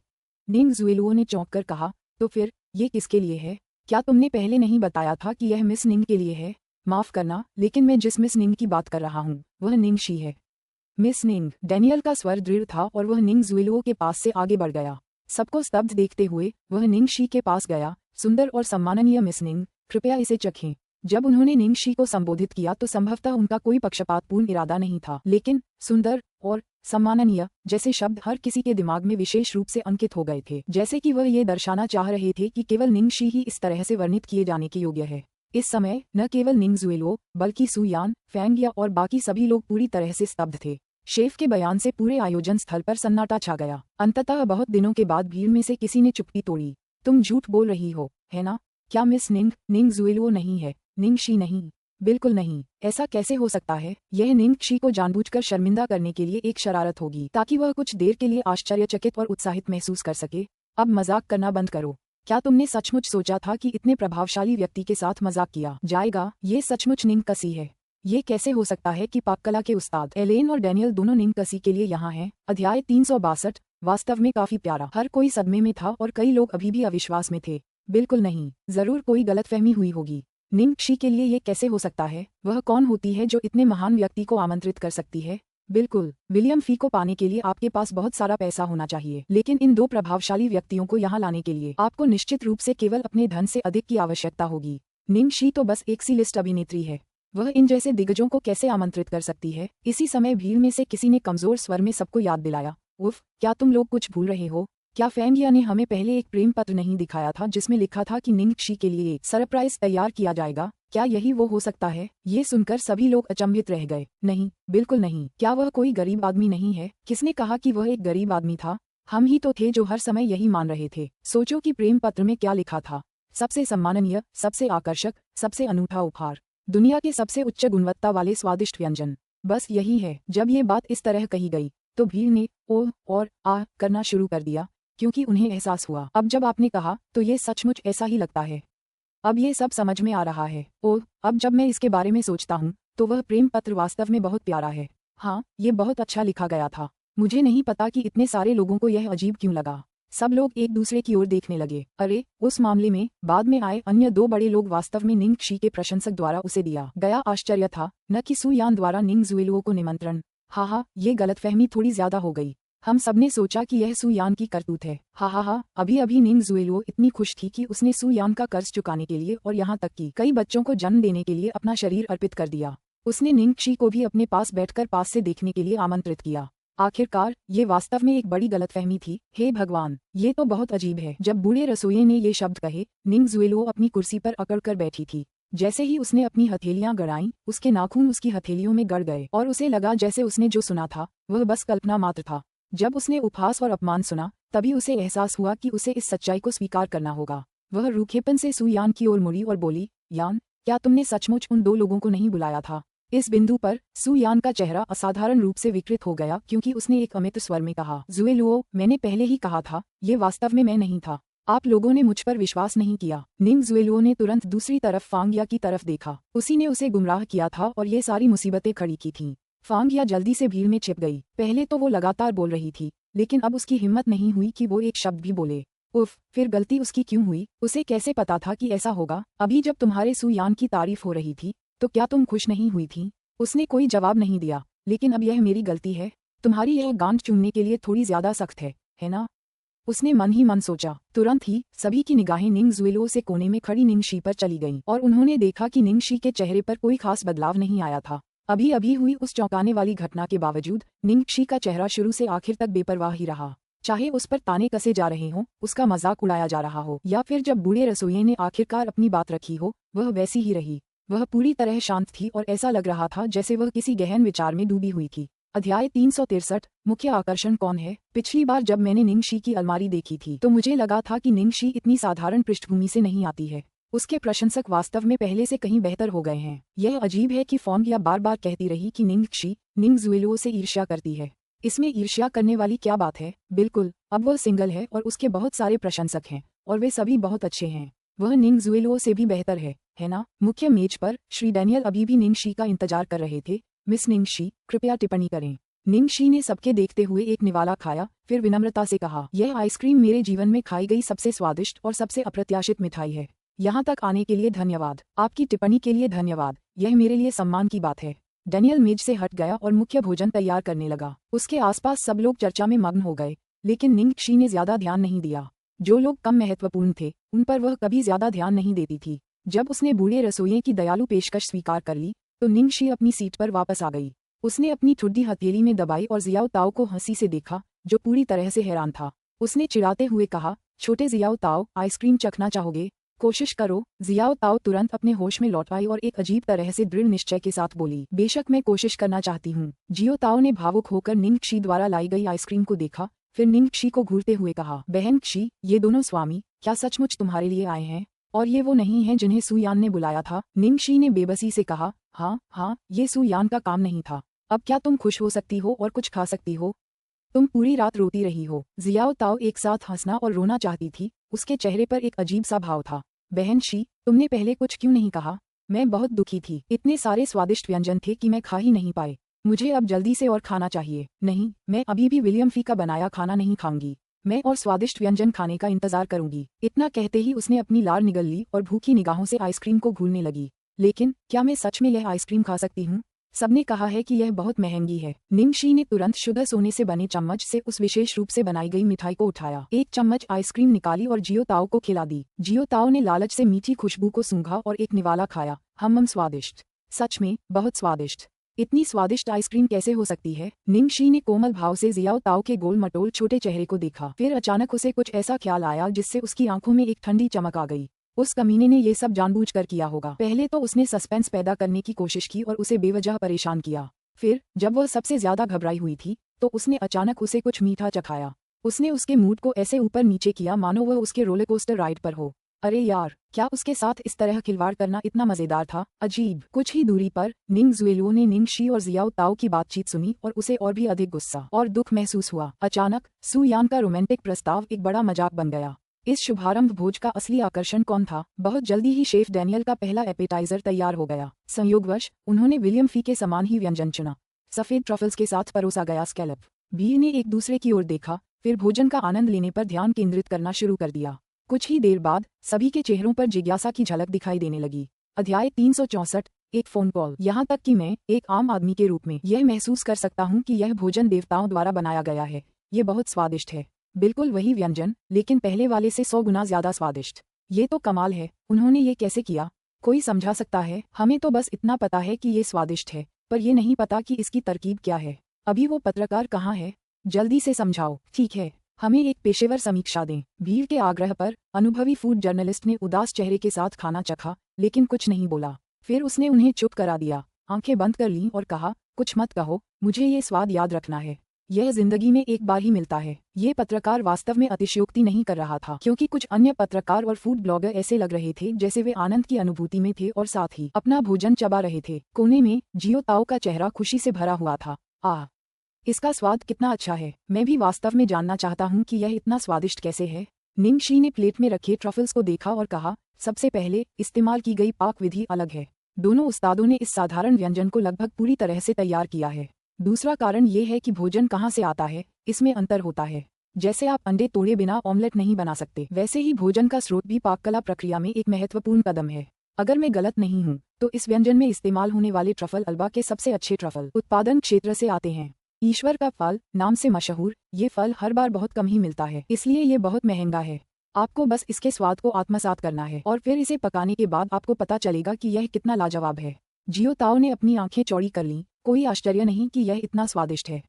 S1: निंग जुएलुओ ने चौंक कर कहा, तो फिर ये किसके लिए है? क्या तुमने पहले नहीं बताया था कि यह मिस निंग के लिए है? माफ करना, लेकिन मैं जिस मिस निंग की बात कर रहा हूँ वह निंग शी है। मिस निंग। डैनियल का स्वर दृढ़ था और वह निंग जुएलुओ के पास से आगे बढ़ गया। सबको स्तब्ध देखते हुए वह निंग शी के पास गया। सुंदर और सम्माननीय मिस निंग, कृपया इसे चखें। जब उन्होंने निंग शी को संबोधित किया तो संभवतः उनका कोई पक्षपातपूर्ण इरादा नहीं था, लेकिन सुंदर और सम्माननीय जैसे शब्द हर किसी के दिमाग में विशेष रूप से अंकित हो गए थे, जैसे कि वह ये दर्शाना चाह रहे थे कि केवल निंग शी ही इस तरह से वर्णित किए जाने के योग्य है। इस समय न केवल निंग जुएलुओ बल्कि सु यान, फेंग या और बाकी सभी लोग पूरी तरह से स्तब्ध थे। शेफ के बयान से पूरे आयोजन स्थल पर सन्नाटा छा गया। अंततः बहुत दिनों के बाद भीड़ में से किसी ने चुप्पी तोड़ी। तुम झूठ बोल रही हो, है ना? क्या मिस निंग निंग जुएलुओ नहीं है? निंग शी नहीं? बिल्कुल नहीं। ऐसा कैसे हो सकता है? यह निंग शी को जानबूझकर शर्मिंदा करने के लिए एक शरारत होगी ताकि वह कुछ देर के लिए आश्चर्यचकित और उत्साहित महसूस कर सके। अब मजाक करना बंद करो। क्या तुमने सचमुच सोचा था कि इतने प्रभावशाली व्यक्ति के साथ मजाक किया जाएगा? ये सचमुच निंग कसी है। ये कैसे हो सकता है कि पाककला के उस्ताद एलेन और डैनियल दोनों निंग कसी के लिए यहाँ हैं? अध्याय 362। वास्तव में काफी प्यारा। हर कोई सदमे में था और कई लोग अभी भी अविश्वास में थे। बिल्कुल नहीं, जरूर कोई गलतफहमी हुई होगी। निंग शी के लिए ये कैसे हो सकता है? वह कौन होती है जो इतने महान व्यक्ति को आमंत्रित कर सकती है? बिल्कुल, विलियम फी को पाने के लिए आपके पास बहुत सारा पैसा होना चाहिए, लेकिन इन दो प्रभावशाली व्यक्तियों को यहाँ लाने के लिए आपको निश्चित रूप से केवल अपने धन से अधिक की आवश्यकता होगी। निंग शी तो बस एक सी लिस्ट अभिनेत्री है। वह इन जैसे दिग्गजों को कैसे आमंत्रित कर सकती है? इसी समय भीड़ में से किसी ने कमजोर स्वर में सबको याद दिलाया, उफ, क्या तुम लोग कुछ भूल रहे हो? क्या फेंगिया ने हमें पहले एक प्रेम पत्र नहीं दिखाया था जिसमें लिखा था कि निंग शी के लिए एक सरप्राइज तैयार किया जाएगा? क्या यही वो हो सकता है? ये सुनकर सभी लोग अचंभित रह गए। नहीं, बिल्कुल नहीं। क्या वह कोई गरीब आदमी नहीं है? किसने कहा कि वह एक गरीब आदमी था? हम ही तो थे जो हर समय यही मान रहे थे। सोचो कि प्रेम पत्र में क्या लिखा था। सबसे सम्माननीय, सबसे आकर्षक, सबसे अनूठा उपहार, दुनिया के सबसे उच्च गुणवत्ता वाले स्वादिष्ट व्यंजन। बस यही है। जब ये बात इस तरह कही गई तो भीड़ ने ओह और आ करना शुरू कर दिया, क्योंकि उन्हें एहसास हुआ अब जब आपने कहा तो ये सचमुच ऐसा ही लगता है। अब ये सब समझ में आ रहा है। ओह, अब जब मैं इसके बारे में सोचता हूँ तो वह प्रेम पत्र वास्तव में बहुत प्यारा है। हाँ, ये बहुत अच्छा लिखा गया था। मुझे नहीं पता कि इतने सारे लोगों को यह अजीब क्यों लगा। सब लोग एक दूसरे की ओर देखने लगे। अरे, उस मामले में बाद में आए अन्य दो बड़े लोग वास्तव में निंग शी के प्रशंसक द्वारा उसे दिया गया आश्चर्य था, न कि सु यान द्वारा निंग जुएलुओ को निमंत्रण। हाँ, ये गलतफहमी थोड़ी ज्यादा हो गई। हम सबने सोचा कि यह सु यान की करतूत है। हाँ, अभी अभी निंग जुएलुओ इतनी खुश थी कि उसने सु यान का कर्ज चुकाने के लिए और यहाँ तक कि कई बच्चों को जन्म देने के लिए अपना शरीर अर्पित कर दिया। उसने निंग शी को भी अपने पास बैठकर पास से देखने के लिए आमंत्रित किया। आखिरकार ये वास्तव में एक बड़ी गलतफहमी थी। हे भगवान, ये तो बहुत अजीब है। जब बूढ़े रसोइये ने ये शब्द कहे, निंग जुएलुओ अपनी कुर्सी पर अकड़कर बैठी थी। जैसे ही उसने अपनी हथेलियां गड़ाईं, उसके नाखून उसकी हथेलियों में गड़ गए और उसे लगा जैसे उसने जो सुना था वह बस कल्पना मात्र था। जब उसने उपहास और अपमान सुना तभी उसे एहसास हुआ कि उसे इस सच्चाई को स्वीकार करना होगा। वह रूखेपन से सु यान की ओर मुड़ी और बोली, यान, क्या तुमने सचमुच उन दो लोगों को नहीं बुलाया था? इस बिंदु पर सु यान का चेहरा असाधारण रूप से विकृत हो गया, क्योंकि उसने एक अमित स्वर में कहा, जुएलुओ, मैंने पहले ही कहा था, ये वास्तव में मैं नहीं था। आप लोगों ने मुझ पर विश्वास नहीं किया। निंग जुएलुओ ने तुरंत दूसरी तरफ फांगिया की तरफ देखा। उसी ने उसे गुमराह किया था और ये सारी मुसीबतें खड़ी की थीं। फांगिया जल्दी से भीड़ में छिप गई। पहले तो वो लगातार बोल रही थी, लेकिन अब उसकी हिम्मत नहीं हुई कि वो एक शब्द भी बोले। उफ, फिर गलती उसकी क्यों हुई? उसे कैसे पता था कि ऐसा होगा? अभी जब तुम्हारे सु यान की तारीफ हो रही थी तो क्या तुम खुश नहीं हुई थी? उसने कोई जवाब नहीं दिया। लेकिन अब यह मेरी गलती है। तुम्हारी यह गांठ चूमने के लिए थोड़ी ज्यादा सख्त है ना? उसने मन ही मन सोचा। तुरंत ही सभी की निगाहें निंग जुएलुओ से कोने में खड़ी निंग शी पर चली गईं और उन्होंने देखा कि निंग शी के चेहरे पर कोई खास बदलाव नहीं आया था। अभी अभी हुई उस चौंकाने वाली घटना के बावजूद निंग शी का चेहरा शुरू से आखिर तक बेपरवाह ही रहा। चाहे उस पर ताने कसे जा रहे हों, उसका मजाक उड़ाया जा रहा हो, या फिर जब बूढ़े रसोइये ने आखिरकार अपनी बात रखी हो, वह वैसी ही रही। वह पूरी तरह शांत थी और ऐसा लग रहा था जैसे वह किसी गहन विचार में डूबी हुई थी। अध्याय 363। मुख्य आकर्षण कौन है? पिछली बार जब मैंने निंग शी की अलमारी देखी थी तो मुझे लगा था कि निंग शी इतनी साधारण पृष्ठभूमि से नहीं आती है। उसके प्रशंसक वास्तव में पहले से कहीं बेहतर हो गए हैं। यह अजीब है कि फांगिया बार बार कहती रही कि निंग शी निंग जुएलुओ से ईर्ष्या करती है। इसमें ईर्ष्या करने वाली क्या बात है? बिल्कुल, अब वह सिंगल है और उसके बहुत सारे प्रशंसक हैं और वे सभी बहुत अच्छे हैं। वह निंग जुएलुओ से भी बेहतर है। है ना। मुख्य मेज पर श्री डैनियल अभी भी निंगशी का इंतजार कर रहे थे। मिस निंगशी, कृपया टिप्पणी करें। निंगशी ने सबके देखते हुए एक निवाला खाया, फिर विनम्रता से कहा, यह आइसक्रीम मेरे जीवन में खाई गई सबसे स्वादिष्ट और सबसे अप्रत्याशित मिठाई है। यहाँ तक आने के लिए धन्यवाद। आपकी टिप्पणी के लिए धन्यवाद। यह मेरे लिए सम्मान की बात है। डैनियल मेज से हट गया और मुख्य भोजन तैयार करने लगा। उसके आसपास सब लोग चर्चा में मग्न हो गए, लेकिन निंगशी ने ज्यादा ध्यान नहीं दिया। जो लोग कम महत्वपूर्ण थे, उन पर वह कभी ज्यादा ध्यान नहीं देती थी। जब उसने बूढ़े रसोइये की दयालु पेशकश स्वीकार कर ली, तो निंगशी अपनी सीट पर वापस आ गई। उसने अपनी ठुड्डी हथेली में दबाई और जियाओ ताओ को हंसी से देखा, जो पूरी तरह से हैरान था। उसने चिढ़ाते हुए कहा, छोटे जियाओ ताओ, आइसक्रीम चखना चाहोगे? कोशिश करो। जियाओ ताओ तुरंत अपने होश में लौट आई और एक अजीब तरह से दृढ़ निश्चय के साथ बोली, बेशक मैं कोशिश करना चाहती हूँ। जियो ताओ ने भावुक होकर निंगशी द्वारा लाई गई आइसक्रीम को देखा, फिर निंगशी को घूरते हुए कहा, बहन क्षी, ये दोनों स्वामी क्या सचमुच तुम्हारे लिए आए हैं? और ये वो नहीं है जिन्हें सुयान ने बुलाया था? निंगशी ने बेबसी से कहा, हाँ, ये सुयान का काम नहीं था। अब क्या तुम खुश हो सकती हो और कुछ खा सकती हो? तुम पूरी रात रोती रही हो। जियाओ ताओ एक साथ हंसना और रोना चाहती थी, उसके चेहरे पर एक अजीब सा भाव था। बहन शी, तुमने पहले कुछ क्यों नहीं कहा? मैं बहुत दुखी थी। इतने सारे स्वादिष्ट व्यंजन थे कि मैं खा ही नहीं पाई। मुझे अब जल्दी से और खाना चाहिए। नहीं, मैं अभी भी विलियम फी का बनाया खाना नहीं खाऊंगी। मैं और स्वादिष्ट व्यंजन खाने का इंतजार करूंगी। इतना कहते ही उसने अपनी लार निगल ली और भूखी निगाहों से आइसक्रीम को घूरने लगी। लेकिन क्या मैं सच में यह आइसक्रीम खा सकती हूँ? सबने कहा है कि यह बहुत महंगी है। निंगशी ने तुरंत शुद्ध सोने से बने चम्मच से उस विशेष रूप से बनाई गई मिठाई को उठाया, एक चम्मच आइसक्रीम निकाली और जियो ताओ को खिला दी। जियो ताओ ने लालच से मीठी खुशबू को सूंघा और एक निवाला खाया। स्वादिष्ट, सच में बहुत स्वादिष्ट। इतनी स्वादिष्ट आइसक्रीम कैसे हो सकती है? निंगशी ने कोमल भाव से जियाओ ताओ के गोल मटोल छोटे चेहरे को देखा। फिर अचानक उसे कुछ ऐसा ख्याल आया जिससे उसकी आंखों में एक ठंडी चमक आ गई। उस कमीने ने ये सब जानबूझकर किया होगा। पहले तो उसने सस्पेंस पैदा करने की कोशिश की और उसे बेवजह परेशान किया। फिर जब वह सबसे ज्यादा घबराई हुई थी, तो उसने अचानक उसे कुछ मीठा चखाया। उसने उसके मूड को ऐसे ऊपर नीचे किया मानो वह उसके रोलर कोस्टर राइड पर हो। अरे यार, क्या उसके साथ इस तरह खिलवाड़ करना इतना मजेदार था? अजीब। कुछ ही दूरी पर निंगजुएलुओ ने निंगशी और जियाओ ताओ की बातचीत सुनी और उसे और भी अधिक गुस्सा और दुख महसूस हुआ। अचानक सुयान का रोमांटिक प्रस्ताव एक बड़ा मजाक बन गया। इस शुभारंभ भोज का असली आकर्षण कौन था? बहुत जल्दी ही शेफ डैनियल का पहला एपेटाइजर तैयार हो गया। संयोगवश उन्होंने विलियम फी के समान ही व्यंजन चुना। सफेद ट्रफल्स के साथ परोसा गया स्कैलप। भीड़ ने एक दूसरे की ओर देखा, फिर भोजन का आनंद लेने पर ध्यान केंद्रित करना शुरू कर दिया। कुछ ही देर बाद सभी के चेहरों पर जिज्ञासा की झलक दिखाई देने लगी। अध्याय 364, एक फोन कॉल। यहाँ तक कि मैं एक आम आदमी के रूप में यह महसूस कर सकता हूँ कि यह भोजन देवताओं द्वारा बनाया गया है। ये बहुत स्वादिष्ट है। बिल्कुल वही व्यंजन, लेकिन पहले वाले से 100 गुना ज्यादा स्वादिष्ट। ये तो कमाल है। उन्होंने ये कैसे किया? कोई समझा सकता है? हमें तो बस इतना पता है कि ये स्वादिष्ट है, पर ये नहीं पता कि इसकी तरकीब क्या है। अभी वो पत्रकार कहाँ है? जल्दी से समझाओ। ठीक है, हमें एक पेशेवर समीक्षा दें। भीड़ के आग्रह पर अनुभवी फूड जर्नलिस्ट ने उदास चेहरे के साथ खाना चखा, लेकिन कुछ नहीं बोला। फिर उसने उन्हें चुप करा दिया, आंखें बंद कर लीं और कहा, कुछ मत कहो, मुझे ये स्वाद याद रखना है। यह जिंदगी में एक बार ही मिलता है। ये पत्रकार वास्तव में अतिशयोक्ति नहीं कर रहा था, क्योंकि कुछ अन्य पत्रकार और फूड ब्लॉगर ऐसे लग रहे थे जैसे वे आनंद की अनुभूति में थे और साथ ही अपना भोजन चबा रहे थे। कोने में जियो ताओ का चेहरा खुशी से भरा हुआ था। आह, इसका स्वाद कितना अच्छा है। मैं भी वास्तव में जानना चाहता हूँ कि यह इतना स्वादिष्ट कैसे है। निंगशी ने प्लेट में रखे ट्रफल्स को देखा और कहा, सबसे पहले इस्तेमाल की गई पाक विधि अलग है। दोनों उस्तादों ने इस साधारण व्यंजन को लगभग पूरी तरह से तैयार किया है। दूसरा कारण ये है कि भोजन कहाँ से आता है, इसमें अंतर होता है। जैसे आप अंडे तोड़े बिना ऑमलेट नहीं बना सकते, वैसे ही भोजन का स्रोत भी पाककला प्रक्रिया में एक महत्वपूर्ण कदम है। अगर मैं गलत नहीं हूँ, तो इस व्यंजन में इस्तेमाल होने वाले ट्रफल अल्बा के सबसे अच्छे ट्रफल उत्पादन क्षेत्र से आते हैं। ईश्वर का फल नाम से मशहूर ये फल हर बार बहुत कम ही मिलता है, इसलिए ये बहुत महंगा है। आपको बस इसके स्वाद को आत्मसात करना है और फिर इसे पकाने के बाद आपको पता चलेगा कि यह कितना लाजवाब है। जियो ताओ ने अपनी आंखें चौड़ी कर लीं। कोई आश्चर्य नहीं कि यह इतना स्वादिष्ट है।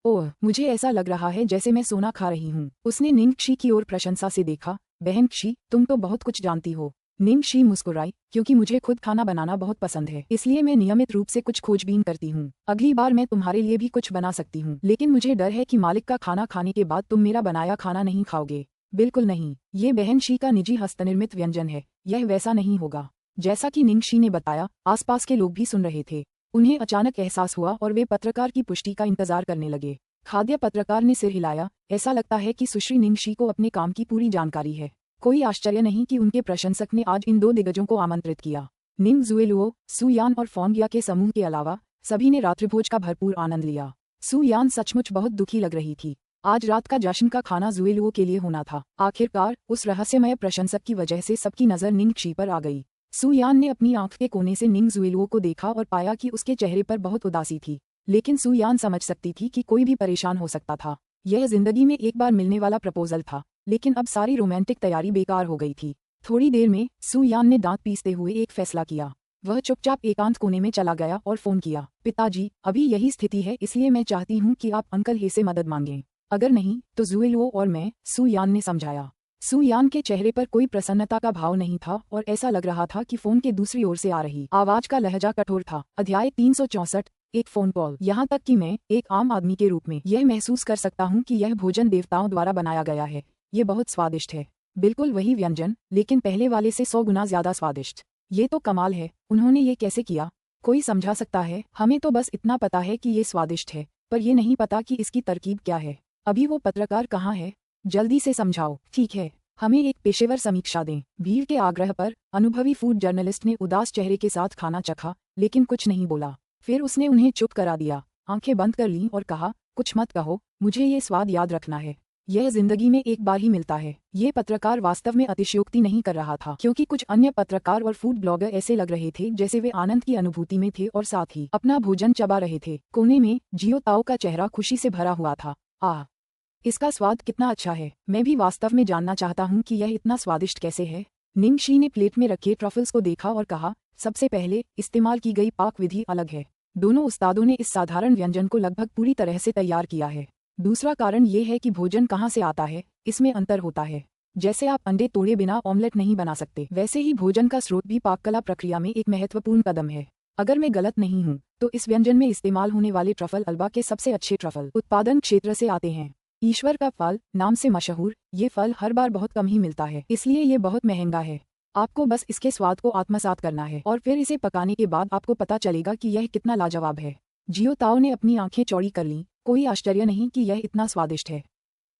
S1: ओह, मुझे ऐसा लग रहा है जैसे मैं सोना खा रही हूँ। उसने निंगशी की ओर प्रशंसा से देखा। बहन क्षी, तुम तो बहुत कुछ जानती हो। निंगशी मुस्कुराई, क्योंकि मुझे खुद खाना बनाना बहुत पसंद है, इसलिए मैं नियमित रूप से कुछ खोजबीन करती हूँ। अगली बार मैं तुम्हारे लिए भी कुछ बना सकती हूँ, लेकिन मुझे डर है कि मालिक का खाना खाने के बाद तुम मेरा बनाया खाना नहीं खाओगे। बिल्कुल नहीं, ये बहन शी का निजी हस्तनिर्मित व्यंजन है, यह वैसा नहीं होगा। जैसा कि निंगशी ने बताया, आसपास के लोग भी सुन रहे थे। उन्हें अचानक एहसास हुआ और वे पत्रकार की पुष्टि का इंतजार करने लगे। खाद्य पत्रकार ने सिर हिलाया, ऐसा लगता है कि सुश्री निंगशी को अपने काम की पूरी जानकारी है। कोई आश्चर्य नहीं कि उनके प्रशंसक ने आज इन दो दिग्गजों को आमंत्रित किया। निंग जुएलुओ, सु यान और फोंगिया के समूह के अलावा सभी ने रात्रिभोज का भरपूर आनंद लिया। सु यान सचमुच बहुत दुखी लग रही थी। आज रात का जश्न का खाना जुएलुओ के लिए होना था। आखिरकार उस रहस्यमय प्रशंसक की वजह से सबकी नजर निंग शी पर आ गई। सु यान ने अपनी आंख के कोने से निंग जुएलुओ को देखा और पाया कि उसके चेहरे पर बहुत उदासी थी। लेकिन सु यान समझ सकती थी कि कोई भी परेशान हो सकता था। यह जिंदगी में एक बार मिलने वाला प्रपोजल था, लेकिन अब सारी रोमांटिक तैयारी बेकार हो गई थी। थोड़ी देर में सु यान ने दांत पीसते हुए एक फैसला किया। वह चुपचाप एकांत कोने में चला गया और फोन किया। पिताजी, अभी यही स्थिति है, इसलिए मैं चाहती हूँ कि आप अंकल हे से मदद मांगें। अगर नहीं तो जुएलुओ और मैं, सु यान ने समझाया। सु यान के चेहरे पर कोई प्रसन्नता का भाव नहीं था और ऐसा लग रहा था कि फोन के दूसरी ओर से आ रही आवाज का लहजा कठोर था। अध्याय 364, एक फोन कॉल। यहाँ तक कि मैं एक आम आदमी के रूप में यह महसूस कर सकता हूँ कि यह भोजन देवताओं द्वारा बनाया गया है। ये बहुत स्वादिष्ट है, बिल्कुल वही व्यंजन, लेकिन पहले वाले से 100 गुना ज्यादा स्वादिष्ट। ये तो कमाल है, उन्होंने ये कैसे किया? कोई समझा सकता है? हमें तो बस इतना पता है कि ये स्वादिष्ट है, पर ये नहीं पता कि इसकी तरकीब क्या है। अभी वो पत्रकार कहाँ है? जल्दी से समझाओ। ठीक है, हमें एक पेशेवर समीक्षा दें। भीड़ के आग्रह पर अनुभवी फूड जर्नलिस्ट ने उदास चेहरे के साथ खाना चखा, लेकिन कुछ नहीं बोला। फिर उसने उन्हें चुप करा दिया, आंखें बंद कर लीं और कहा, कुछ मत कहो, मुझे ये स्वाद याद रखना है। यह जिंदगी में एक बार ही मिलता है। ये पत्रकार वास्तव में अतिशयोक्ति नहीं कर रहा था, क्योंकि कुछ अन्य पत्रकार और फूड ब्लॉगर ऐसे लग रहे थे जैसे वे आनंद की अनुभूति में थे और साथ ही अपना भोजन चबा रहे थे। कोने में जियो ताओ का चेहरा खुशी से भरा हुआ था। आह, इसका स्वाद कितना अच्छा है। मैं भी वास्तव में जानना चाहता हूँ कि यह इतना स्वादिष्ट कैसे है। निंग शी ने प्लेट में रखे ट्रफल्स को देखा और कहा, सबसे पहले इस्तेमाल की गई पाक विधि अलग है। दोनों उस्तादों ने इस साधारण व्यंजन को लगभग पूरी तरह से तैयार किया है। दूसरा कारण ये है कि भोजन कहाँ से आता है, इसमें अंतर होता है। जैसे आप अंडे तोड़े बिना ऑमलेट नहीं बना सकते, वैसे ही भोजन का स्रोत भी पाककला प्रक्रिया में एक महत्वपूर्ण कदम है। अगर मैं गलत नहीं हूँ तो इस व्यंजन में इस्तेमाल होने वाले ट्रफल अल्बा के सबसे अच्छे ट्रफल उत्पादन क्षेत्र से आते हैं। ईश्वर का फल नाम से मशहूर ये फल हर बार बहुत कम ही मिलता है, इसलिए ये बहुत महंगा है। आपको बस इसके स्वाद को आत्मसात करना है और फिर इसे पकाने के बाद आपको पता चलेगा कि यह कितना लाजवाब है। जियो ताओ ने अपनी आंखें चौड़ी कर लीं। कोई आश्चर्य नहीं कि यह इतना स्वादिष्ट है।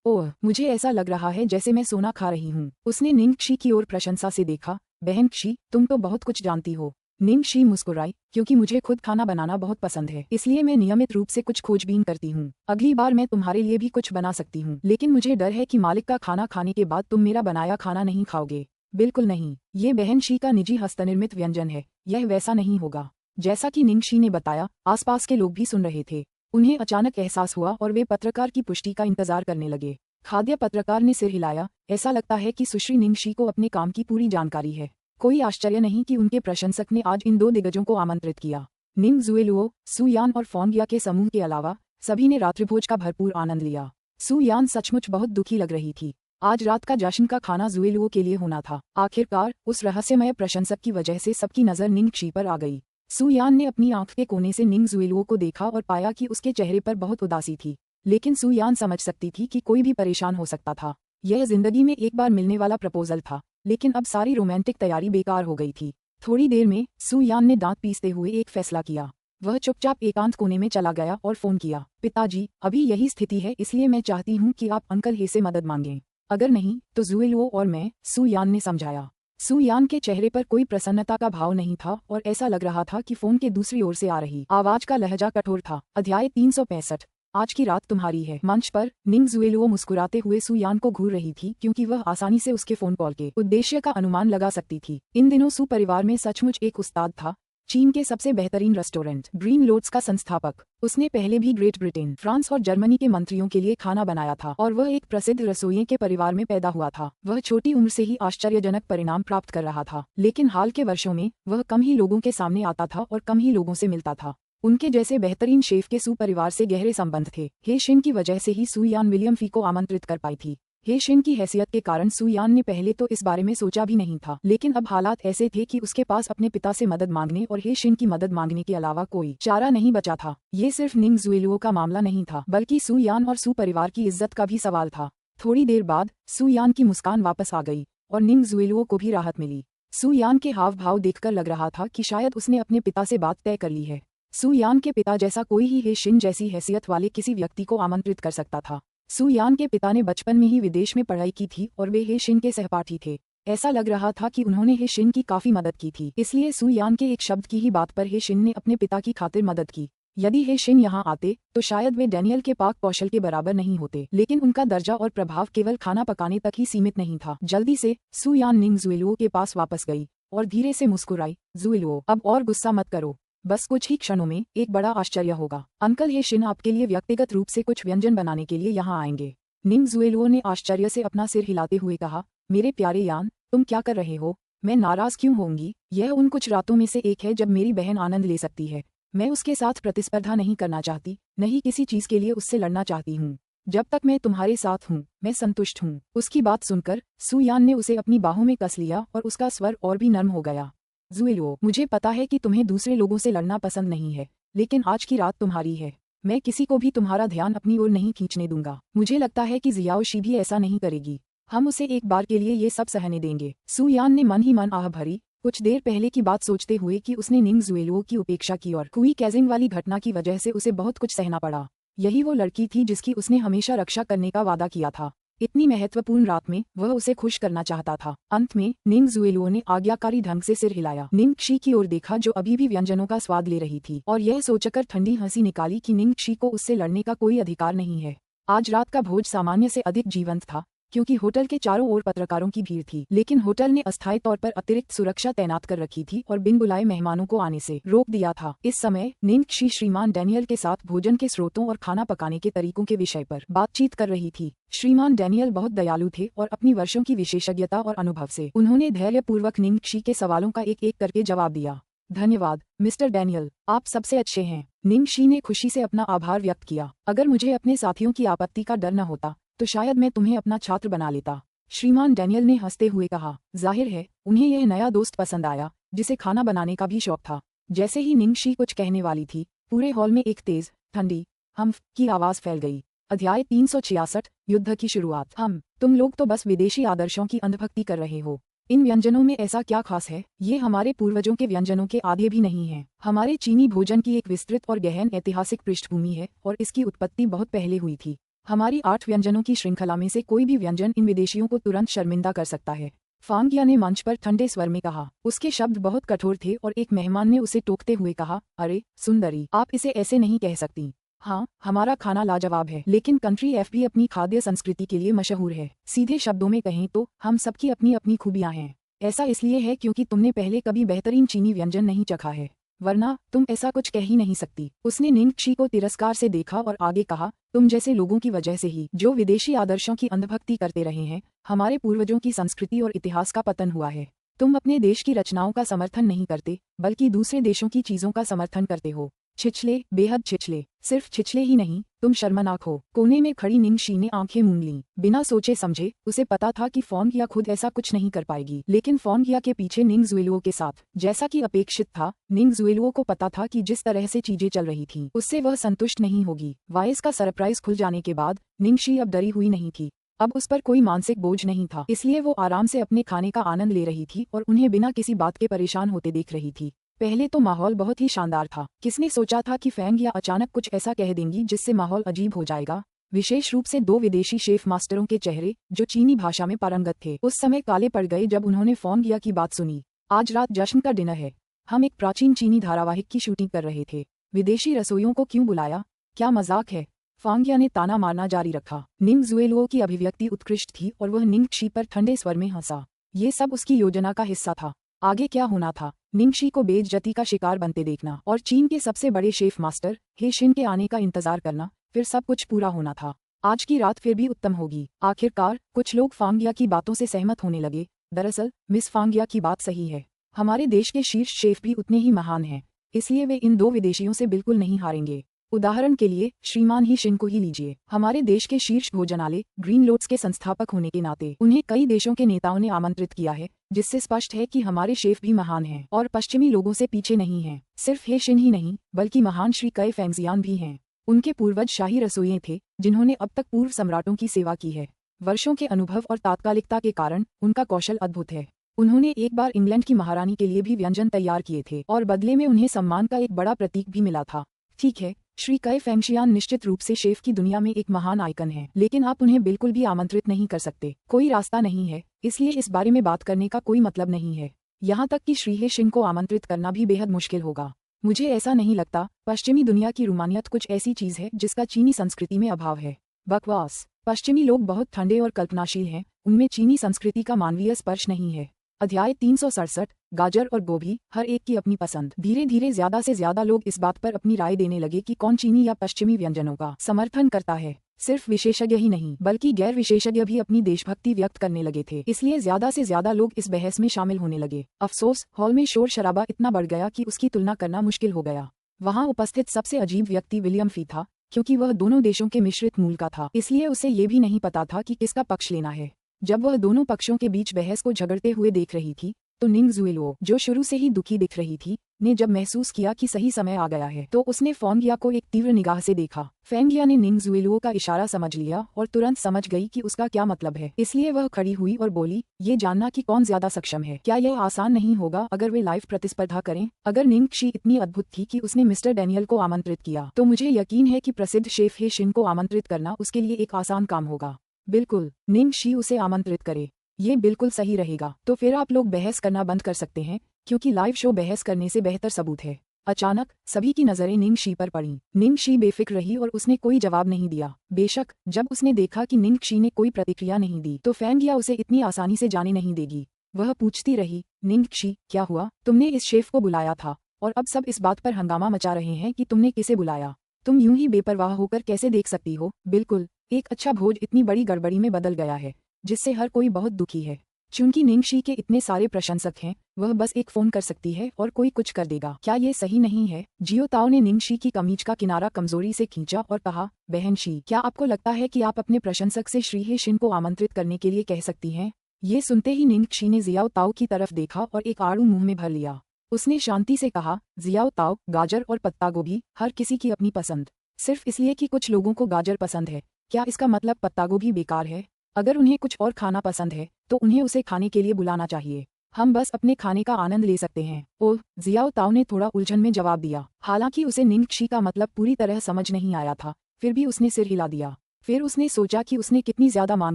S1: ओह, मुझे ऐसा लग रहा है जैसे मैं सोना खा रही हूँ। उसने निंग शी की ओर प्रशंसा से देखा। बहन शी, तुम तो बहुत कुछ जानती हो। निंग शी मुस्कुराई, क्योंकि मुझे खुद खाना बनाना बहुत पसंद है, इसलिए मैं नियमित रूप से कुछ खोजबीन करती हूँ। अगली बार मैं तुम्हारे लिए भी कुछ बना सकती हूँ, लेकिन मुझे डर है कि मालिक का खाना खाने के बाद तुम मेरा बनाया खाना नहीं खाओगे। बिल्कुल नहीं, ये बहन शी का निजी हस्तनिर्मित व्यंजन है, यह वैसा नहीं होगा। जैसा कि निंग शी ने बताया, आसपास के लोग भी सुन रहे थे। उन्हें अचानक एहसास हुआ और वे पत्रकार की पुष्टि का इंतजार करने लगे। खाद्य पत्रकार ने सिर हिलाया। ऐसा लगता है कि सुश्री निंग शी को अपने काम की पूरी जानकारी है। कोई आश्चर्य नहीं कि उनके प्रशंसक ने आज इन दो दिग्गजों को आमंत्रित किया। निंग जुएलुओ, सु यान और फोंगिया के समूह के अलावा सभी ने रात्रिभोज का भरपूर आनंद लिया। सु यान सचमुच बहुत दुखी लग रही थी। आज रात का जश्न का खाना जुएलुओ के लिए होना था। आखिरकार उस रहस्यमय प्रशंसक की वजह से सबकी नजर निंग शी पर आ गई। सु यान ने अपनी आंख के कोने से निंग जुएलुओ को देखा और पाया कि उसके चेहरे पर बहुत उदासी थी। लेकिन सु यान समझ सकती थी कि कोई भी परेशान हो सकता था। यह जिंदगी में एक बार मिलने वाला प्रपोजल था, लेकिन अब सारी रोमांटिक तैयारी बेकार हो गई थी। थोड़ी देर में सु यान ने दांत पीसते हुए एक फैसला किया। वह चुपचाप एकांत कोने में चला गया और फोन किया। पिताजी, अभी यही स्थिति है, इसलिए मैं चाहती हूँ कि आप अंकल हे से मदद मांगें। अगर नहीं तो जुएलुओ और मैं, सु यान ने समझाया। सु यान के चेहरे पर कोई प्रसन्नता का भाव नहीं था और ऐसा लग रहा था कि फोन के दूसरी ओर से आ रही आवाज का लहजा कठोर था। अध्याय 365, आज की रात तुम्हारी है। मंच पर निंग जुएलुओ मुस्कुराते हुए सु यान को घूर रही थी, क्योंकि वह आसानी से उसके फोन कॉल के उद्देश्य का अनुमान लगा सकती थी। इन दिनों सु परिवार में सचमुच एक उस्ताद था। चीन के सबसे बेहतरीन रेस्टोरेंट ग्रीन लोट्स का संस्थापक। उसने पहले भी ग्रेट ब्रिटेन, फ्रांस और जर्मनी के मंत्रियों के लिए खाना बनाया था और वह एक प्रसिद्ध रसोइये के परिवार में पैदा हुआ था। वह छोटी उम्र से ही आश्चर्यजनक परिणाम प्राप्त कर रहा था, लेकिन हाल के वर्षों में वह कम ही लोगों के सामने आता था और कम ही लोगों से मिलता था। उनके जैसे बेहतरीन शेफ के सु परिवार से गहरे संबंध थे। हे शिन की वजह से ही सु यान विलियम फी को आमंत्रित कर पाई थी। हे शिन की हैसियत के कारण सु यान ने पहले तो इस बारे में सोचा भी नहीं था, लेकिन अब हालात ऐसे थे कि उसके पास अपने पिता से मदद मांगने और हे शिन की मदद मांगने के अलावा कोई चारा नहीं बचा था। ये सिर्फ निंग जुएलुओ का मामला नहीं था, बल्कि सु यान और सु परिवार की इज्जत का भी सवाल था। थोड़ी देर बाद सु यान की मुस्कान वापस आ गई और निंग जुएलुओ को भी राहत मिली। सु यान के हाव भाव देखकर लग रहा था कि शायद उसने अपने पिता से बात तय कर ली है। सु यान के पिता जैसा कोई ही हे शिन जैसी हैसियत वाले किसी व्यक्ति को आमंत्रित कर सकता था। सू यान के पिता ने बचपन में ही विदेश में पढ़ाई की थी और वे हे शिन के सहपाठी थे। ऐसा लग रहा था कि उन्होंने हे शिन की काफी मदद की थी, इसलिए सू यान के एक शब्द की ही बात पर हे शिन ने अपने पिता की खातिर मदद की। यदि हे शिन यहाँ आते तो शायद वे डैनियल के पाक कौशल के बराबर नहीं होते, लेकिन उनका दर्जा और प्रभाव केवल खाना पकाने तक ही सीमित नहीं था। जल्दी से सू यान निंग जुएलुओ के पास वापस गई और धीरे से मुस्कुराई। जुएलुओ, अब और गुस्सा मत करो, बस कुछ ही क्षणों में एक बड़ा आश्चर्य होगा। अंकल हे शिन आपके लिए व्यक्तिगत रूप से कुछ व्यंजन बनाने के लिए यहाँ आएंगे। निंग जुएलुओ ने आश्चर्य से अपना सिर हिलाते हुए कहा, मेरे प्यारे यान, तुम क्या कर रहे हो? मैं नाराज क्यों होंगी? यह उन कुछ रातों में से एक है जब मेरी बहन आनंद ले सकती है। मैं उसके साथ प्रतिस्पर्धा नहीं करना चाहती, नहीं किसी चीज के लिए उससे लड़ना चाहती हूँ। जब तक मैं तुम्हारे साथ हूँ मैं संतुष्ट हूँ। उसकी बात सुनकर सू यान ने उसे अपनी बाहों में कस लिया और उसका स्वर और भी नर्म हो गया। जुएलुओ, मुझे पता है कि तुम्हें दूसरे लोगों से लड़ना पसंद नहीं है, लेकिन आज की रात तुम्हारी है। मैं किसी को भी तुम्हारा ध्यान अपनी ओर नहीं खींचने दूंगा। मुझे लगता है कि जियाओशी भी ऐसा नहीं करेगी। हम उसे एक बार के लिए ये सब सहने देंगे। सू यान ने मन ही मन आह भरी, कुछ देर पहले की बात सोचते हुए कि उसने निंग जुएलुओ की उपेक्षा की और कुई कैजिंग वाली घटना की वजह से उसे बहुत कुछ सहना पड़ा। यही वो लड़की थी जिसकी उसने हमेशा रक्षा करने का वादा किया था। इतनी महत्वपूर्ण रात में वह उसे खुश करना चाहता था। अंत में निंग जुएलुओ ने आज्ञाकारी ढंग से सिर हिलाया। निंग शी की ओर देखा जो अभी भी व्यंजनों का स्वाद ले रही थी, और यह सोचकर ठंडी हंसी निकाली कि निंग शी को उससे लड़ने का कोई अधिकार नहीं है। आज रात का भोज सामान्य से अधिक जीवंत था, क्योंकि होटल के चारों ओर पत्रकारों की भीड़ थी, लेकिन होटल ने अस्थायी तौर पर अतिरिक्त सुरक्षा तैनात कर रखी थी और बिन बुलाए मेहमानों को आने से रोक दिया था। इस समय निंग शी श्रीमान डैनियल के साथ भोजन के स्रोतों और खाना पकाने के तरीकों के विषय पर बातचीत कर रही थी। श्रीमान डैनियल बहुत दयालु थे और अपनी वर्षों की विशेषज्ञता और अनुभव से उन्होंने धैर्यपूर्वक निंग शी के सवालों का एक एक करके जवाब दिया। धन्यवाद मिस्टर डैनियल, आप सबसे अच्छे हैं। निंग शी ने खुशी से अपना आभार व्यक्त किया। अगर मुझे अपने साथियों की आपत्ति का डर न होता तो शायद मैं तुम्हें अपना छात्र बना लेता। श्रीमान डैनियल ने हंसते हुए कहा। जाहिर है उन्हें यह नया दोस्त पसंद आया जिसे खाना बनाने का भी शौक था। जैसे ही निंग शी कुछ कहने वाली थी, पूरे हॉल में एक तेज ठंडी हम्फ की आवाज फैल गई। अध्याय 366 युद्ध की शुरुआत। तुम लोग तो बस विदेशी आदर्शों की अंधभक्ति कर रहे हो। इन व्यंजनों में ऐसा क्या खास है? ये हमारे पूर्वजों के व्यंजनों के आधे भी नहीं हैं। हमारे चीनी भोजन की एक विस्तृत और गहन ऐतिहासिक पृष्ठभूमि है और इसकी उत्पत्ति बहुत पहले हुई थी। हमारी 8 व्यंजनों की श्रृंखला में से कोई भी व्यंजन इन विदेशियों को तुरंत शर्मिंदा कर सकता है। फांगिया ने मंच पर ठंडे स्वर में कहा। उसके शब्द बहुत कठोर थे और एक मेहमान ने उसे टोकते हुए कहा, अरे सुंदरी, आप इसे ऐसे नहीं कह सकती। हाँ, हमारा खाना लाजवाब है, लेकिन कंट्री एफ भी अपनी खाद्य संस्कृति के लिए मशहूर है। सीधे शब्दों में कहें तो हम सबकी अपनी अपनी खूबियां हैं। ऐसा इसलिए है क्योंकि तुमने पहले कभी बेहतरीन चीनी व्यंजन नहीं चखा है, वरना तुम ऐसा कुछ कह ही नहीं सकती। उसने निंग शी को तिरस्कार से देखा और आगे कहा, तुम जैसे लोगों की वजह से ही, जो विदेशी आदर्शों की अंधभक्ति करते रहे हैं, हमारे पूर्वजों की संस्कृति और इतिहास का पतन हुआ है। तुम अपने देश की रचनाओं का समर्थन नहीं करते, बल्कि दूसरे देशों की चीजों का समर्थन करते हो। छिछले, बेहद छिछले। सिर्फ छिछले ही नहीं, तुम शर्मनाक हो। कोने में खड़ी निंग शी ने आंखें मूंद लीं। बिना सोचे समझे उसे पता था कि फांगिया खुद ऐसा कुछ नहीं कर पाएगी, लेकिन फांगिया के पीछे निंग जुएलुओ के साथ, जैसा कि अपेक्षित था, निंग जुएलुओ को पता था कि जिस तरह से चीजें चल रही थीं, उससे वह संतुष्ट नहीं होगी। वायस का सरप्राइज खुल जाने के बाद निंग शी अब डरी हुई नहीं थी। अब उस पर कोई मानसिक बोझ नहीं था, इसलिए वो आराम से अपने खाने का आनंद ले रही थी और उन्हें बिना किसी बात के परेशान होते देख रही थी। पहले तो माहौल बहुत ही शानदार था। किसने सोचा था कि फैंगिया अचानक कुछ ऐसा कह देंगी जिससे माहौल अजीब हो जाएगा। विशेष रूप से 2 विदेशी शेफ मास्टरों के चेहरे, जो चीनी भाषा में पारंगत थे, उस समय काले पड़ गए जब उन्होंने फैंगिया की बात सुनी। आज रात जश्न का डिनर है। हम एक प्राचीन चीनी धारावाहिक की शूटिंग कर रहे थे। विदेशी रसोइयों को क्यों बुलाया? क्या मजाक है? फैंगिया ने ताना मारना जारी रखा। निंग जुएलुओ की अभिव्यक्ति उत्कृष्ट थी और वह निंग शी पर ठंडे स्वर में हंसा। ये सब उसकी योजना का हिस्सा था। आगे क्या होना था? निंग शी को बेइज्जती का शिकार बनते देखना और चीन के सबसे बड़े शेफ मास्टर हे शिन के आने का इंतजार करना, फिर सब कुछ पूरा होना था। आज की रात फिर भी उत्तम होगी। आखिरकार कुछ लोग फांगिया की बातों से सहमत होने लगे। दरअसल मिस फांगिया की बात सही है। हमारे देश के शीर्ष शेफ भी उतने ही महान हैं, इसलिए वे इन 2 विदेशियों से बिल्कुल नहीं हारेंगे। उदाहरण के लिए श्रीमान ही शिन को ही लीजिए। हमारे देश के शीर्ष भोजनालय ग्रीन लोट्स के संस्थापक होने के नाते उन्हें कई देशों के नेताओं ने आमंत्रित किया है, जिससे स्पष्ट है कि हमारे शेफ भी महान हैं और पश्चिमी लोगों से पीछे नहीं हैं। सिर्फ हे शिन ही नहीं, बल्कि महान श्री कई फेंगजियान भी हैं। उनके पूर्वज शाही रसोइये थे, जिन्होंने अब तक पूर्व सम्राटों की सेवा की है। वर्षों के अनुभव और तात्कालिकता के कारण उनका कौशल अद्भुत है। उन्होंने एक बार इंग्लैंड की महारानी के लिए भी व्यंजन तैयार किए थे और बदले में उन्हें सम्मान का एक बड़ा प्रतीक भी मिला था। ठीक है, श्री कई फेंगशियान निश्चित रूप से शेफ की दुनिया में एक महान आइकन है, लेकिन आप उन्हें बिल्कुल भी आमंत्रित नहीं कर सकते। कोई रास्ता नहीं है, इसलिए इस बारे में बात करने का कोई मतलब नहीं है। यहाँ तक कि श्री हे शिन को आमंत्रित करना भी बेहद मुश्किल होगा। मुझे ऐसा नहीं लगता। पश्चिमी दुनिया की रूमानियत कुछ ऐसी चीज है जिसका चीनी संस्कृति में अभाव है। बकवास। पश्चिमी लोग बहुत ठंडे और कल्पनाशील हैं, उनमें चीनी संस्कृति का मानवीय स्पर्श नहीं है। अध्याय 367, गाजर और गोभी, हर एक की अपनी पसंद। धीरे धीरे ज्यादा से ज्यादा लोग इस बात पर अपनी राय देने लगे कि कौन चीनी या पश्चिमी व्यंजनों का समर्थन करता है। सिर्फ विशेषज्ञ ही नहीं बल्कि गैर विशेषज्ञ भी अपनी देशभक्ति व्यक्त करने लगे थे, इसलिए ज्यादा से ज्यादा लोग इस बहस में शामिल होने लगे। अफसोस, हॉल में शोर शराबा इतना बढ़ गया कि उसकी तुलना करना मुश्किल हो गया। वहाँ उपस्थित सबसे अजीब व्यक्ति विलियम फी था, क्योंकि वह दोनों देशों के मिश्रित मूल का था, इसलिए उसे ये भी नहीं पता था कि किसका पक्ष लेना है। जब वह दोनों पक्षों के बीच बहस को झगड़ते हुए देख रही थी, तो निंग जुएलुओ, जो शुरू से ही दुखी दिख रही थी, ने जब महसूस किया कि सही समय आ गया है, तो उसने फेंगिया को एक तीव्र निगाह से देखा। फेंगिया ने निंग जुएलुओ का इशारा समझ लिया और तुरंत समझ गई कि उसका क्या मतलब है, इसलिए वह खड़ी हुई और बोली, ये जानना कि कौन ज्यादा सक्षम है। क्या यह आसान नहीं होगा अगर वे लाइव प्रतिस्पर्धा करें? अगर निंग शी इतनी अद्भुत थी कि उसने मिस्टर डैनियल को आमंत्रित किया, तो मुझे यकीन है कि प्रसिद्ध शेफ हे शिन को आमंत्रित करना उसके लिए एक आसान काम होगा। बिल्कुल, निंग शी उसे आमंत्रित करे, ये बिल्कुल सही रहेगा। तो फिर आप लोग बहस करना बंद कर सकते हैं, क्योंकि लाइव शो बहस करने से बेहतर सबूत है। अचानक सभी की नजरें निंग शी पर पड़ी। निंग शी बेफिक्र रही और उसने कोई जवाब नहीं दिया। बेशक जब उसने देखा कि निंग शी ने कोई प्रतिक्रिया नहीं दी, तो फेंगिया उसे इतनी आसानी से जाने नहीं देगी। वह पूछती रही, निंग शी, क्या हुआ? तुमने इस शेफ को बुलाया था और अब सब इस बात पर हंगामा मचा रहे हैं कि तुमने किसे बुलाया। तुम यूं ही बेपरवाह होकर कैसे देख सकती हो? बिल्कुल, एक अच्छा भोज इतनी बड़ी गड़बड़ी में बदल गया है, जिससे हर कोई बहुत दुखी है। चूंकि निंग शी के इतने सारे प्रशंसक हैं, वह बस एक फोन कर सकती है और कोई कुछ कर देगा। क्या ये सही नहीं है? जियो ताओ ने निंग शी की कमीज का किनारा कमजोरी से खींचा और कहा, बहन शी, क्या आपको लगता है कि आप अपने प्रशंसक से श्री हे शिन को आमंत्रित करने के लिए कह सकती हैं? ये सुनते ही निंग शी ने जियाओ ताओ की तरफ देखा और एक आड़ू मुंह में भर लिया। उसने शांति से कहा, जियाओ ताओ, गाजर और पत्ता गोभी, हर किसी की अपनी पसंद। सिर्फ इसलिए कि कुछ लोगों को गाजर पसंद है, क्या इसका मतलब पत्ता गोभी बेकार है? अगर उन्हें कुछ और खाना पसंद है, तो उन्हें उसे खाने के लिए बुलाना चाहिए। हम बस अपने खाने का आनंद ले सकते हैं। ओह, जियाओ ताओ ने थोड़ा उलझन में जवाब दिया। हालांकि उसे निंग शी का मतलब पूरी तरह समझ नहीं आया था, फिर भी उसने सिर हिला दिया। फिर उसने सोचा कि उसने कितनी ज्यादा मान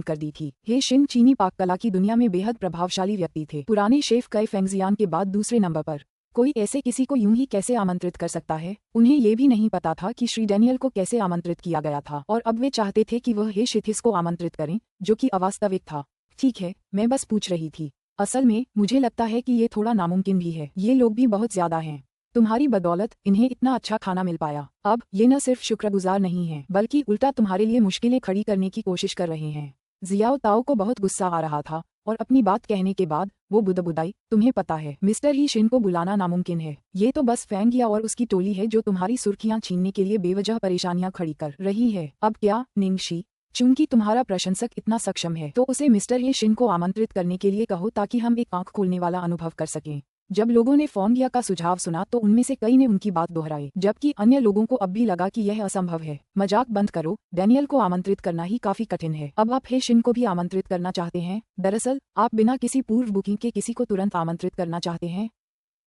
S1: कर दी थी। हे शिन चीनी पाककला की दुनिया में बेहद प्रभावशाली व्यक्ति थे, पुराने शेफ कई फेंगजियान के बाद दूसरे नंबर पर। कोई ऐसे किसी को यूं ही कैसे आमंत्रित कर सकता है? उन्हें ये भी नहीं पता था कि श्री डैनियल को कैसे आमंत्रित किया गया था, और अब वे चाहते थे कि वह हे शिथिस को आमंत्रित करें, जो कि अवास्तविक था। ठीक है, मैं बस पूछ रही थी। असल में मुझे लगता है कि ये थोड़ा नामुमकिन भी है। ये लोग भी बहुत ज्यादा हैं। तुम्हारी बदौलत इन्हें इतना अच्छा खाना मिल पाया। अब ये न सिर्फ शुक्रगुजार नहीं है, बल्कि उल्टा तुम्हारे लिए मुश्किलें खड़ी करने की कोशिश कर रहे हैं। जियाओ ताओ को बहुत गुस्सा आ रहा था, और अपनी बात कहने के बाद वो बुदबुदाई, तुम्हें पता है, मिस्टर ही शिन को बुलाना नामुमकिन है। ये तो बस फेंगिया और उसकी टोली है जो तुम्हारी सुर्खियां छीनने के लिए बेवजह परेशानियां खड़ी कर रही है। अब क्या, निंग शी? चूंकि तुम्हारा प्रशंसक इतना सक्षम है, तो उसे मिस्टर हे शिन को आमंत्रित करने के लिए कहो, ताकि हम एक आंख खोलने वाला अनुभव कर सकें। जब लोगों ने फेंगिया का सुझाव सुना तो उनमें से कई ने उनकी बात दोहराई, जबकि अन्य लोगों को अब भी लगा कि यह असंभव है। मजाक बंद करो, डैनियल को आमंत्रित करना ही काफी कठिन है। अब आप हे शिन को भी आमंत्रित करना चाहते हैं? दरअसल आप बिना किसी पूर्व बुकिंग के किसी को तुरंत आमंत्रित करना चाहते हैं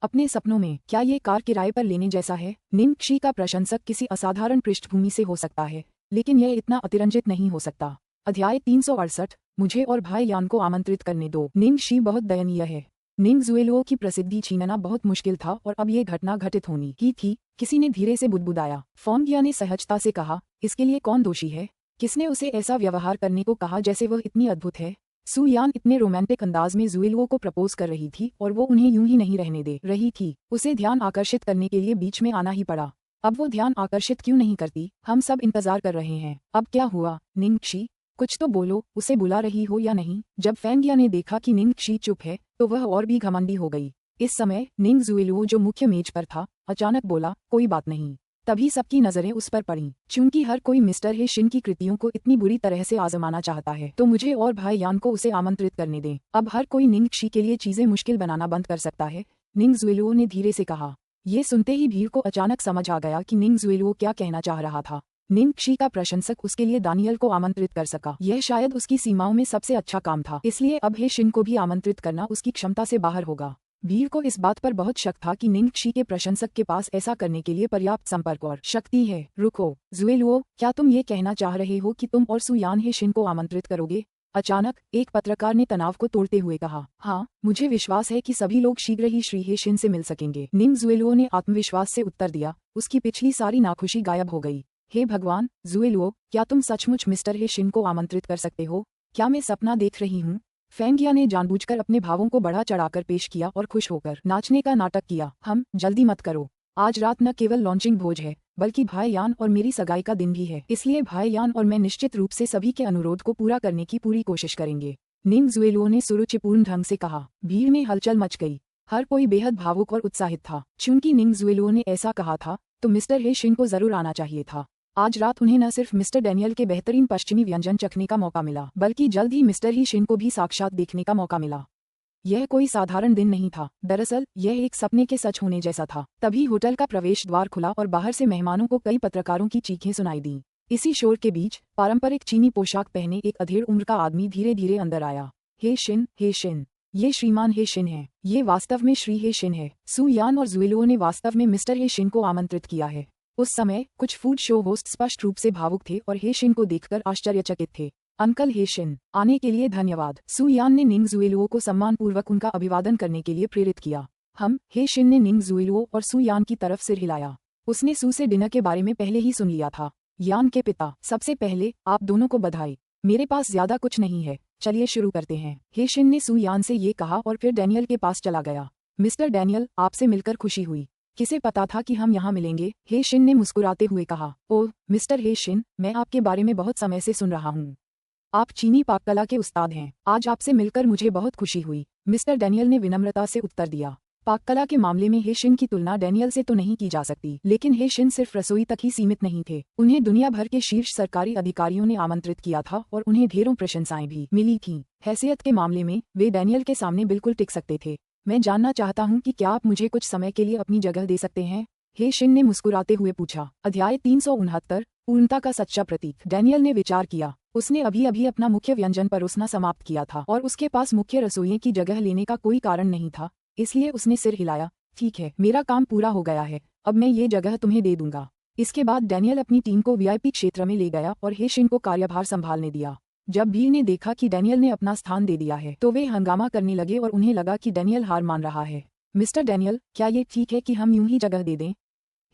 S1: अपने सपनों में। क्या ये कार किराए पर लेने जैसा है? निंग शी का प्रशंसक किसी असाधारण पृष्ठभूमि से हो सकता है, लेकिन यह इतना अतिरंजित नहीं हो सकता। अध्याय 368, मुझे और भाई यान को आमंत्रित करने दो। निंग शी बहुत दयनीय है। निंग जुएलुओ की प्रसिद्धि छीनना बहुत मुश्किल था, और अब ये घटना घटित होनी ही थी। किसी ने धीरे से बुदबुदाया। फेंगिया ने सहजता से कहा, इसके लिए कौन दोषी है? किसने उसे ऐसा व्यवहार करने को कहा जैसे वह इतनी अद्भुत है? सु यान इतने रोमांटिक अंदाज में जुएलुओ को प्रपोज कर रही थी, और वो उन्हें यूं ही नहीं रहने दे रही थी। उसे ध्यान आकर्षित करने के लिए बीच में आना ही पड़ा। अब वो ध्यान आकर्षित क्यों नहीं करती? हम सब इंतजार कर रहे हैं। अब क्या हुआ? निंग शी, कुछ तो बोलो, उसे बुला रही हो या नहीं? जब फेंगिया ने देखा कि निंग शी चुप है, तो वह और भी घमंडी हो गई। इस समय निंग जुएलुओ, जो मुख्य मेज पर था, अचानक बोला, कोई बात नहीं। तभी सबकी नजरें उस पर पड़ीं। चूंकि हर कोई मिस्टर हे शिन की कृतियों को इतनी बुरी तरह से आजमाना चाहता है, तो मुझे और भाई यान को उसे आमंत्रित करने दें। अब हर कोई निंग शी के लिए चीजें मुश्किल बनाना बंद कर सकता है, निंग जुएलुओ ने धीरे से कहा। ये सुनते ही भीड़ को अचानक समझ आ गया कि निंग जुएलुओ क्या कहना चाह रहा था। निंग शी का प्रशंसक उसके लिए दानियल को आमंत्रित कर सका, यह शायद उसकी सीमाओं में सबसे अच्छा काम था। इसलिए अब हे शिन को भी आमंत्रित करना उसकी क्षमता से बाहर होगा। भीड़ को इस बात पर बहुत शक था कि निंग शी के प्रशंसक के पास ऐसा करने के लिए पर्याप्त संपर्क और शक्ति है। रुको जुएलुओ, क्या तुम ये कहना चाह रहे हो कि तुम और सु यान हे शिन को आमंत्रित करोगे? अचानक एक पत्रकार ने तनाव को तोड़ते हुए कहा। हाँ, मुझे विश्वास है कि सभी लोग शीघ्र ही श्री हे शिन से मिल सकेंगे, निंग जुएलुओ ने आत्मविश्वास से उत्तर दिया। उसकी पिछली सारी नाखुशी गायब हो गई। हे भगवान, जुएलुओ, क्या तुम सचमुच मिस्टर हे शिन को आमंत्रित कर सकते हो? क्या मैं सपना देख रही हूँ? फेंगिया ने जानबूझकर अपने भावों को बढ़ा चढ़ाकर पेश किया और खुश होकर नाचने का नाटक किया। हम जल्दी मत करो, आज रात न केवल लॉन्चिंग भोज है बल्कि भाई यान और मेरी सगाई का दिन भी है, इसलिए भाई यान और मैं निश्चित रूप से सभी के अनुरोध को पूरा करने की पूरी कोशिश करेंगे, निंग जुएलुओ ने सुरुचिपूर्ण ढंग से कहा। भीड़ में हलचल मच गई। हर कोई बेहद भावुक और उत्साहित था। चूंकि निंग जुएलुओ ने ऐसा कहा था तो मिस्टर हे शिन को जरूर आना चाहिए था। आज रात उन्हें न सिर्फ मिस्टर डैनियल के बेहतरीन पश्चिमी व्यंजन चखने का मौका मिला बल्कि जल्द ही मिस्टर ही शिन को भी साक्षात देखने का मौका मिला। यह कोई साधारण दिन नहीं था, दरअसल यह एक सपने के सच होने जैसा था। तभी होटल का प्रवेश द्वार खुला और बाहर से मेहमानों को कई पत्रकारों की चीखें सुनाई दीं। इसी शोर के बीच पारंपरिक चीनी पोशाक पहने एक अधेड़ उम्र का आदमी धीरे धीरे अंदर आया। हे शिन, हे शिन, ये श्रीमान हे शिन है। ये वास्तव में श्री हे शिन है। सु यान और जुएलुओ ने वास्तव में मिस्टर हे शिन को आमंत्रित किया है। उस समय कुछ फूड शो होस्ट स्पष्ट रूप से भावुक थे और हे शिन को देखकर आश्चर्यचकित थे। अंकल हे शिन, आने के लिए धन्यवाद। सु यान ने निंग जुएलुओ को सम्मानपूर्वक उनका अभिवादन करने के लिए प्रेरित किया। हे शिन ने निंग जुएलुओ और सु यान की तरफ सिर हिलाया। उसने सु से डिनर के बारे में पहले ही सुन लिया था। यान के पिता, सबसे पहले आप दोनों को बधाई। मेरे पास ज्यादा कुछ नहीं है, चलिए शुरू करते हैं। हे शिन ने सु यान से ये कहा और फिर डैनियल के पास चला गया। मिस्टर डैनियल, आपसे मिलकर खुशी हुई। किसे पता था कि हम यहाँ मिलेंगे? हे शिन ने मुस्कुराते हुए कहा। ओह मिस्टर हे शिन, मैं आपके बारे में बहुत समय से सुन रहा हूँ। आप चीनी पाककला के उस्ताद हैं। आज आपसे मिलकर मुझे बहुत खुशी हुई, मिस्टर डैनियल ने विनम्रता से उत्तर दिया। पाककला के मामले में हे शिन की तुलना डैनियल से तो नहीं की जा सकती, लेकिन हे शिन सिर्फ रसोई तक ही सीमित नहीं थे। उन्हें दुनिया भर के शीर्ष सरकारी अधिकारियों ने आमंत्रित किया था और उन्हें ढेरों प्रशंसाएं भी मिली थीं। हैसियत के मामले में वे डैनियल के सामने बिल्कुल टिक सकते थे। मैं जानना चाहता हूँ कि क्या आप मुझे कुछ समय के लिए अपनी जगह दे सकते हैं? हे शिन ने मुस्कुराते हुए पूछा। अध्याय 369, पूर्णता का सच्चा प्रतीक। डैनियल ने विचार किया। उसने अभी अभी अपना मुख्य व्यंजन परोसना समाप्त किया था और उसके पास मुख्य रसोइये की जगह लेने का कोई कारण नहीं था, इसलिए उसने सिर हिलाया। ठीक है, मेरा काम पूरा हो गया है, अब मैं ये जगह तुम्हें दे दूंगा। इसके बाद डैनियल अपनी टीम को वीआईपी क्षेत्र में ले गया और हे शिन को कार्यभार संभालने दिया। जब भीड़ ने देखा कि डैनियल ने अपना स्थान दे दिया है तो वे हंगामा करने लगे और उन्हें लगा कि डैनियल हार मान रहा है। मिस्टर डैनियल, क्या ये ठीक है कि हम यूं ही जगह दे दें?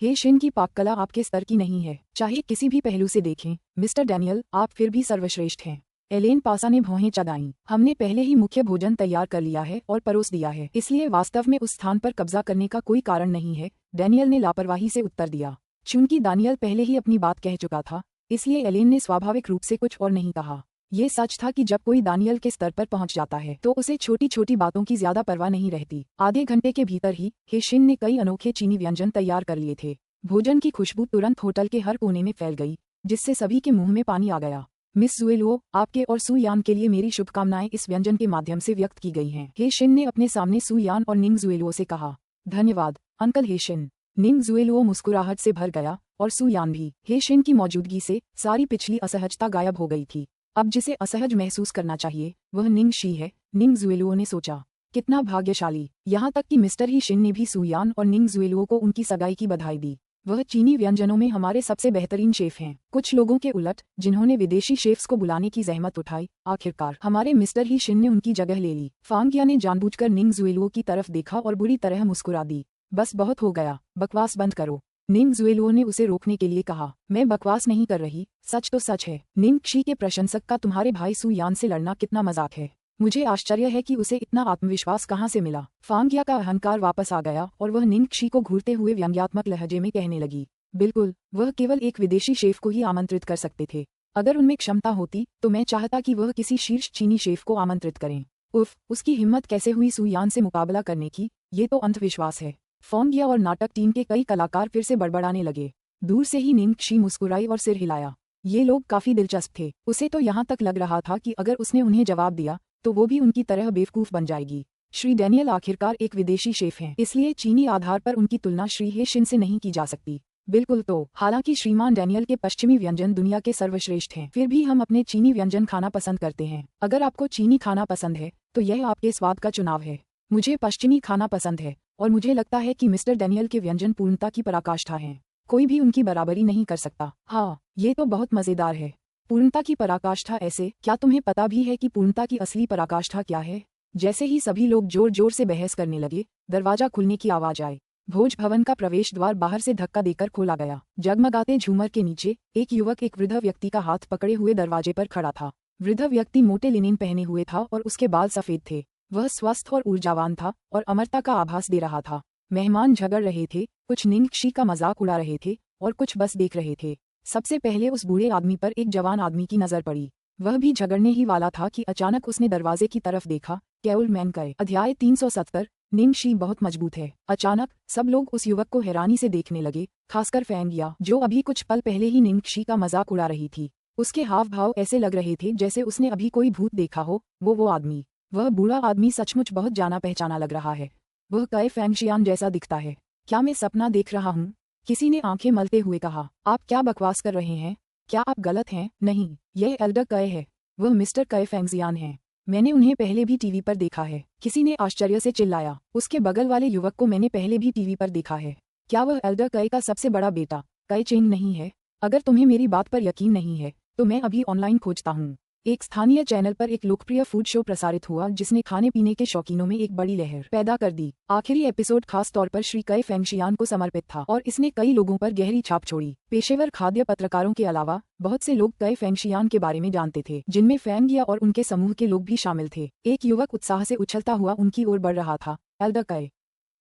S1: हे शिन की पाककला आपके स्तर की नहीं है, चाहे किसी भी पहलू से देखें। मिस्टर डैनियल, आप फिर भी सर्वश्रेष्ठ हैं। एलेन पासा ने भौहें चढ़ाईं। हमने पहले ही मुख्य भोजन तैयार कर लिया है और परोस दिया है, इसलिए वास्तव में उस स्थान पर कब्जा करने का कोई कारण नहीं है, डैनियल ने लापरवाही से उत्तर दिया। चूंकि दानियल पहले ही अपनी बात कह चुका था, इसलिए एलेन ने स्वाभाविक रूप से कुछ और नहीं कहा। ये सच था कि जब कोई दानियल के स्तर पर पहुंच जाता है तो उसे छोटी छोटी बातों की ज्यादा परवाह नहीं रहती। आधे घंटे के भीतर ही हे शिन ने कई अनोखे चीनी व्यंजन तैयार कर लिए थे। भोजन की खुशबू तुरंत होटल के हर कोने में फैल गई, जिससे सभी के मुंह में पानी आ गया। मिस जुएलुओ, आपके और सु यान के लिए मेरी शुभकामनाएं इस व्यंजन के माध्यम से व्यक्त की गई हैं। हे शिन ने अपने सामने सु यान और निंग जुएलुओ से कहा। धन्यवाद अंकल हे शिन। निंग जुएलुओ मुस्कुराहट से भर गया और सु यान भी। हे शिन की मौजूदगी से सारी पिछली असहजता गायब हो गई थी। अब जिसे असहज महसूस करना चाहिए वह निंग शी है, निंग जुएलुओ ने सोचा। कितना भाग्यशाली। यहाँ तक कि मिस्टर ही शिन ने भी सु यान और निंग जुएलुओ को उनकी सगाई की बधाई दी। वह चीनी व्यंजनों में हमारे सबसे बेहतरीन शेफ हैं। कुछ लोगों के उलट, जिन्होंने विदेशी शेफ्स को बुलाने की जहमत उठाई, आखिरकार हमारे मिस्टर ही शिन ने उनकी जगह ले ली। फांगिया ने जानबूझकर निंग जुएलुओ की तरफ देखा और बुरी तरह मुस्कुरा दी। बस बहुत हो गया, बकवास बंद करो, निंग जुएलुओ ने उसे रोकने के लिए कहा। मैं बकवास नहीं कर रही, सच तो सच है। निंग शी के प्रशंसक का तुम्हारे भाई सु यान से लड़ना कितना मजाक है। मुझे आश्चर्य है कि उसे इतना आत्मविश्वास कहाँ से मिला। फांगिया का अहंकार वापस आ गया और वह निंग शी को घूरते हुए व्यंग्यात्मक लहजे में कहने लगी। बिल्कुल, वह केवल एक विदेशी शेफ को ही आमंत्रित कर सकते थे। अगर उनमें क्षमता होती तो मैं चाहता कि वह किसी शीर्ष चीनी शेफ को आमंत्रित करें। उफ, उसकी हिम्मत कैसे हुई सु यान से मुकाबला करने की? ये तो अंधविश्वास है। फांगिया और नाटक टीम के कई कलाकार फिर से बड़बड़ाने लगे। दूर से ही निंग शी मुस्कुराई और सिर हिलाया। ये लोग काफी दिलचस्प थे। उसे तो यहाँ तक लग रहा था कि अगर उसने उन्हें जवाब दिया तो वो भी उनकी तरह बेवकूफ बन जाएगी। श्री डैनियल आखिरकार एक विदेशी शेफ हैं, इसलिए चीनी आधार पर उनकी तुलना श्री हे शिन से नहीं की जा सकती। बिल्कुल तो, हालांकि श्रीमान डैनियल के पश्चिमी व्यंजन दुनिया के सर्वश्रेष्ठ हैं, फिर भी हम अपने चीनी व्यंजन खाना पसंद करते हैं। अगर आपको चीनी खाना पसंद है तो यह आपके स्वाद का चुनाव है। मुझे पश्चिमी खाना पसंद है और मुझे लगता है कि मिस्टर डैनियल के व्यंजन पूर्णता की पराकाष्ठा हैं। कोई भी उनकी बराबरी नहीं कर सकता। हाँ, ये तो बहुत मज़ेदार है। पूर्णता की पराकाष्ठा ऐसे, क्या तुम्हें पता भी है कि पूर्णता की असली पराकाष्ठा क्या है? जैसे ही सभी लोग जोर जोर से बहस करने लगे, दरवाजा खुलने की आवाज आई। भोज भवन का प्रवेश द्वार बाहर से धक्का देकर खोला गया। जगमगाते झूमर के नीचे एक युवक एक वृद्ध व्यक्ति का हाथ पकड़े हुए दरवाजे पर खड़ा था। वृद्ध व्यक्ति मोटे लिनेन पहने हुए था और उसके बाल सफेद थे। वह स्वस्थ और ऊर्जावान था और अमरता का आभास दे रहा था। मेहमान झगड़ रहे थे, कुछ निंगक्षी का मजाक उड़ा रहे थे और कुछ बस देख रहे थे। सबसे पहले उस बूढ़े आदमी पर एक जवान आदमी की नजर पड़ी। वह भी झगड़ने ही वाला था कि अचानक उसने दरवाजे की तरफ देखा। कैउल मैन कहे अध्याय 370 निंगक्षी बहुत मजबूत है। अचानक सब लोग उस युवक को हैरानी से देखने लगे, खासकर फैंगिया, जो अभी कुछ पल पहले ही निंगक्षी का मजाक उड़ा रही थी। उसके हाव भाव ऐसे लग रहे थे जैसे उसने अभी कोई भूत देखा हो। वो आदमी, वह बूढ़ा आदमी सचमुच बहुत जाना पहचाना लग रहा है। वह कई फैंगशियान जैसा दिखता है। क्या मैं सपना देख रहा हूँ? किसी ने आंखें मलते हुए कहा। आप क्या बकवास कर रहे हैं? क्या आप गलत हैं? नहीं, यह एल्डर कय है। वह मिस्टर कय फैंगजियान हैं। मैंने उन्हें पहले भी टीवी पर देखा है। किसी ने आश्चर्य से चिल्लाया। उसके बगल वाले युवक को मैंने पहले भी टीवी पर देखा है। क्या वह एल्डर कय का सबसे बड़ा बेटा कय चेंग नहीं है? अगर तुम्हें मेरी बात पर यकीन नहीं है तो मैं अभी ऑनलाइन खोजता हूँ। एक स्थानीय चैनल पर एक लोकप्रिय फूड शो प्रसारित हुआ जिसने खाने पीने के शौकीनों में एक बड़ी लहर पैदा कर दी। आखिरी एपिसोड खास तौर पर श्री कय फैंगशियान को समर्पित था और इसने कई लोगों पर गहरी छाप छोड़ी। पेशेवर खाद्य पत्रकारों के अलावा बहुत से लोग कय फैंगशियान के बारे में जानते थे, जिनमें फैंगिया और उनके समूह के लोग भी शामिल थे। एक युवक उत्साह से उछलता हुआ उनकी ओर बढ़ रहा था। एल्डर कय,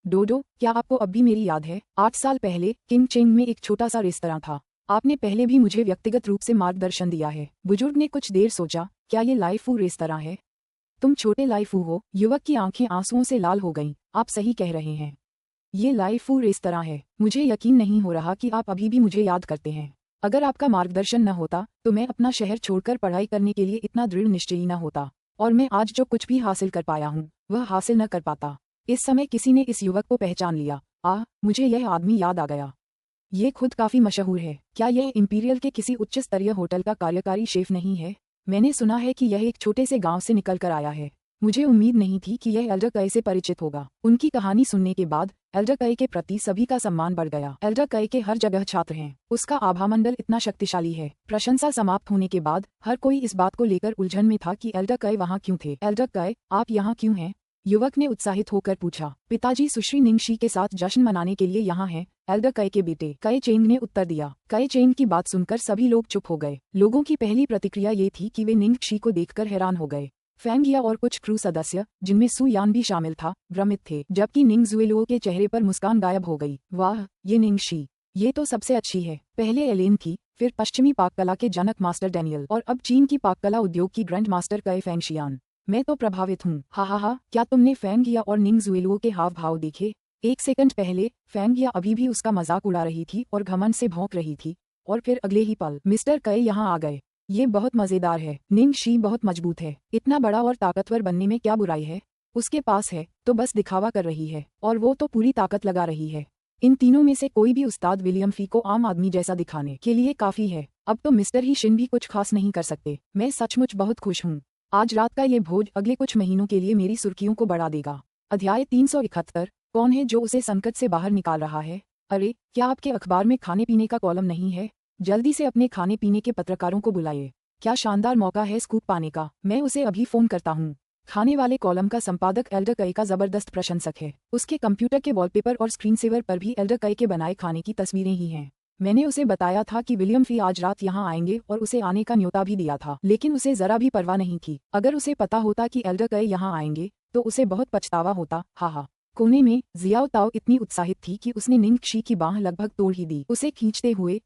S1: डोडो, क्या आपको अब भी मेरी याद है? 8 साल पहले किंग चेंग में एक छोटा सा रेस्तरां था। आपने पहले भी मुझे व्यक्तिगत रूप से मार्गदर्शन दिया है। बुजुर्ग ने कुछ देर सोचा। क्या ये लाइफू रेस्तरां है? तुम छोटे लाइफू हो? युवक की आंखें आंसुओं से लाल हो गईं। आप सही कह रहे हैं, ये लाइफू रेस्तरां है। मुझे यकीन नहीं हो रहा कि आप अभी भी मुझे याद करते हैं। अगर आपका मार्गदर्शन न होता तो मैं अपना शहर छोड़कर पढ़ाई करने के लिए इतना दृढ़ निश्चयी न होता, और मैं आज जो कुछ भी हासिल कर पाया हूँ वह हासिल न कर पाता। इस समय किसी ने इस युवक को पहचान लिया। मुझे यह आदमी याद आ गया। ये खुद काफी मशहूर है। क्या यह इंपीरियल के किसी उच्च स्तरीय होटल का कार्यकारी शेफ नहीं है? मैंने सुना है कि यह एक छोटे से गांव से निकलकर आया है। मुझे उम्मीद नहीं थी कि यह एल्डर कय से परिचित होगा। उनकी कहानी सुनने के बाद एल्डर कय के प्रति सभी का सम्मान बढ़ गया। एल्डर कय के हर जगह छात्र हैं। उसका आभामंडल इतना शक्तिशाली है। प्रशंसा समाप्त होने के बाद हर कोई इस बात को लेकर उलझन में था कि एल्डर कय वहाँ क्यों थे। एल्डर कय, आप यहाँ क्यों हैं? युवक ने उत्साहित होकर पूछा। पिताजी सुश्री निंगक्षी के साथ जश्न मनाने के लिए यहाँ हैं, एल्डर कय के बेटे कय चेंग ने उत्तर दिया। कय चेंग की बात सुनकर सभी लोग चुप हो गए। लोगों की पहली प्रतिक्रिया ये थी कि वे निंगक्षी को देखकर हैरान हो गए। फैंगिया और कुछ क्रू सदस्य, जिनमें सु यान भी शामिल था, भ्रमित थे, जबकि निंगजुएलुओ के चेहरे पर मुस्कान गायब हो गई। वाह, ये निंगक्षी, ये तो सबसे अच्छी है। पहले एलेन थी, फिर पश्चिमी पाककला के जनक मास्टर डैनियल, और अब चीन की पाककला उद्योग की ग्रैंड मास्टर कय फैंगशियान। मैं तो प्रभावित हूँ। हा, क्या तुमने फैंगिया और निंगजुएलुओ के हाव भाव देखे? एक सेकंड पहले फैंगिया अभी भी उसका मजाक उड़ा रही थी और घमंड से भौंक रही थी, और फिर अगले ही पल मिस्टर कय यहाँ आ गए। ये बहुत मजेदार है। निंगक्षी बहुत मजबूत है। इतना बड़ा और ताकतवर बनने में क्या बुराई है? उसके पास है तो बस दिखावा कर रही है, और वो तो पूरी ताकत लगा रही है। इन तीनों में से कोई भी उस्ताद विलियम फी को आम आदमी जैसा दिखाने के लिए काफी है। अब तो मिस्टर ही शिन भी कुछ खास नहीं कर सकते। मैं सचमुच बहुत खुश हूँ। आज रात का ये भोज अगले कुछ महीनों के लिए मेरी सुर्खियों को बढ़ा देगा। अध्याय 371 कौन है जो उसे संकट से बाहर निकाल रहा है? अरे, क्या आपके अखबार में खाने पीने का कॉलम नहीं है? जल्दी से अपने खाने पीने के पत्रकारों को बुलाइए। क्या शानदार मौका है स्कूप पाने का। मैं उसे अभी फोन करता हूँ। खाने वाले कॉलम का संपादक एल्डर कय का जबरदस्त प्रशंसक है। उसके कंप्यूटर के वॉलपेपर और स्क्रीन सेवर पर भी एल्डर कय के बनाए खाने की तस्वीरें ही हैं। मैंने उसे बताया था कि विलियम फी आज रात यहाँ आएंगे और उसे आने का न्योता भी दिया था, लेकिन उसे जरा भी परवाह नहीं थी। अगर उसे पता होता कि एल्डर कय यहाँ आएंगे तो उसे बहुत पछतावा होता। हा। कोने में जियाओ ताओ इतनी उत्साहित थी कि उसने निंगक्षी की बाह लगभग तोड़ ही दी, उसे खींचते हुए।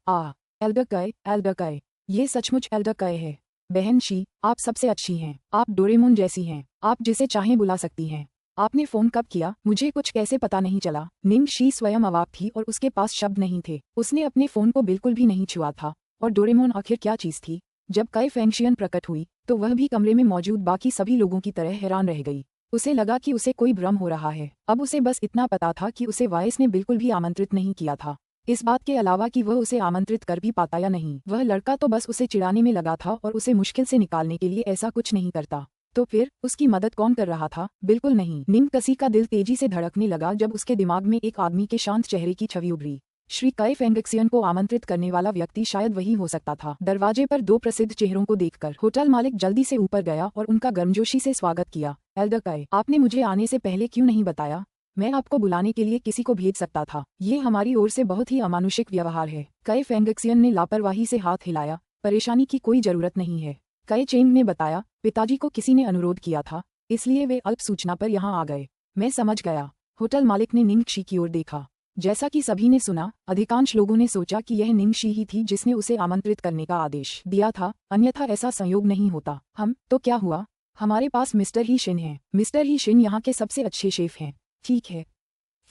S1: एल्डर कय, ये सचमुच एल्डर कय है। बहन शी, आप सबसे अच्छी हैं। आप डोरेमोन जैसी हैं। आप जिसे चाहें बुला सकती हैं। आपने फोन कब किया? मुझे कुछ कैसे पता नहीं चला। निंगक्षी स्वयं अवाक थी और उसके पास शब्द नहीं थे। उसने अपने फोन को बिल्कुल भी नहीं छुआ था। और डोरेमोन आखिर क्या चीज थी? जब कय फैंगशियन प्रकट हुई तो वह भी कमरे में मौजूद बाकी सभी लोगों की तरह हैरान रह गई। उसे लगा कि उसे कोई भ्रम हो रहा है। अब उसे बस इतना पता था कि उसे वाइस ने बिल्कुल भी आमंत्रित नहीं किया था। इस बात के अलावा कि वह उसे आमंत्रित कर भी पाता या नहीं, वह लड़का तो बस उसे चिढ़ाने में लगा था और उसे मुश्किल से निकालने के लिए ऐसा कुछ नहीं करता। तो फिर उसकी मदद कौन कर रहा था? बिल्कुल नहीं। निंग कसी का दिल तेजी से धड़कने लगा जब उसके दिमाग में एक आदमी के शांत चेहरे की छवि उभरी। श्री कई फेंगक्सियन को आमंत्रित करने वाला व्यक्ति शायद वही हो सकता था। दरवाजे पर दो प्रसिद्ध चेहरों को देखकर होटल मालिक जल्दी से ऊपर गया और उनका गर्मजोशी से स्वागत किया। एल्डर कई, आपने मुझे आने से पहले क्यों नहीं बताया? मैं आपको बुलाने के लिए किसी को भेज सकता था। ये हमारी ओर से बहुत ही अमानुषिक व्यवहार है। कई फेंगक्सियन ने लापरवाही से हाथ हिलाया। परेशानी की कोई जरूरत नहीं है। कई चेंग ने बताया, पिताजी को किसी ने अनुरोध किया था, इसलिए वे अल्प सूचना पर यहाँ आ गए। मैं समझ गया। होटल मालिक ने निंग शी की ओर देखा। जैसा कि सभी ने सुना, अधिकांश लोगों ने सोचा कि यह निंग शी ही थी जिसने उसे आमंत्रित करने का आदेश दिया था, अन्यथा ऐसा संयोग नहीं होता। हम तो क्या हुआ? हमारे पास मिस्टर ही शिन है। मिस्टर ही शिन यहाँ के सबसे अच्छे शेफ हैं। ठीक है,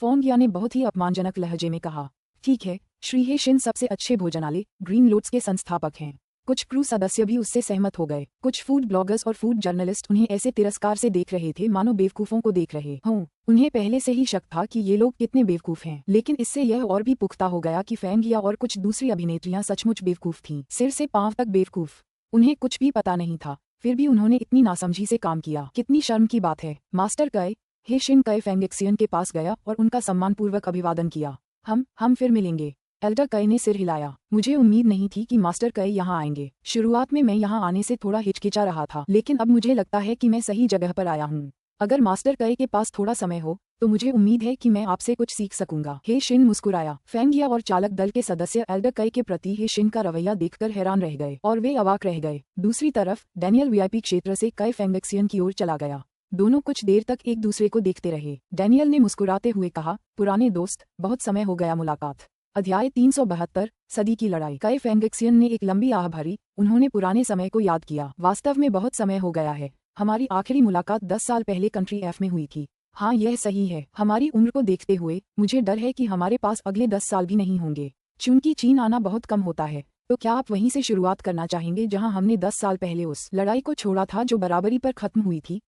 S1: फोंगिया ने बहुत ही अपमानजनक लहजे में कहा। ठीक है, श्री हे शिन सबसे अच्छे भोजनालय ग्रीन लोट्स के संस्थापक हैं। कुछ क्रू सदस्य भी उससे सहमत हो गए। कुछ फूड ब्लॉगर्स और फूड जर्नलिस्ट उन्हें ऐसे तिरस्कार से देख रहे थे मानो बेवकूफों को देख रहे हों। उन्हें पहले से ही शक था कि ये लोग कितने बेवकूफ हैं, लेकिन इससे यह और भी पुख्ता हो गया कि फेंगिया और कुछ दूसरी अभिनेत्रियां सचमुच बेवकूफ थीं, सिर से पांव तक बेवकूफ। उन्हें कुछ भी पता नहीं था, फिर भी उन्होंने इतनी नासमझी से काम किया। कितनी शर्म की बात है। मास्टर कई हे शिन कई फेंगक्सियन के पास गया और उनका सम्मानपूर्वक अभिवादन किया। हम फिर मिलेंगे। एल्डर कई ने सिर हिलाया। मुझे उम्मीद नहीं थी कि मास्टर कई यहाँ आएंगे। शुरुआत में मैं यहाँ आने से थोड़ा हिचकिचा रहा था, लेकिन अब मुझे लगता है कि मैं सही जगह पर आया हूँ। अगर मास्टर कई के पास थोड़ा समय हो तो मुझे उम्मीद है कि मैं आपसे कुछ सीख सकूंगा। हे शिन मुस्कुराया। फेंगिया और चालक दल के सदस्य एल्डर कई के प्रति हे शिन का रवैया देखकर हैरान रह गए और वे अवाक रह गए। दूसरी तरफ डैनियल वीआईपी क्षेत्र से कई फेंगक्सियन की ओर चला गया। दोनों कुछ देर तक एक दूसरे को देखते रहे। डैनियल ने मुस्कुराते हुए कहा, पुराने दोस्त, बहुत समय हो गया मुलाकात। अध्याय 372 सदी की लड़ाई। कई फेंगक्सियन ने एक लंबी आह भरी। उन्होंने पुराने समय को याद किया। वास्तव में बहुत समय हो गया है। हमारी आखिरी मुलाकात 10 साल पहले कंट्री एफ में हुई थी। हाँ, यह सही है। हमारी उम्र को देखते हुए मुझे डर है कि हमारे पास अगले 10 साल भी नहीं होंगे। चूंकि चीन आना बहुत कम होता है, तो क्या आप वहीं से शुरुआत करना चाहेंगे जहां हमने 10 साल पहले उस लड़ाई को छोड़ा था जो बराबरी पर खत्म हुई थी?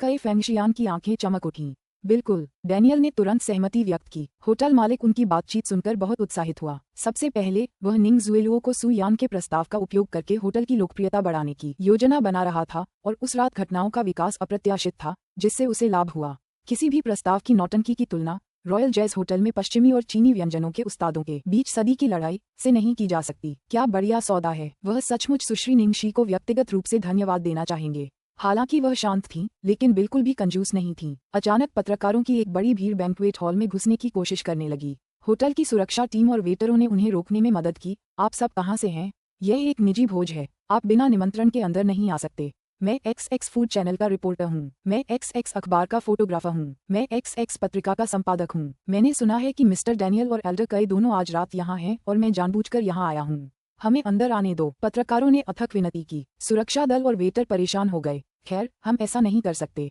S1: कई फेंगशियान की आंखें चमक उठीं। बिल्कुल, डैनियल ने तुरंत सहमति व्यक्त की। होटल मालिक उनकी बातचीत सुनकर बहुत उत्साहित हुआ। सबसे पहले वह निंग जुएलुओ को सुयान के प्रस्ताव का उपयोग करके होटल की लोकप्रियता बढ़ाने की योजना बना रहा था और उस रात घटनाओं का विकास अप्रत्याशित था जिससे उसे लाभ हुआ। किसी भी प्रस्ताव की नौटंकी की तुलना रॉयल जैज होटल में पश्चिमी और चीनी व्यंजनों के उस्तादों के बीच सदी की लड़ाई से नहीं की जा सकती। क्या बढ़िया सौदा है। वह सचमुच सुश्री निंग शी को व्यक्तिगत रूप से धन्यवाद देना चाहेंगे। हालांकि वह शांत थीं, लेकिन बिल्कुल भी कंजूस नहीं थीं। अचानक पत्रकारों की एक बड़ी भीड़ बैंक्वेट हॉल में घुसने की कोशिश करने लगी। होटल की सुरक्षा टीम और वेटरों ने उन्हें रोकने में मदद की। आप सब कहां से हैं? यह एक निजी भोज है, आप बिना निमंत्रण के अंदर नहीं आ सकते। मैं XX फूड चैनल का रिपोर्टर हूँ। मैं XX अखबार का फोटोग्राफर हूँ। मैं XX पत्रिका का संपादक हूँ। मैंने सुना है कि मिस्टर डैनियल और एल्डर कई दोनों आज रात यहाँ हैं और मैं जानबूझकर यहाँ आया हूँ। हमें अंदर आने दो। पत्रकारों ने अथक विनती की। सुरक्षा दल और वेटर परेशान हो गए। खैर, हम ऐसा नहीं कर सकते।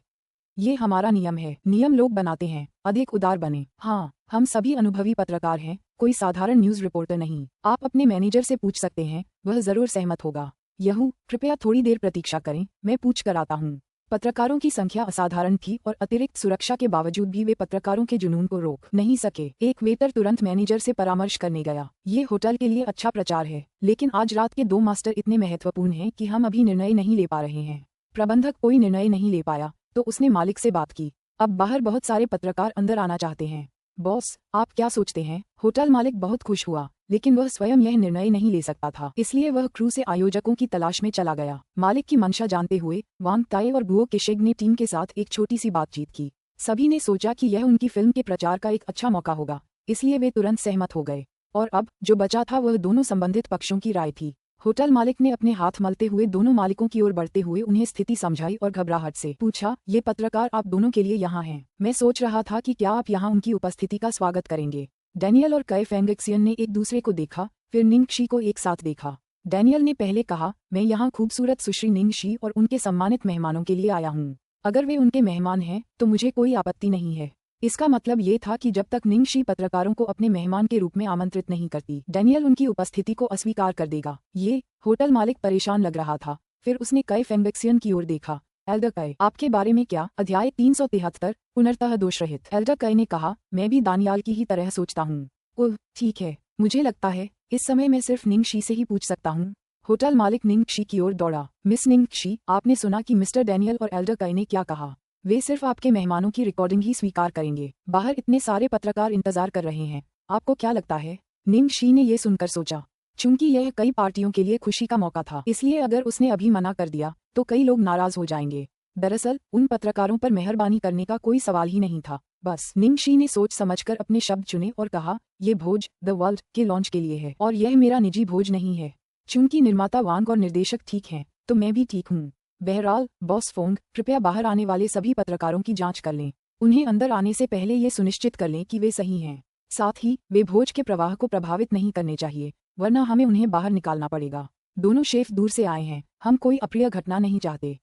S1: ये हमारा नियम है। नियम लोग बनाते हैं। अधिक उदार बने। हाँ, हम सभी अनुभवी पत्रकार हैं, कोई साधारण न्यूज रिपोर्टर नहीं। आप अपने मैनेजर से पूछ सकते हैं, वह जरूर सहमत होगा। यहू, कृपया थोड़ी देर प्रतीक्षा करें, मैं पूछ कर आता हूँ। पत्रकारों की संख्या असाधारण थी और अतिरिक्त सुरक्षा के बावजूद भी वे पत्रकारों के जुनून को रोक नहीं सके। एक वेटर तुरंत मैनेजर से परामर्श करने गया। ये होटल के लिए अच्छा प्रचार है, लेकिन आज रात के 2 मास्टर इतने महत्वपूर्ण हैं कि हम अभी निर्णय नहीं ले पा रहे हैं। प्रबंधक कोई निर्णय नहीं ले पाया तो उसने मालिक से बात की। अब बाहर बहुत सारे पत्रकार अंदर आना चाहते हैं। बॉस, आप क्या सोचते हैं? होटल मालिक बहुत खुश हुआ, लेकिन वह स्वयं यह निर्णय नहीं ले सकता था, इसलिए वह क्रू से आयोजकों की तलाश में चला गया। मालिक की मंशा जानते हुए वांग ताए और गुओ केशेग ने टीम के साथ एक छोटी सी बातचीत की। सभी ने सोचा कि यह उनकी फिल्म के प्रचार का एक अच्छा मौका होगा, इसलिए वे तुरंत सहमत हो गए। और अब जो बचा था वह दोनों संबंधित पक्षों की राय थी। होटल मालिक ने अपने हाथ मलते हुए दोनों मालिकों की ओर बढ़ते हुए उन्हें स्थिति समझाई और घबराहट से पूछा, ये पत्रकार आप दोनों के लिए यहाँ हैं। मैं सोच रहा था कि क्या आप यहाँ उनकी उपस्थिति का स्वागत करेंगे। डैनियल और कई फेंगक्सियन ने एक दूसरे को देखा, फिर निंग शी को एक साथ देखा। डैनियल ने पहले कहा, मैं यहाँ खूबसूरत सुश्री निंग शी और उनके सम्मानित मेहमानों के लिए आया हूँ। अगर वे उनके मेहमान हैं तो मुझे कोई आपत्ति नहीं है। इसका मतलब ये था कि जब तक निंग शी पत्रकारों को अपने मेहमान के रूप में आमंत्रित नहीं करती, डैनियल उनकी उपस्थिति को अस्वीकार कर देगा। ये होटल मालिक परेशान लग रहा था। फिर उसने कई फेंगक्सियन की ओर देखा। एल्डर कई, आपके बारे में क्या? अध्याय 373 पुनर्तः दोषरहित। एल्डर कई ने कहा, मैं भी दानियाल की ही तरह सोचता हूँ। ओह ठीक है, मुझे लगता है इस समय मैं सिर्फ निंग शी से ही पूछ सकता हूँ। होटल मालिक निंग क्षी की ओर दौड़ा। मिस निंग क्षी, आपने सुना कि मिस्टर डैनियल और एल्डर कई ने क्या कहा? वे सिर्फ आपके मेहमानों की रिकॉर्डिंग ही स्वीकार करेंगे। बाहर इतने सारे पत्रकार इंतजार कर रहे हैं। आपको क्या लगता है? निंग क्षी ने ये सुनकर सोचा, चूंकि यह कई पार्टियों के लिए खुशी का मौका था, इसलिए अगर उसने अभी मना कर दिया तो कई लोग नाराज हो जाएंगे। दरअसल उन पत्रकारों पर मेहरबानी करने का कोई सवाल ही नहीं था। बस निंग क्षी ने सोच समझकर अपने शब्द चुने और कहा, ये भोज द वर्ल्ड के लॉन्च के लिए है और यह मेरा निजी भोज नहीं है। चूंकि निर्माता वांग और निर्देशक ठीक हैं, तो मैं भी ठीक हूँ। बहरहाल बॉस फोंग, कृपया बाहर आने वाले सभी पत्रकारों की जांच कर लें। उन्हें अंदर आने से पहले ये सुनिश्चित कर लें कि वे सही हैं। साथ ही वे भोज के प्रवाह को प्रभावित नहीं करने चाहिए, वरना हमें उन्हें बाहर निकालना पड़ेगा। दोनों शेफ दूर से आए हैं, हम कोई अप्रिय घटना नहीं चाहते।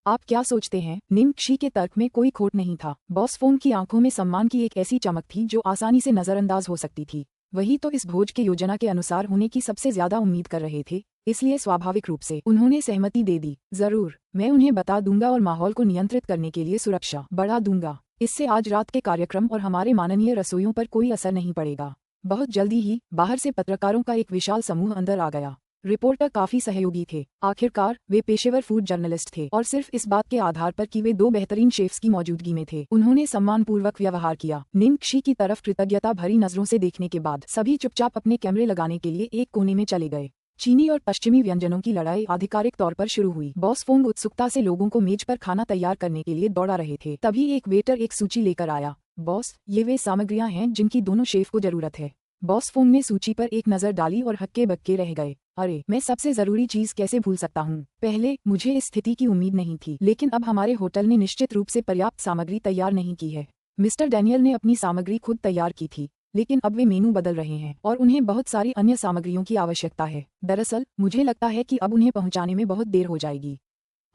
S1: आप क्या सोचते हैं? निंग क्षी के तर्क में कोई खोट नहीं था। बॉस फोंग की आंखों में सम्मान की एक ऐसी चमक थी जो आसानी से नजरअंदाज हो सकती थी। वही तो इस भोज के योजना के अनुसार होने की सबसे ज्यादा उम्मीद कर रहे थे, इसलिए स्वाभाविक रूप से उन्होंने सहमति दे दी। जरूर, मैं उन्हें बता दूंगा और माहौल को नियंत्रित करने के लिए सुरक्षा बढ़ा दूंगा। इससे आज रात के कार्यक्रम और हमारे माननीय रसोइयों पर कोई असर नहीं पड़ेगा। बहुत जल्दी ही बाहर से पत्रकारों का एक विशाल समूह अंदर आ गया। रिपोर्टर काफी सहयोगी थे। आखिरकार वे पेशेवर फूड जर्नलिस्ट थे और सिर्फ इस बात के आधार पर कि वे दो बेहतरीन शेफ्स की मौजूदगी में थे, उन्होंने सम्मानपूर्वक व्यवहार किया। निंग क्षी की तरफ कृतज्ञता भरी नजरों से देखने के बाद सभी चुपचाप अपने कैमरे लगाने के लिए एक कोने में चले गए। चीनी और पश्चिमी व्यंजनों की लड़ाई आधिकारिक तौर पर शुरू हुई। बॉस फोंग उत्सुकता से लोगों को मेज पर खाना तैयार करने के लिए दौड़ा रहे थे। तभी एक वेटर एक सूची लेकर आया। बॉस, ये वे सामग्रियां हैं जिनकी दोनों शेफ को जरूरत है। बॉस फोंग ने सूची पर एक नजर डाली और हक्के बक्के रह गए। अरे, मैं सबसे जरूरी चीज कैसे भूल सकता हूँ। पहले मुझे इस स्थिति की उम्मीद नहीं थी, लेकिन अब हमारे होटल ने निश्चित रूप से पर्याप्त सामग्री तैयार नहीं की है। मिस्टर डैनियल ने अपनी सामग्री खुद तैयार की थी, लेकिन अब वे मेनू बदल रहे हैं और उन्हें बहुत सारी अन्य सामग्रियों की आवश्यकता है। दरअसल मुझे लगता है कि अब उन्हें पहुंचाने में बहुत देर हो जाएगी।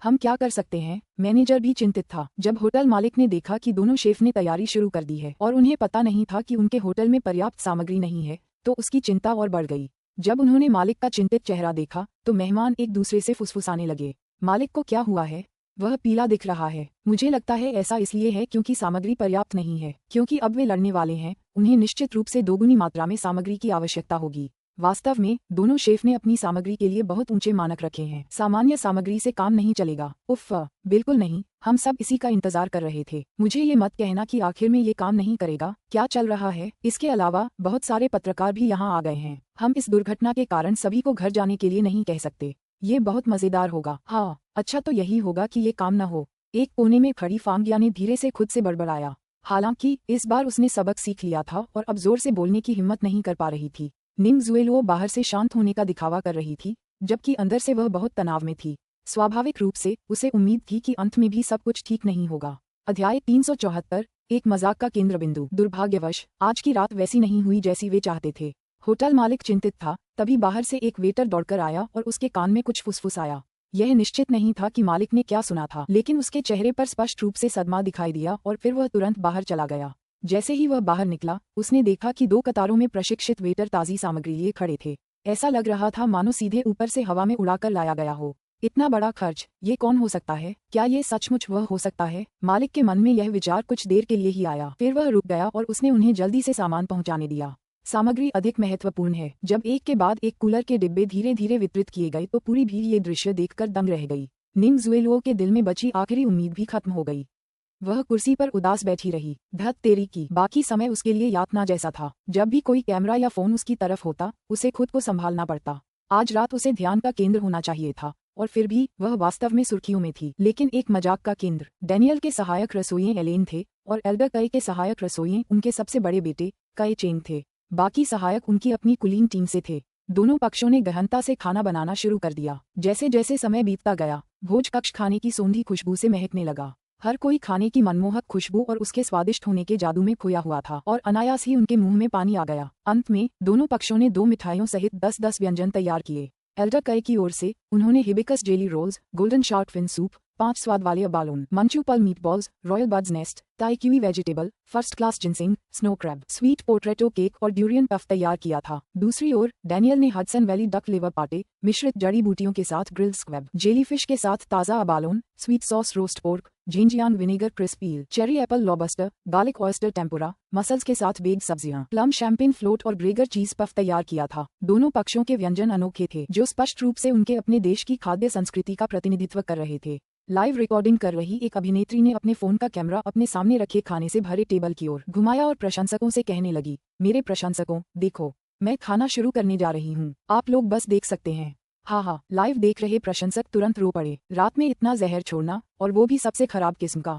S1: हम क्या कर सकते हैं? मैनेजर भी चिंतित था। जब होटल मालिक ने देखा कि दोनों शेफ ने तैयारी शुरू कर दी है और उन्हें पता नहीं था कि उनके होटल में पर्याप्त सामग्री नहीं है, तो उसकी चिंता और बढ़ गई। जब उन्होंने मालिक का चिंतित चेहरा देखा तो मेहमान एक दूसरे से फुसफुसाने लगे। मालिक को क्या हुआ है? वह पीला दिख रहा है। मुझे लगता है ऐसा इसलिए है क्योंकि सामग्री पर्याप्त नहीं है। क्योंकि अब वे लड़ने वाले हैं, उन्हें निश्चित रूप से दोगुनी मात्रा में सामग्री की आवश्यकता होगी। वास्तव में दोनों शेफ ने अपनी सामग्री के लिए बहुत ऊंचे मानक रखे हैं। सामान्य सामग्री से काम नहीं चलेगा। उफ़, बिल्कुल नहीं, हम सब इसी का इंतजार कर रहे थे। मुझे ये मत कहना कि आखिर में ये काम नहीं करेगा। क्या चल रहा है? इसके अलावा बहुत सारे पत्रकार भी यहाँ आ गए हैं। हम इस दुर्घटना के कारण सभी को घर जाने के लिए नहीं कह सकते। ये बहुत मजेदार होगा। हाँ, अच्छा तो यही होगा कि ये काम न हो। एक कोने में खड़ी फांगिया ने धीरे से खुद से बड़बड़ाया। हालांकि इस बार उसने सबक सीख लिया था और अब जोर से बोलने की हिम्मत नहीं कर पा रही थी। निंग ज़ुएलुओ बाहर से शांत होने का दिखावा कर रही थी, जबकि अंदर से वह बहुत तनाव में थी। स्वाभाविक रूप से उसे उम्मीद थी कि अंत में भी सब कुछ ठीक नहीं होगा। अध्याय 374, एक मजाक का केंद्र बिंदु। दुर्भाग्यवश आज की रात वैसी नहीं हुई जैसी वे चाहते थे। होटल मालिक चिंतित था। तभी बाहर से एक वेटर दौड़कर आया और उसके कान में कुछ फुसफुसाया। यह निश्चित नहीं था कि मालिक ने क्या सुना था, लेकिन उसके चेहरे पर स्पष्ट रूप से सदमा दिखाई दिया और फिर वह तुरंत बाहर चला गया। जैसे ही वह बाहर निकला, उसने देखा कि दो कतारों में प्रशिक्षित वेटर ताज़ी सामग्री लिए खड़े थे। ऐसा लग रहा था मानो सीधे ऊपर से हवा में उड़ाकर लाया गया हो। इतना बड़ा खर्च, ये कौन हो सकता है? क्या ये सचमुच वह हो सकता है? मालिक के मन में यह विचार कुछ देर के लिए ही आया, फिर वह रुक गया और उसने उन्हें जल्दी से सामान पहुंचाने दिया। सामग्री अधिक महत्वपूर्ण है। जब एक के बाद एक कूलर के डिब्बे धीरे धीरे वितरित किए गए तो पूरी भीड़ ये दृश्य देखकर दंग रह गई। निंग ज़ुएलुओ के दिल में बची आखिरी उम्मीद भी खत्म हो गई। वह कुर्सी पर उदास बैठी रही। धत तेरी की, बाकी समय उसके लिए यातना जैसा था। जब भी कोई कैमरा या फोन उसकी तरफ होता, उसे खुद को संभालना पड़ता। आज रात उसे ध्यान का केंद्र होना चाहिए था, और फिर भी वह वास्तव में सुर्खियों में थी। लेकिन एक मजाक का केंद्र। डैनियल के सहायक रसोइये एलेन थे और एल्डर कई के सहायक रसोइये उनके सबसे बड़े बेटे कई चेंग थे। बाकी सहायक उनकी अपनी कुलीन टीम से थे। दोनों पक्षों ने गहनता से खाना बनाना शुरू कर दिया। जैसे जैसे समय बीतता गया, भोज कक्ष खाने की सौंधी खुशबू से महकने लगा। हर कोई खाने की मनमोहक खुशबू और उसके स्वादिष्ट होने के जादू में खोया हुआ था और अनायास ही उनके मुंह में पानी आ गया। अंत में दोनों पक्षों ने 2 मिठाइयों सहित 10-10 व्यंजन तैयार किए। एल्डर कई की ओर से उन्होंने hibiscus jelly rolls, golden shark fin soup, 5 स्वाद वाले अबालोन, मंचू पल meatballs, royal bird's nest, Thai kiwi vegetable, first class ginseng, snow crab, sweet potato cake और ड्यूरियन पफ तैयार किया था। दूसरी ओर डैनियल ने Hudson Valley duck liver pate, मिश्रित जड़ी बूटियों के साथ ग्रिल्ड स्क्वैब, जेलीफिश के साथ ताज़ा abalone, sweet sauce roast pork, Zhenjiang vinegar crisp eel, cherry apple lobster, garlic oyster tempura, mussels के साथ बेग्ड सब्जियां, प्लम शैम्पेन फ्लोट और ग्रेगर चीज पफ तैयार किया था। दोनों पक्षों के व्यंजन अनोखे थे, जो स्पष्ट रूप से उनके अपने देश की खाद्य संस्कृति का प्रतिनिधित्व कर रहे थे। लाइव रिकॉर्डिंग कर रही एक अभिनेत्री ने अपने फोन का कैमरा अपने सामने रखे खाने से भरे टेबल की ओर घुमाया और प्रशंसकों से कहने लगी, मेरे प्रशंसकों, देखो, मैं खाना शुरू करने जा रही हूँ, आप लोग बस देख सकते हैं। हाँ, लाइव देख रहे प्रशंसक तुरंत रो पड़े। रात में इतना जहर छोड़ना, और वो भी सबसे खराब किस्म का।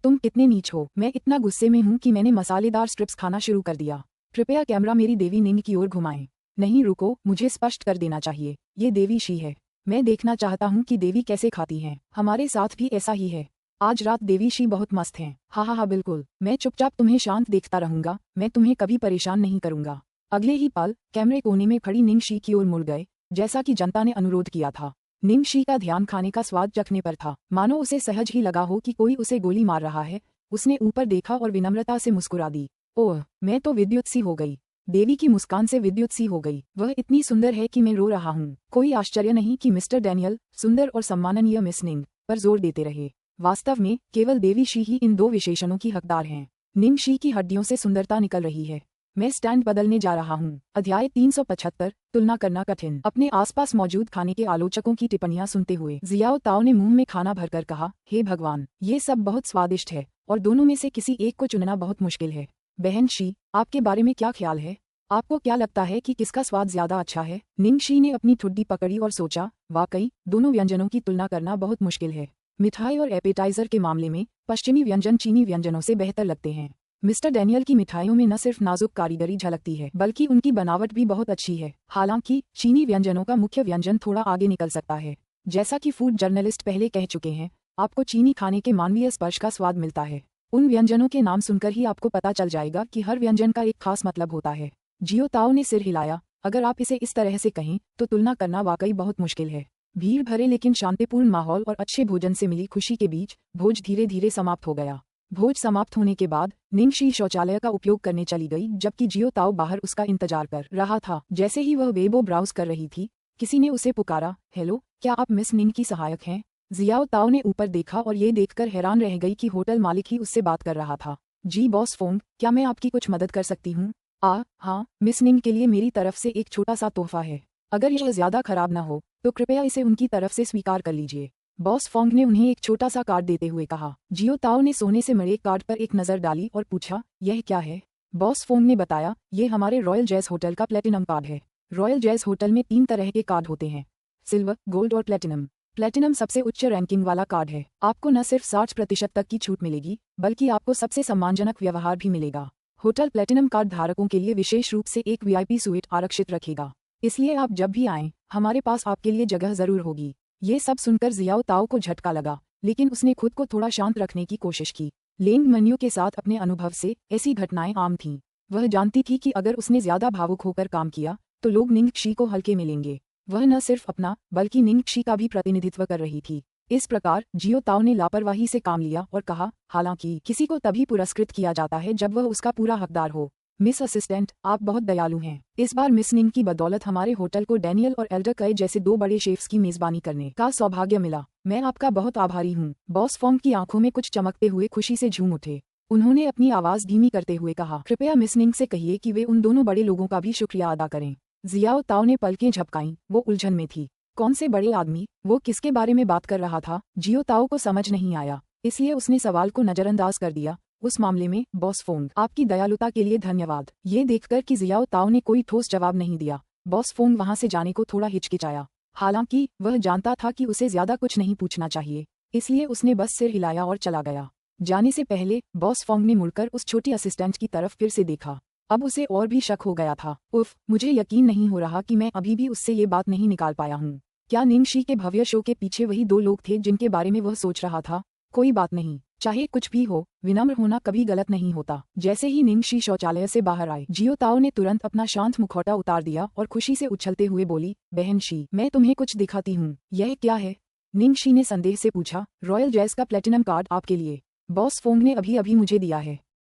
S1: तुम कितने नीच हो। मैं इतना गुस्से में हूँ कि मैंने मसालेदार स्ट्रिप्स खाना शुरू कर दिया। कृपया कैमरा मेरी देवी नींद की ओर घुमाएं। नहीं रुको, मुझे स्पष्ट कर देना चाहिए, ये देवी शी है। मैं देखना चाहता हूँ कि देवी कैसे खाती हैं। हमारे साथ भी ऐसा ही है। आज रात देवी शी बहुत मस्त हैं। हाँ बिल्कुल, मैं चुपचाप तुम्हें शांत देखता रहूंगा, मैं तुम्हें कभी परेशान नहीं करूंगा। अगले ही पल कैमरे कोने में खड़ी निंग शी की ओर मुड़ गए, जैसा कि जनता ने अनुरोध किया था। निंग शी का ध्यान खाने का स्वाद चखने पर था, मानो उसे सहज ही लगा हो कि कोई उसे गोली मार रहा है। उसने ऊपर देखा और विनम्रता से मुस्कुरा दी। ओह, मैं तो विद्युत सी हो गई। देवी की मुस्कान से विद्युत सी हो गई। वह इतनी सुंदर है कि मैं रो रहा हूँ। कोई आश्चर्य नहीं कि मिस्टर डैनियल सुंदर और सम्माननीय मिस निंग पर जोर देते रहे। वास्तव में केवल देवी शी ही इन दो विशेषणों की हकदार हैं। निंग शी की हड्डियों से सुंदरता निकल रही है। मैं स्टैंड बदलने जा रहा हूँ। अध्याय 375, तुलना करना कठिन। अपने आसपास मौजूद खाने के आलोचकों की टिप्पणियां सुनते हुए जियाओ ताओ ने मुंह में खाना भरकर कहा, हे भगवान, ये सब बहुत स्वादिष्ट है और दोनों में से किसी एक को चुनना बहुत मुश्किल है। बहन शी, आपके बारे में क्या ख्याल है? आपको क्या लगता है कि किसका स्वाद ज्यादा अच्छा है? निंग शी ने अपनी ठुड्डी पकड़ी और सोचा, वाकई दोनों व्यंजनों की तुलना करना बहुत मुश्किल है। मिठाई और एपेटाइजर के मामले में पश्चिमी व्यंजन चीनी व्यंजनों से बेहतर लगते हैं। मिस्टर डैनियल की मिठाइयों में न सिर्फ नाजुक कारीगरी झलकती है, बल्कि उनकी बनावट भी बहुत अच्छी है। हालांकि चीनी व्यंजनों का मुख्य व्यंजन थोड़ा आगे निकल सकता है। जैसा कि फूड जर्नलिस्ट पहले कह चुके हैं, आपको चीनी खाने के मानवीय स्पर्श का स्वाद मिलता है। उन व्यंजनों के नाम सुनकर ही आपको पता चल जाएगा कि हर व्यंजन का एक खास मतलब होता है। जियो ताओ ने सिर हिलाया। अगर आप इसे इस तरह से कहें तो तुलना करना वाकई बहुत मुश्किल है। भीड़ भरे लेकिन शांतिपूर्ण माहौल और अच्छे भोजन से मिली खुशी के बीच भोज धीरे धीरे समाप्त हो गया। भोज समाप्त होने के बाद निंग शी शौचालय का उपयोग करने चली गई, जबकि जियो ताओ बाहर उसका इंतजार कर रहा था। जैसे ही वह वेबो ब्राउज कर रही थी, किसी ने उसे पुकारा, हेलो, क्या आप मिस निंग की सहायक हैं? जियाओ ताओ ने ऊपर देखा और ये देखकर हैरान रह गई कि होटल मालिक ही उससे बात कर रहा था। जी बॉस फोंग, क्या मैं आपकी कुछ मदद कर सकती हूँ? हाँ, मिस निंग के लिए मेरी तरफ से एक छोटा सा तोहफा है। अगर यह ज्यादा खराब न हो तो कृपया इसे उनकी तरफ से स्वीकार कर लीजिए। बॉस फोंग ने उन्हें एक छोटा सा कार्ड देते हुए कहा। जियो ताओ ने सोने से मढ़े कार्ड पर एक नजर डाली और पूछा, यह क्या है? बॉस फोंग ने बताया, ये हमारे रॉयल जैज होटल का प्लेटिनम कार्ड है। रॉयल जैज होटल में 3 तरह के कार्ड होते हैं, सिल्वर, गोल्ड और प्लेटिनम। प्लेटिनम सबसे उच्च रैंकिंग वाला कार्ड है। आपको न सिर्फ 60% तक की छूट मिलेगी, बल्कि आपको सबसे सम्मानजनक व्यवहार भी मिलेगा। होटल प्लेटिनम कार्ड धारकों के लिए विशेष रूप से एक वीआईपी स्वीट आरक्षित रखेगा, इसलिए आप जब भी आएं, हमारे पास आपके लिए जगह जरूर होगी। ये सब सुनकर जियाओ ताओ को झटका लगा, लेकिन उसने खुद को थोड़ा शांत रखने की कोशिश की। लेंग मेन्यू के साथ अपने अनुभव से ऐसी घटनाएं आम थीं। वह जानती थी कि अगर उसने ज्यादा भावुक होकर काम किया तो लोग निंग शी को हल्के में लेंगे। वह न सिर्फ अपना बल्कि निंग शी का भी प्रतिनिधित्व कर रही थी। इस प्रकार जियो ताओ ने लापरवाही से काम लिया और कहा, हालांकि किसी को तभी पुरस्कृत किया जाता है जब वह उसका पूरा हकदार हो। मिस असिस्टेंट, आप बहुत दयालु हैं। इस बार मिस निंग की बदौलत हमारे होटल को डैनियल और एल्डर कई जैसे 2 बड़े शेफ्स की मेजबानी करने का सौभाग्य मिला। मैं आपका बहुत आभारी हूँ। बॉस फोंग की आंखों में कुछ चमकते हुए खुशी से झूम उठे। उन्होंने अपनी आवाज धीमी करते हुए कहा, कृपया मिस निंग से कहिए कि वे उन दोनों बड़े लोगों का भी शुक्रिया अदा करें। जियाओ ताओ ने पलकें झपकाईं। वो उलझन में थी। कौन से बड़े आदमी? वो किसके बारे में बात कर रहा था? जियो ताओ को समझ नहीं आया, इसलिए उसने सवाल को नजरअंदाज कर दिया। उस मामले में बॉस फोंग, आपकी दयालुता के लिए धन्यवाद। ये देखकर कि जियाओ ताओ ने कोई ठोस जवाब नहीं दिया, बॉस फोंग वहां से जाने को थोड़ा हिचकिचाया। हालांकि वह जानता था कि उसे ज्यादा कुछ नहीं पूछना चाहिए, इसलिए उसने बस सिर हिलाया और चला गया। जाने से पहले बॉस फोंग ने मुड़कर उस छोटी असिस्टेंट की तरफ फिर से देखा। अब उसे और भी शक हो गया था। उफ, मुझे यकीन नहीं हो रहा कि मैं अभी भी उससे ये बात नहीं निकाल पाया हूँ। क्या निंग शी के भव्य शो के पीछे वही 2 लोग थे जिनके बारे में वह सोच रहा था? कोई बात नहीं, चाहे कुछ भी हो, विनम्र होना कभी गलत नहीं होता। जैसे ही निंग शी शौचालय से बाहर आई, जियो ताओ ने तुरंत अपना शांत मुखौटा उतार दिया और खुशी से उछलते हुए बोली, बहन शी, मैं तुम्हें कुछ दिखाती हूँ। यह क्या है? निंगशी ने संदेह से पूछा, रॉयल जैज का प्लेटिनम कार्ड आपके लिए। बॉस फोंग ने अभी अभी मुझे दिया है।